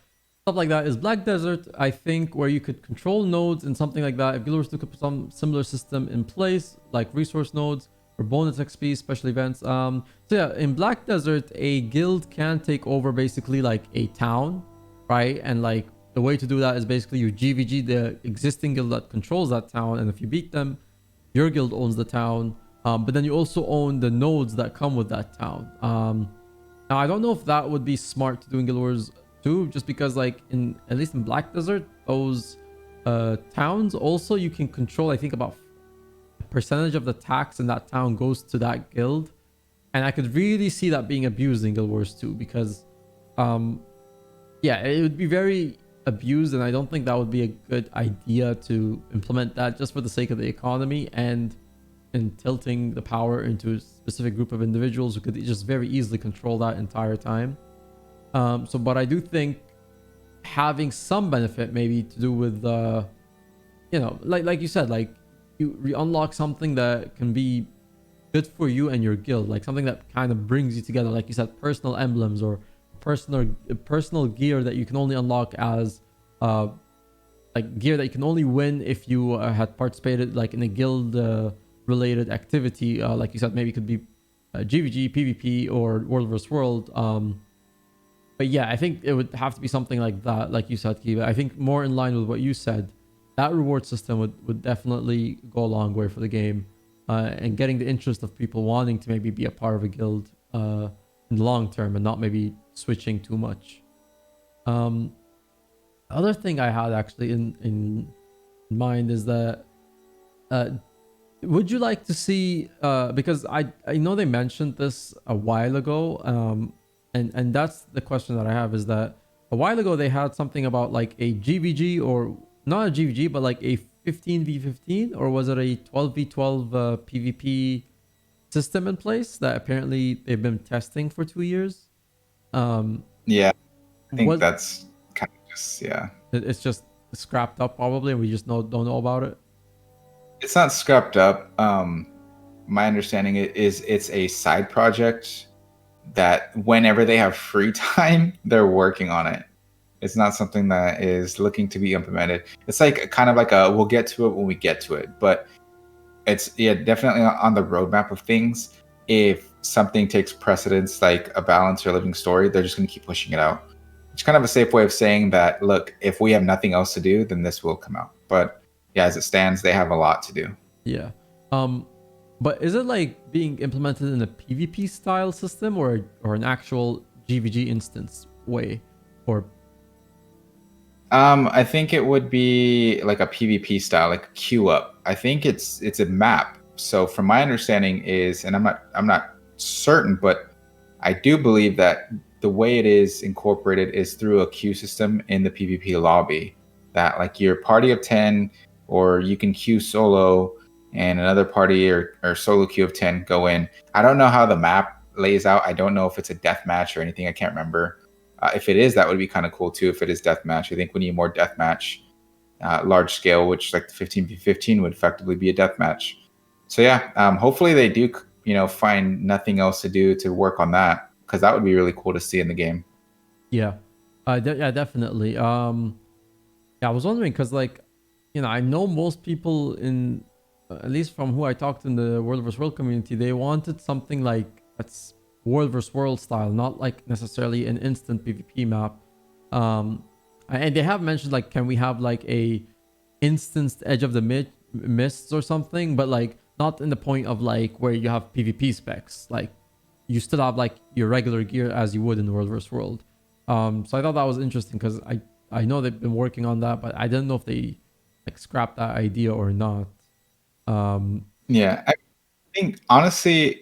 stuff like that is Black Desert, I think, where you could control nodes and something like that. If Guild Wars 2 could put some similar system in place, like resource nodes or bonus XP, special events. So yeah, in Black Desert, a guild can take over basically like a town, right? And like the way to do that is basically you GVG the existing guild that controls that town, and if you beat them, your guild owns the town. But then you also own the nodes that come with that town. Now I don't know if that would be smart to do in Guild Wars 2, just because like in at least in Black Desert, those towns also you can control. I think about a percentage of the tax in that town goes to that guild, and I could really see that being abused in Guild Wars 2 because, yeah, it would be very abused, and I don't think that would be a good idea to implement that just for the sake of the economy and in tilting the power into a specific group of individuals who could just very easily control that entire time. But I do think having some benefit, maybe to do with, like you said, like you unlock something that can be good for you and your guild, like something that kind of brings you together, like you said, personal emblems or personal gear that you can only unlock as uh like gear that you can only win if you had participated like in a guild related activity, like you said, maybe it could be GVG, PvP, or World vs World. But yeah, I think it would have to be something like that, like you said, Keyba. I think more in line with what you said, that reward system would definitely go a long way for the game, and getting the interest of people wanting to maybe be a part of a guild in the long term and not maybe switching too much. Um, other thing I had actually in mind is that uh, would you like to see because I know they mentioned this a while ago, and that's the question that I have, is that a while ago they had something about like a GVG, or not a GVG but like a 15v15, or was it a 12v12 PvP system in place that apparently they've been testing for 2 years. Um, Yeah, I think was that's kind of just, yeah. it's just scrapped up probably, and we just don't know about it. It's not scrapped up. My understanding is it's a side project that whenever they have free time, they're working on it. It's not something that is looking to be implemented. It's like kind of like a we'll get to it when we get to it. But it's, yeah, definitely on the roadmap of things. If something takes precedence, like a balance or living story, they're just going to keep pushing it out. It's kind of a safe way of saying that, look, if we have nothing else to do, then this will come out. But yeah, as it stands, they have a lot to do. Yeah. Um, but is it like being implemented in a PvP style system, or an actual GVG instance way, or I think it would be like a PvP style, like a queue up. I think it's a map. So from my understanding is, and I'm not certain, but I do believe that the way it is incorporated is through a queue system in the PvP lobby. That like your party of 10, or you can queue solo, and another party or solo queue of 10 go in. I don't know how the map lays out. I don't know if it's a death match or anything. I can't remember. If it is, that would be kind of cool too. If it is deathmatch, I think we need more deathmatch, large scale, which like the 15v15 would effectively be a deathmatch. So yeah, hopefully they do, find nothing else to do to work on that, because that would be really cool to see in the game. yeah, yeah, definitely. Yeah, I was wondering because, like, I know most people in, at least from who I talked in the World vs World community, they wanted something like that's World vs World style, not like necessarily an instant PvP map. And they have mentioned like, can we have like a instanced Edge of the Mists or something, but like not in the point of like where you have PvP specs. Like you still have like your regular gear as you would in World vs World. So I thought that was interesting because I know they've been working on that, but I didn't know if they like scrapped that idea or not. Yeah, I think honestly,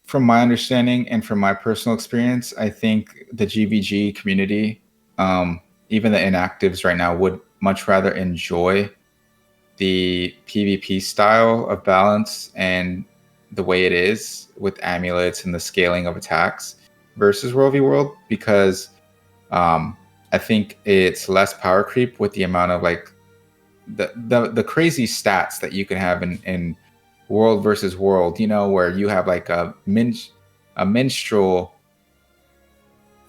from my understanding and from my personal experience, I think the GVG community, even the inactives right now, would much rather enjoy the PvP style of balance and the way it is with amulets and the scaling of attacks versus World v World, because I think it's less power creep with the amount of like the crazy stats that you can have in World versus World, where you have like a minstrel,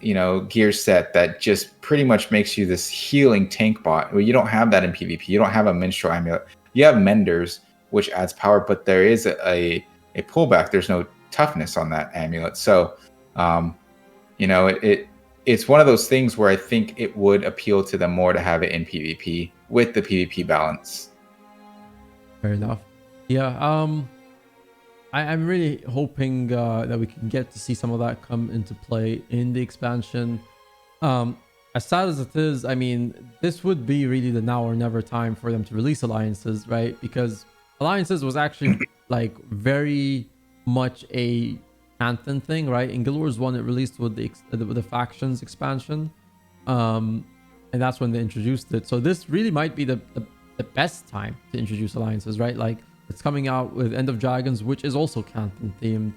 gear set that just pretty much makes you this healing tank bot. Well, you don't have that in PvP. You don't have a minstrel amulet. You have menders, which adds power, but there is a pullback. There's no toughness on that amulet. So, it's one of those things where I think it would appeal to them more to have it in PvP with the PvP balance. Fair enough. Yeah. I'm really hoping that we can get to see some of that come into play in the expansion. Um, as sad as it is, I mean, this would be really the now or never time for them to release alliances, right? Because alliances was actually like very much a Anthem thing, right? In Guild Wars 1, it released with the factions expansion. Um, and that's when they introduced it. So this really might be the best time to introduce alliances, right? Like it's coming out with End of Dragons, which is also Canton themed.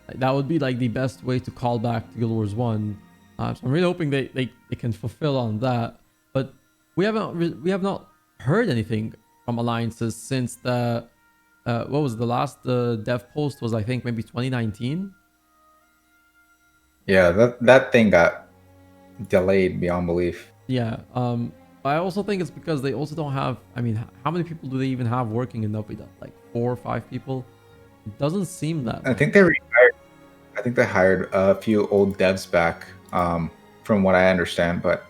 Like, that would be like the best way to call back to Guild Wars 1. So I'm really hoping they can fulfill on that. But we have not heard anything from alliances since the what was the last dev post was, I think, maybe 2019. Yeah, that thing got delayed beyond belief. Yeah. I also think it's because they also don't have. I mean, how many people do they even have working in Novida? Like 4 or 5 people. It doesn't seem that I many. think they rehired. I think they hired a few old devs back, from what I understand. But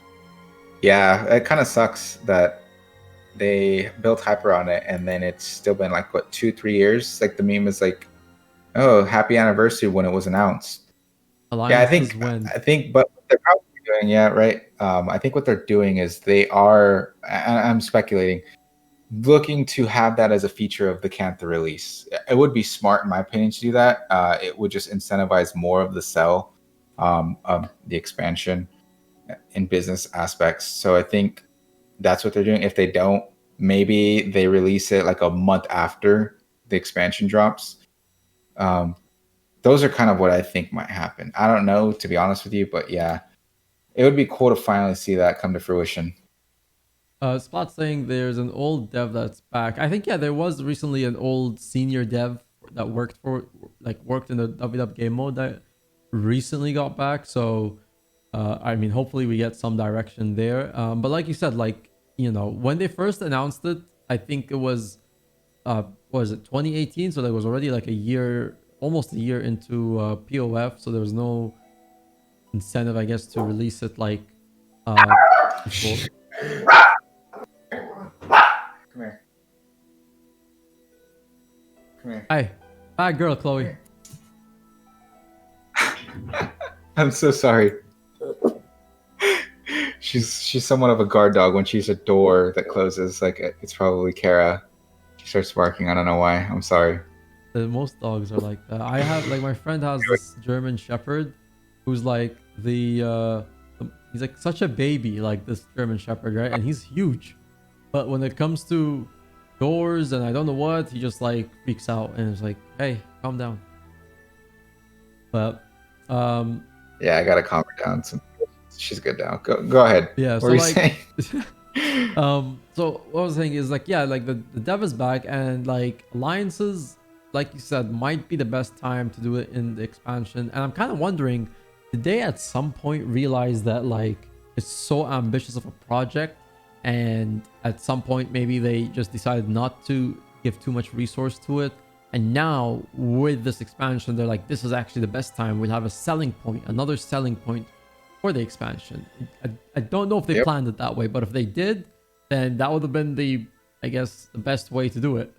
yeah, it kind of sucks that they built hype around it, and then it's still been like what 2-3 years. Like the meme is like, "Oh, happy anniversary" when it was announced. Yeah, Alliances went. but what they're probably doing, yeah, right. I think what they're doing is they are. I'm speculating, looking to have that as a feature of the Cantha release. It would be smart, in my opinion, to do that. It would just incentivize more of the sell, of the expansion in business aspects. So I think that's what they're doing. If they don't, maybe they release it like a month after the expansion drops. Um, those are kind of what I think might happen. I don't know, to be honest with you, but yeah, it would be cool to finally see that come to fruition. Spot saying there's an old dev that's back. I think, yeah, there was recently an old senior dev that worked in the WW game mode that recently got back. So I mean, hopefully we get some direction there. But like you said, like, when they first announced it, I think it was what was it, 2018? So there was already like a year, almost a year into POF. So there was no incentive, I guess, to release it like before. Come here. Come here. Hi, bad girl, Chloe. I'm so sorry. She's somewhat of a guard dog. When she's a door that closes, like it's probably Kara. She starts barking. I don't know why. I'm sorry. Most dogs are like that. I have, like, my friend has this German Shepherd, who's like he's like such a baby, like this German Shepherd, right? And he's huge, but when it comes to doors and I don't know what, he just like freaks out and is like, "Hey, calm down." But Yeah, I gotta calm her down. She's good now. Go ahead. yeah, What so were you like, saying? so what I was saying is, like, yeah, like the dev is back, and like alliances, like you said, might be the best time to do it in the expansion. And I'm kind of wondering, did they at some point realize that like it's so ambitious of a project, and at some point maybe they just decided not to give too much resource to it, and now with this expansion they're like, this is actually the best time, we'll have a selling point, another selling point for the expansion. I don't know if they Yep. planned it that way, but if they did, then that would have been I guess, the best way to do it.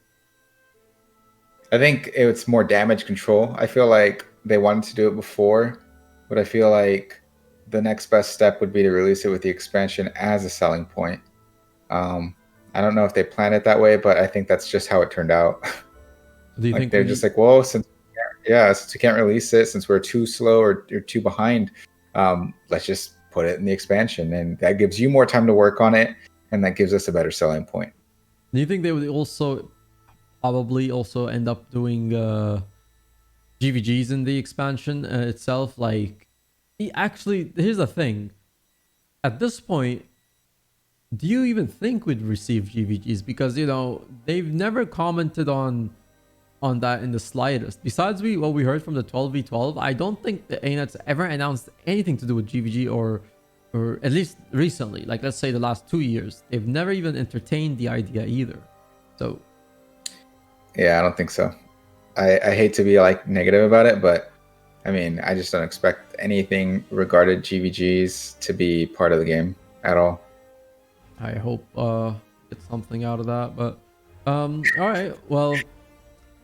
I think it's more damage control. I feel like they wanted to do it before, but I feel like the next best step would be to release it with the expansion as a selling point. I don't know if they planned it that way, but I think that's just how it turned out. Do you Like think they're just like, well, since we can't release it, since we're too slow or too behind, let's just put it in the expansion, and that gives you more time to work on it, and that gives us a better selling point. do you think they would also probably also end up doing GVGs in the expansion itself? Like, actually, here's the thing. At this point, do you even think we'd receive GVGs? Because they've never commented on that in the slightest. Besides what we heard from the 12v12, I don't think the ANET's ever announced anything to do with GVG, or at least recently, like let's say the last 2 years. They've never even entertained the idea either. So Yeah, I don't think so. I hate to be like negative about it, but I mean, I just don't expect anything regarded GVGs to be part of the game at all. I hope get something out of that. But all right, well,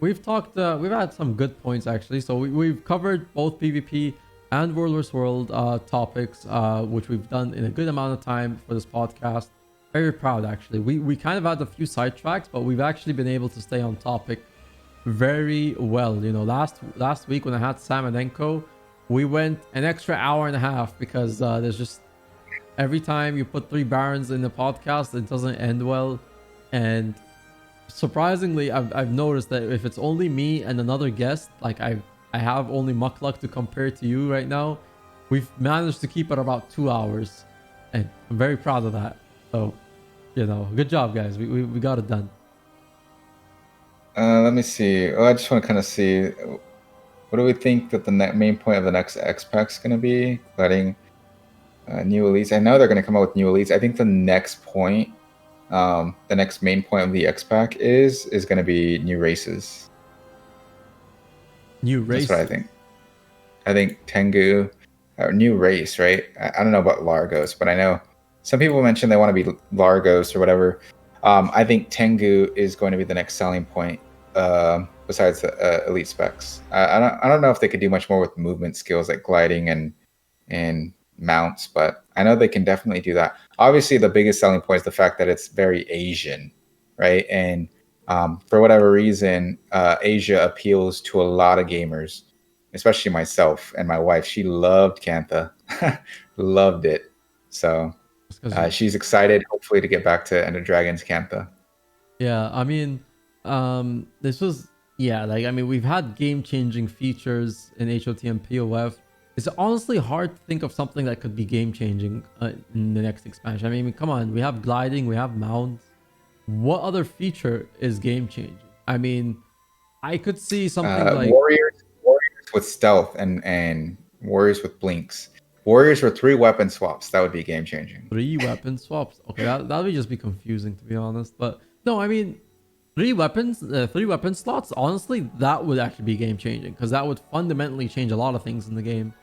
we've talked, we've had some good points actually. So we've covered both PvP and World vs. World topics, which we've done in a good amount of time for this podcast. Very proud actually. We kind of had a few sidetracks, but we've actually been able to stay on topic very well. Last week when I had Sam and Enko, we went an extra hour and a half because there's just every time you put three barons in the podcast, it doesn't end well. And surprisingly, I've noticed that if it's only me and another guest, like I have only Muckluck to compare to you right now, we've managed to keep it about 2 hours, and I'm very proud of that. So, good job, guys. We got it done. Let me see. Oh, I just want to kind of see. What do we think that the main point of the next X pack is going to be? Letting new elites. I know they're going to come out with new elites. I think the next point, the next main point of the X pack is going to be new races. New That's what I races. think. I think Tengu, new race, right? I don't know about Largos, but I know some people mentioned they want to be Largos or whatever. I think Tengu is going to be the next selling point, besides the elite specs. I don't know if they could do much more with movement skills like gliding and mounts, but I know they can definitely do that. Obviously, the biggest selling point is the fact that it's very Asian, right? And for whatever reason, Asia appeals to a lot of gamers, especially myself and my wife. She loved Cantha, loved it. So she's excited, hopefully, to get back to Ender Dragon's Cantha. Yeah, I mean, this was yeah, like I mean, we've had game-changing features in HOT and POF. It's honestly hard to think of something that could be game-changing in the next expansion. I mean, come on, we have gliding, we have mounts. What other feature is game-changing? I mean, I could see something like warriors with stealth and warriors with blinks. Warriors with 3 weapon swaps. That would be game changing. 3 weapon swaps. Okay, that would just be confusing to be honest. But no, I mean, 3 weapon slots. Honestly, that would actually be game changing because that would fundamentally change a lot of things in the game.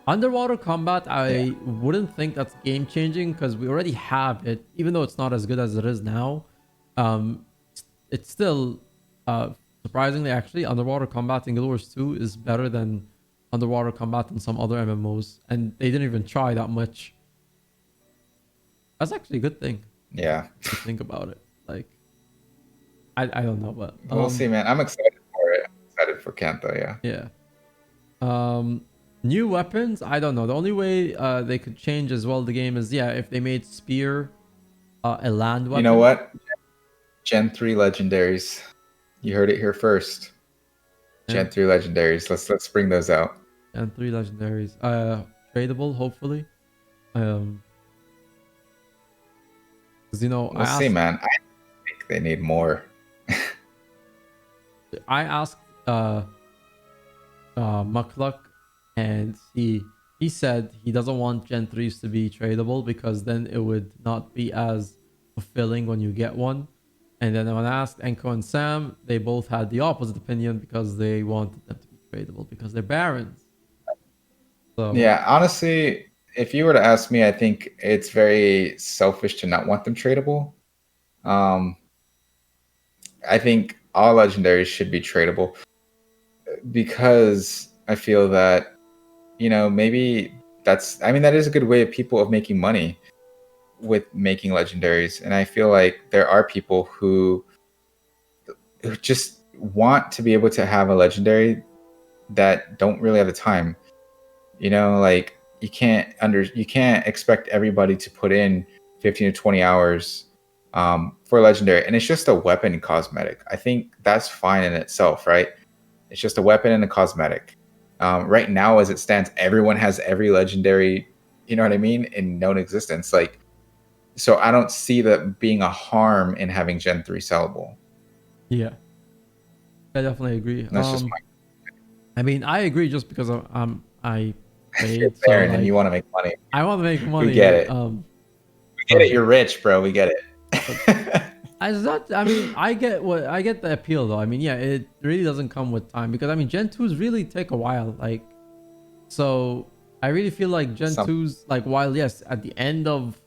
Underwater combat, I wouldn't think that's game changing because we already have it, even though it's not as good as it is now. It's still surprisingly actually underwater combat in Guild Wars 2 is better than underwater combat in some other MMOs, and they didn't even try that much. That's actually a good thing. Yeah. To think about it. Like I don't know, but We'll see, man. I'm excited for it. I'm excited for Cantha, yeah. Yeah. New weapons, I don't know. The only way they could change as well the game is if they made spear a land weapon. You know what? Gen 3 legendaries. You heard it here first. Gen 3 legendaries. Let's bring those out. Gen 3 legendaries. Tradable, hopefully. Because We'll see, man. I think they need more. I asked Muckluck, and he said he doesn't want Gen 3s to be tradable because then it would not be as fulfilling when you get one. And then when I asked Enko and Sam, they both had the opposite opinion because they wanted them to be tradable because they're barons. So yeah, honestly, if you were to ask me, I think it's very selfish to not want them tradable. I think all legendaries should be tradable because I feel that, maybe that is a good way of people of making money with making legendaries. And I feel like there are people who just want to be able to have a legendary that don't really have the time. Like you can't expect everybody to put in 15 to 20 hours for a legendary, and it's just a weapon cosmetic. I think that's fine in itself, right? It's just a weapon and a cosmetic. Right now, as it stands, everyone has every legendary, you know what I mean, in known existence. Like, so I don't see that being a harm in having Gen 3 sellable. yeah, I definitely agree. That's just my. I mean, I agree just because I paid, so like, and you want to make money. I want to make money. We get it. We get it. You're rich, bro. We get it. I get the appeal though. I mean, yeah, it really doesn't come with time because I mean, Gen 2s really take a while. Like, so I really feel like Gen 2s, like, while yes, at the end of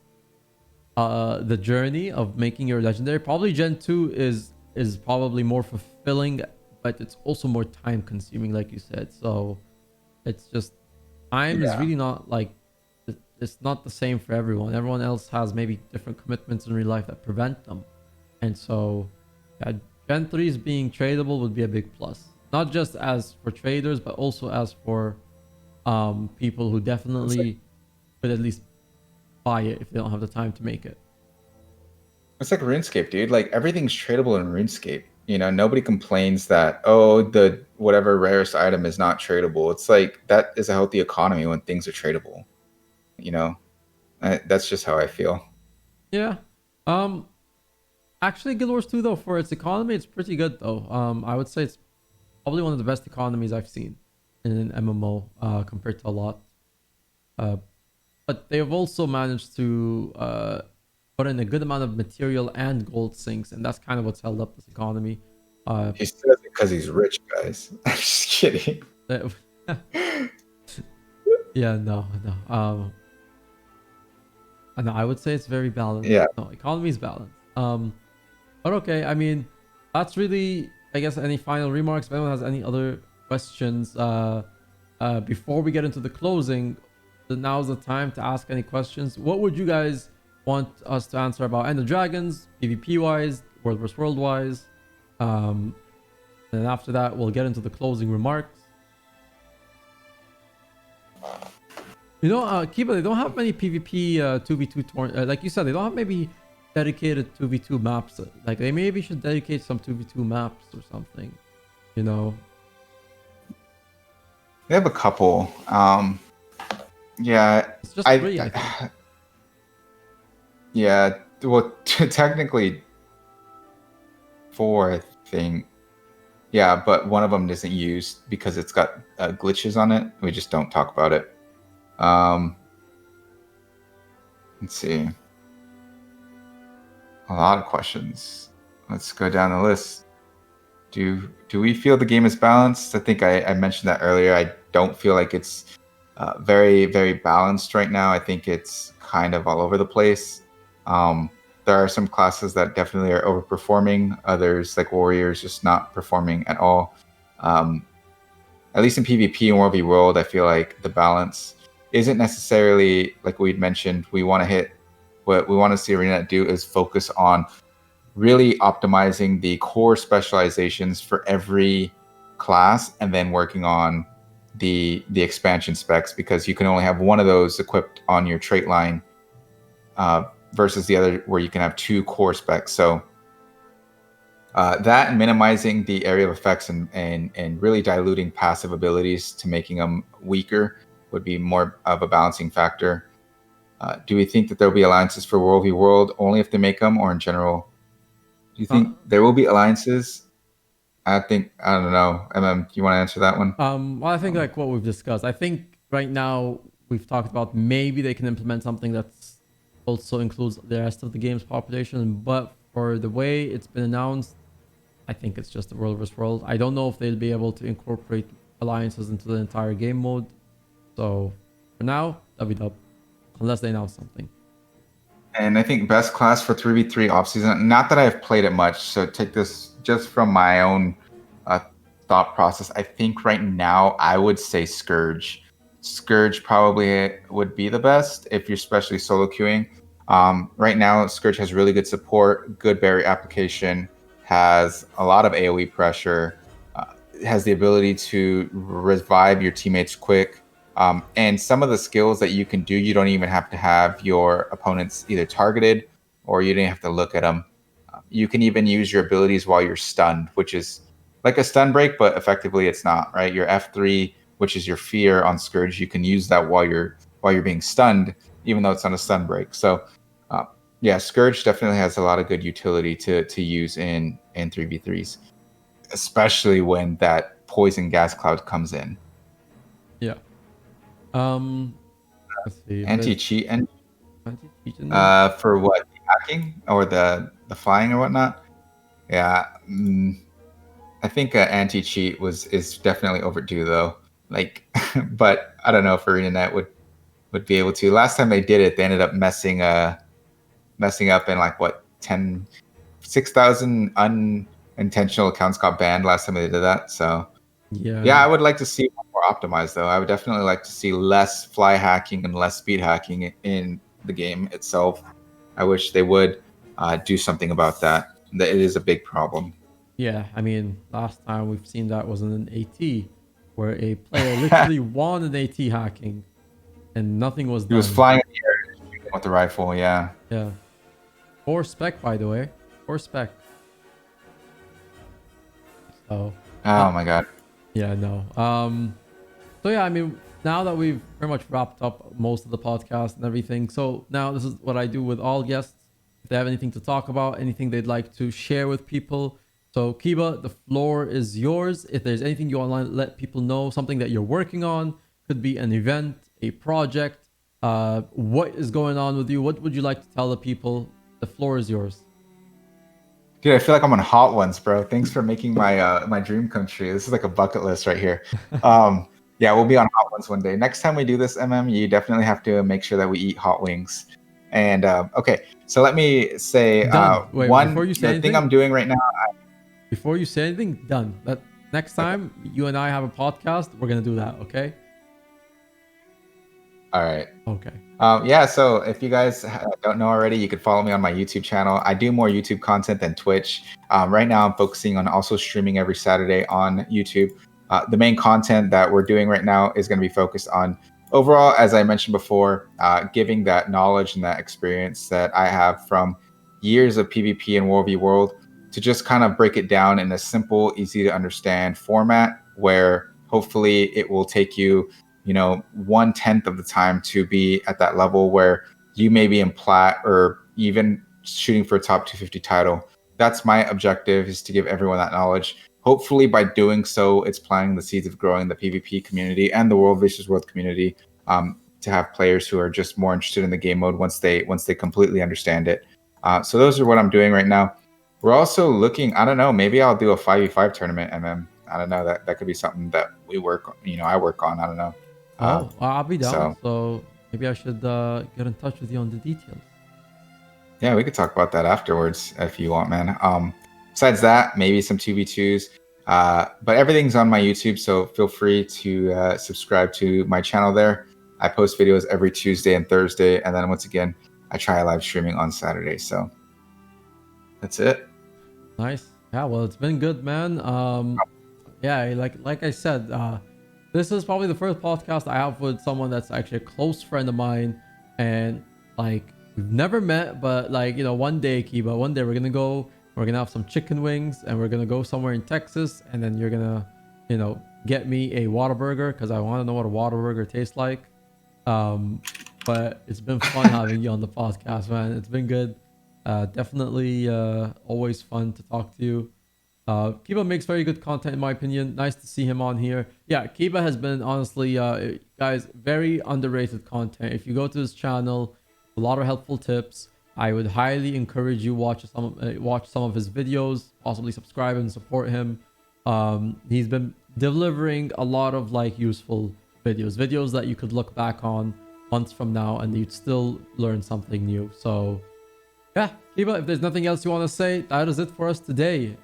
the journey of making your legendary, probably Gen 2 is probably more fulfilling, but it's also more time consuming, like you said. So it's just time is really not like it's not the same for everyone. Everyone else has maybe different commitments in real life that prevent them. And so Gen 3s being tradable would be a big plus. Not just as for traders, but also as for people who definitely could at least buy it if they don't have the time to make it. It's like RuneScape, dude. Like everything's tradable in RuneScape. You know, nobody complains that, oh, the whatever rarest item is not tradable. It's like that is a healthy economy when things are tradable. You know, that's just how I feel. Yeah. Um. Actually, Guild Wars 2 though, for its economy, it's pretty good though. I would say it's probably one of the best economies I've seen in an MMO, compared to a lot. Uh, but they've also managed to put in a good amount of material and gold sinks, and that's kind of what's held up this economy. Uh, He says it because he's rich, guys. I'm just kidding. yeah, no, no. No, I would say it's very balanced. Yeah. No, economy is balanced. But okay, I mean, that's really, I guess, any final remarks. If anyone has any other questions, before we get into the closing, now's the time to ask any questions. What would you guys want us to answer about End of Dragons, PvP wise, World vs. World wise? And then after that, we'll get into the closing remarks. You know, Keyba, they don't have many PvP 2v2 tournaments. Like you said, they don't have maybe dedicated 2v2 maps. Like they maybe should dedicate some 2v2 maps or something. You know. They have a couple. Yeah, It's just three, I think. Yeah, well, technically four, I think. Yeah, but one of them isn't used because it's got glitches on it. We just don't talk about it. Let's see. A lot of questions. Let's go down the list. Do we feel the game is balanced? I think I mentioned that earlier. I don't feel like it's very, very balanced right now. I think it's kind of all over the place. There are some classes that definitely are overperforming. Others, like Warriors, just not performing at all. At least in PvP and World v World, I feel like the balance isn't necessarily like we'd mentioned. We want to hit what we want to see ArenaNet do is focus on really optimizing the core specializations for every class, and then working on the expansion specs, because you can only have one of those equipped on your trait line, versus the other where you can have two core specs. So that and minimizing the area of effects and really diluting passive abilities to making them weaker would be more of a balancing factor. Do we think that there will be alliances for World v World only if they make them, or in general? Do you think there will be alliances? I don't know. Do you want to answer that one? Well, I think like what we've discussed. I think right now we've talked about maybe they can implement something that's also includes the rest of the game's population, but for the way it's been announced, I think it's just the World vs. World. I don't know if they'll be able to incorporate alliances into the entire game mode. So for now, dub, unless they announce something. And I think best class for 3v3 offseason, not that I've played it much, so take this just from my own thought process. I think right now I would say Scourge. Scourge probably would be the best if you're especially solo queuing. Right now, Scourge has really good support, good berry application, has a lot of AoE pressure, has the ability to revive your teammates quick. And some of the skills that you can do, you don't even have to have your opponents either targeted, or you don't have to look at them. You can even use your abilities while you're stunned, which is like a stun break, but effectively it's not, right? Your F3, which is your fear on Scourge, you can use that while you're being stunned, even though it's not a stun break. So yeah, Scourge definitely has a lot of good utility to use in 3v3s, especially when that poison gas cloud comes in. Yeah. Let's see. Anti-cheat and Anti-cheat for what, the hacking or the flying or whatnot? Yeah, I think anti-cheat is definitely overdue though. Like, but I don't know if ArenaNet would be able to. Last time they did it, they ended up messing up, and like what 6,000 unintentional accounts got banned last time they did that. So yeah, I would like to see more optimized though. I would definitely like to see less fly hacking and less speed hacking in the game itself. I wish they would do something about that. That it is a big problem. Yeah, I mean, last time we've seen that was in an AT, where a player literally won an AT hacking. and nothing was He was done. flying in the air and shooting with the rifle. Yeah. Yeah. Or spec, by the way. Or spec. So, Oh uh, my god. yeah, no. So yeah, I mean, now that we've pretty much wrapped up most of the podcast and everything, so now this is what I do with all guests. If they have anything to talk about, anything they'd like to share with people. So Keyba, the floor is yours. If there's anything you want to let people know, something that you're working on, could be an event, a project, what is going on with you? What would you like to tell the people? The floor is yours. Dude, I feel like I'm on Hot Ones, bro. Thanks for making my dream come true. This is like a bucket list right here. Yeah, we'll be on Hot Ones one day. Next time we do this, you definitely have to make sure that we eat hot wings. And okay, so let me say Done. Wait, before one you say the thing anything, I'm doing right now. before you say anything, done. That next Okay, time you and I have a podcast, we're gonna do that. Okay. all right. Okay. Yeah, so if you guys don't know already, you could follow me on my YouTube channel. I do more YouTube content than Twitch. Right now, I'm focusing on also streaming every Saturday on YouTube. The main content that we're doing right now is going to be focused on overall, as I mentioned before, giving that knowledge and that experience that I have from years of PvP and World v World to just kind of break it down in a simple, easy to understand format where hopefully it will take you 1/10 of the time to be at that level where you may be in plat or even shooting for a top 250 title. That's my objective, is to give everyone that knowledge. Hopefully by doing so, it's planting the seeds of growing the PvP community and the World versus World community, to have players who are just more interested in the game mode once they completely understand it. So those are what I'm doing right now. We're also looking, I don't know, maybe I'll do a 5v5 tournament, I don't know, that could be something that we work on, I work on, I don't know. Oh, I'll be down. So So maybe I should get in touch with you on the details. yeah, we could talk about that afterwards if you want, man. Besides that, maybe some 2v2s. But everything's on my YouTube, so feel free to subscribe to my channel there. I post videos every Tuesday and Thursday, and then once again, I try live streaming on Saturday. So that's it. Nice. Yeah. Well, it's been good, man. Yeah. Like I said, this is probably the first podcast I have with someone that's actually a close friend of mine, and like we've never met, but like one day, Keyba, one day we're gonna go. We're gonna have some chicken wings, and we're gonna go somewhere in Texas, and then you're gonna, get me a Whataburger because I want to know what a Whataburger tastes like. Um, but it's been fun having you on the podcast, man. It's been good. Definitely always fun to talk to you. Keyba makes very good content in my opinion. Nice to see him on here. Yeah, Keyba has been honestly, guys, very underrated content. If you go to his channel, a lot of helpful tips. I would highly encourage you watch some of his videos, possibly subscribe and support him. He's been delivering a lot of like useful videos that you could look back on months from now and you'd still learn something new. So yeah, Keyba, if there's nothing else you want to say, that is it for us today.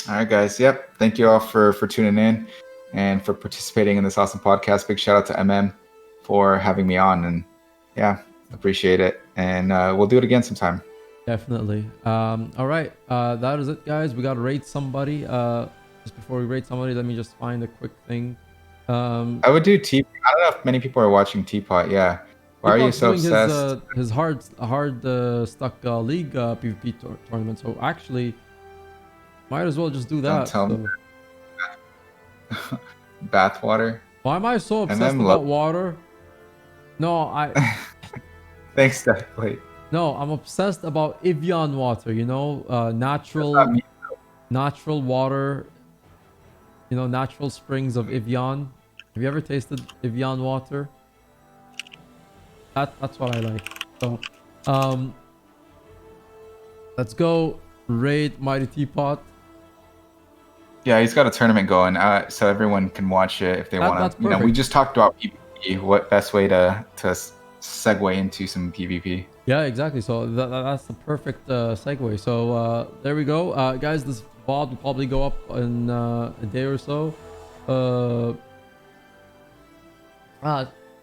All right, guys. Yep. Thank you all for tuning in and for participating in this awesome podcast. Big shout out to for having me on, and yeah, appreciate it. And we'll do it again sometime. Definitely. All right. That is it, guys. We gotta rate somebody. Just before we rate somebody, let me just find a quick thing. I would do T. I don't know if many people are watching Teapot. Yeah. Why are you Teapot's so doing obsessed? his hard stuck league PvP tournament. So actually, might as well just do Don't that. tell me. So Bathwater. why am I so obsessed about water? No, Thanks, definitely. no, I'm obsessed about Evian water. Natural water. Natural springs of Evian. Have you ever tasted Evian water? That's what I like. So, let's go raid Mighty Teapot. Yeah, he's got a tournament going, so everyone can watch it if they want That's to. perfect. We just talked about PvP. What best way to segue into some PvP? Yeah, exactly. So that's the perfect segue. So there we go, guys. This VOD will probably go up in a day or so.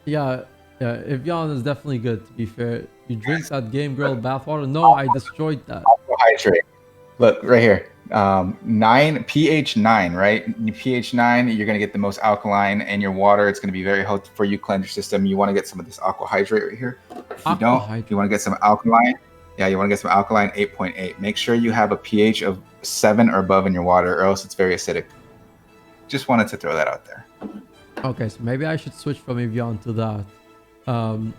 Yeah, Evian is definitely good. To be fair, you drink that Game Girl bathwater. No, I destroyed that. Hydrate. Look right here. Nine pH 9, right? pH 9, you're gonna get the most alkaline, and your water, it's gonna be very healthy for you. Cleanse your system. You want to get some of this aqua hydrate right here. If you don't, you Aquahydrate. want to get some alkaline. Yeah, you want to get some alkaline 8.8. Make sure you have a pH of 7 or above in your water, or else it's very acidic. Just wanted to throw that out there. Okay, so maybe I should switch from Evian to that. Um,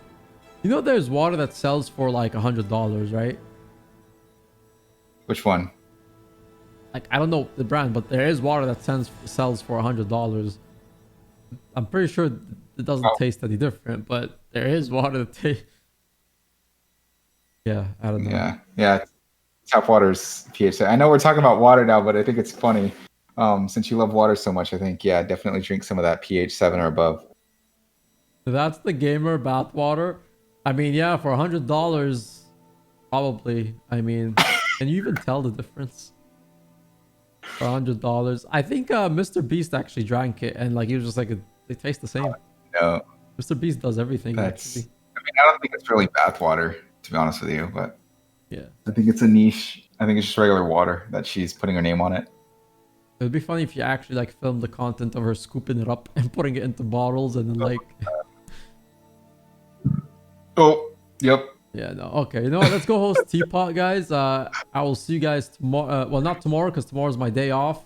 you know, there's water that sells for like $100, right? Which one? Like I don't know the brand, but there is water that sells for $100. I'm pretty sure it doesn't Oh, taste any different, but there is water that tastes. Yeah, I don't know. yeah. Tap water's pH. I know we're talking about water now, but I think it's funny. Since you love water so much, I think definitely drink some of that pH 7 or above. That's the gamer bathwater. I mean, yeah, for $100, probably. I mean, can you even tell the difference? For $100, I think Mr. Beast actually drank it, and like he was just like, they taste the same. No, Mr. Beast does everything that's. actually. I mean, I don't think it's really bath water, to be honest with you, but Yeah, I think it's a niche. I think it's just regular water that she's putting her name on it. it would be funny if you actually like filmed the content of her scooping it up and putting it into bottles, and then like, Oh, yep. yeah, no, okay, you know what? Let's go host Teapot, guys. I will see you guys tomorrow. Well, not tomorrow because tomorrow's my day off.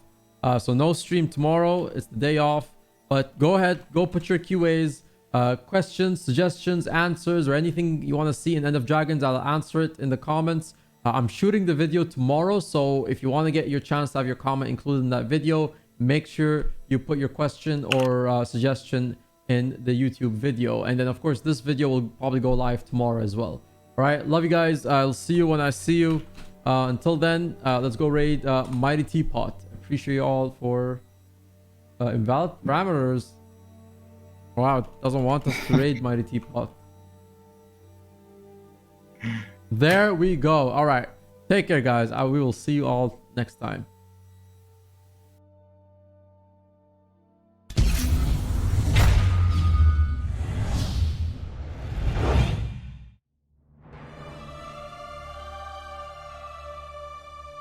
So no stream tomorrow. It's the day off. But go ahead, go put your QAs, questions, suggestions, answers, or anything you want to see in End of Dragons. I'll answer it in the comments. I'm shooting the video tomorrow, so if you want to get your chance to have your comment included in that video, make sure you put your question or suggestion in the YouTube video. And then, of course, this video will probably go live tomorrow as well. All right, love you guys. I'll see you when I see you. Until then, let's go raid Mighty Teapot. Appreciate you all for invalid parameters. Wow, it doesn't want us to raid Mighty Teapot. There we go. All right, take care, guys. We will see you all next time.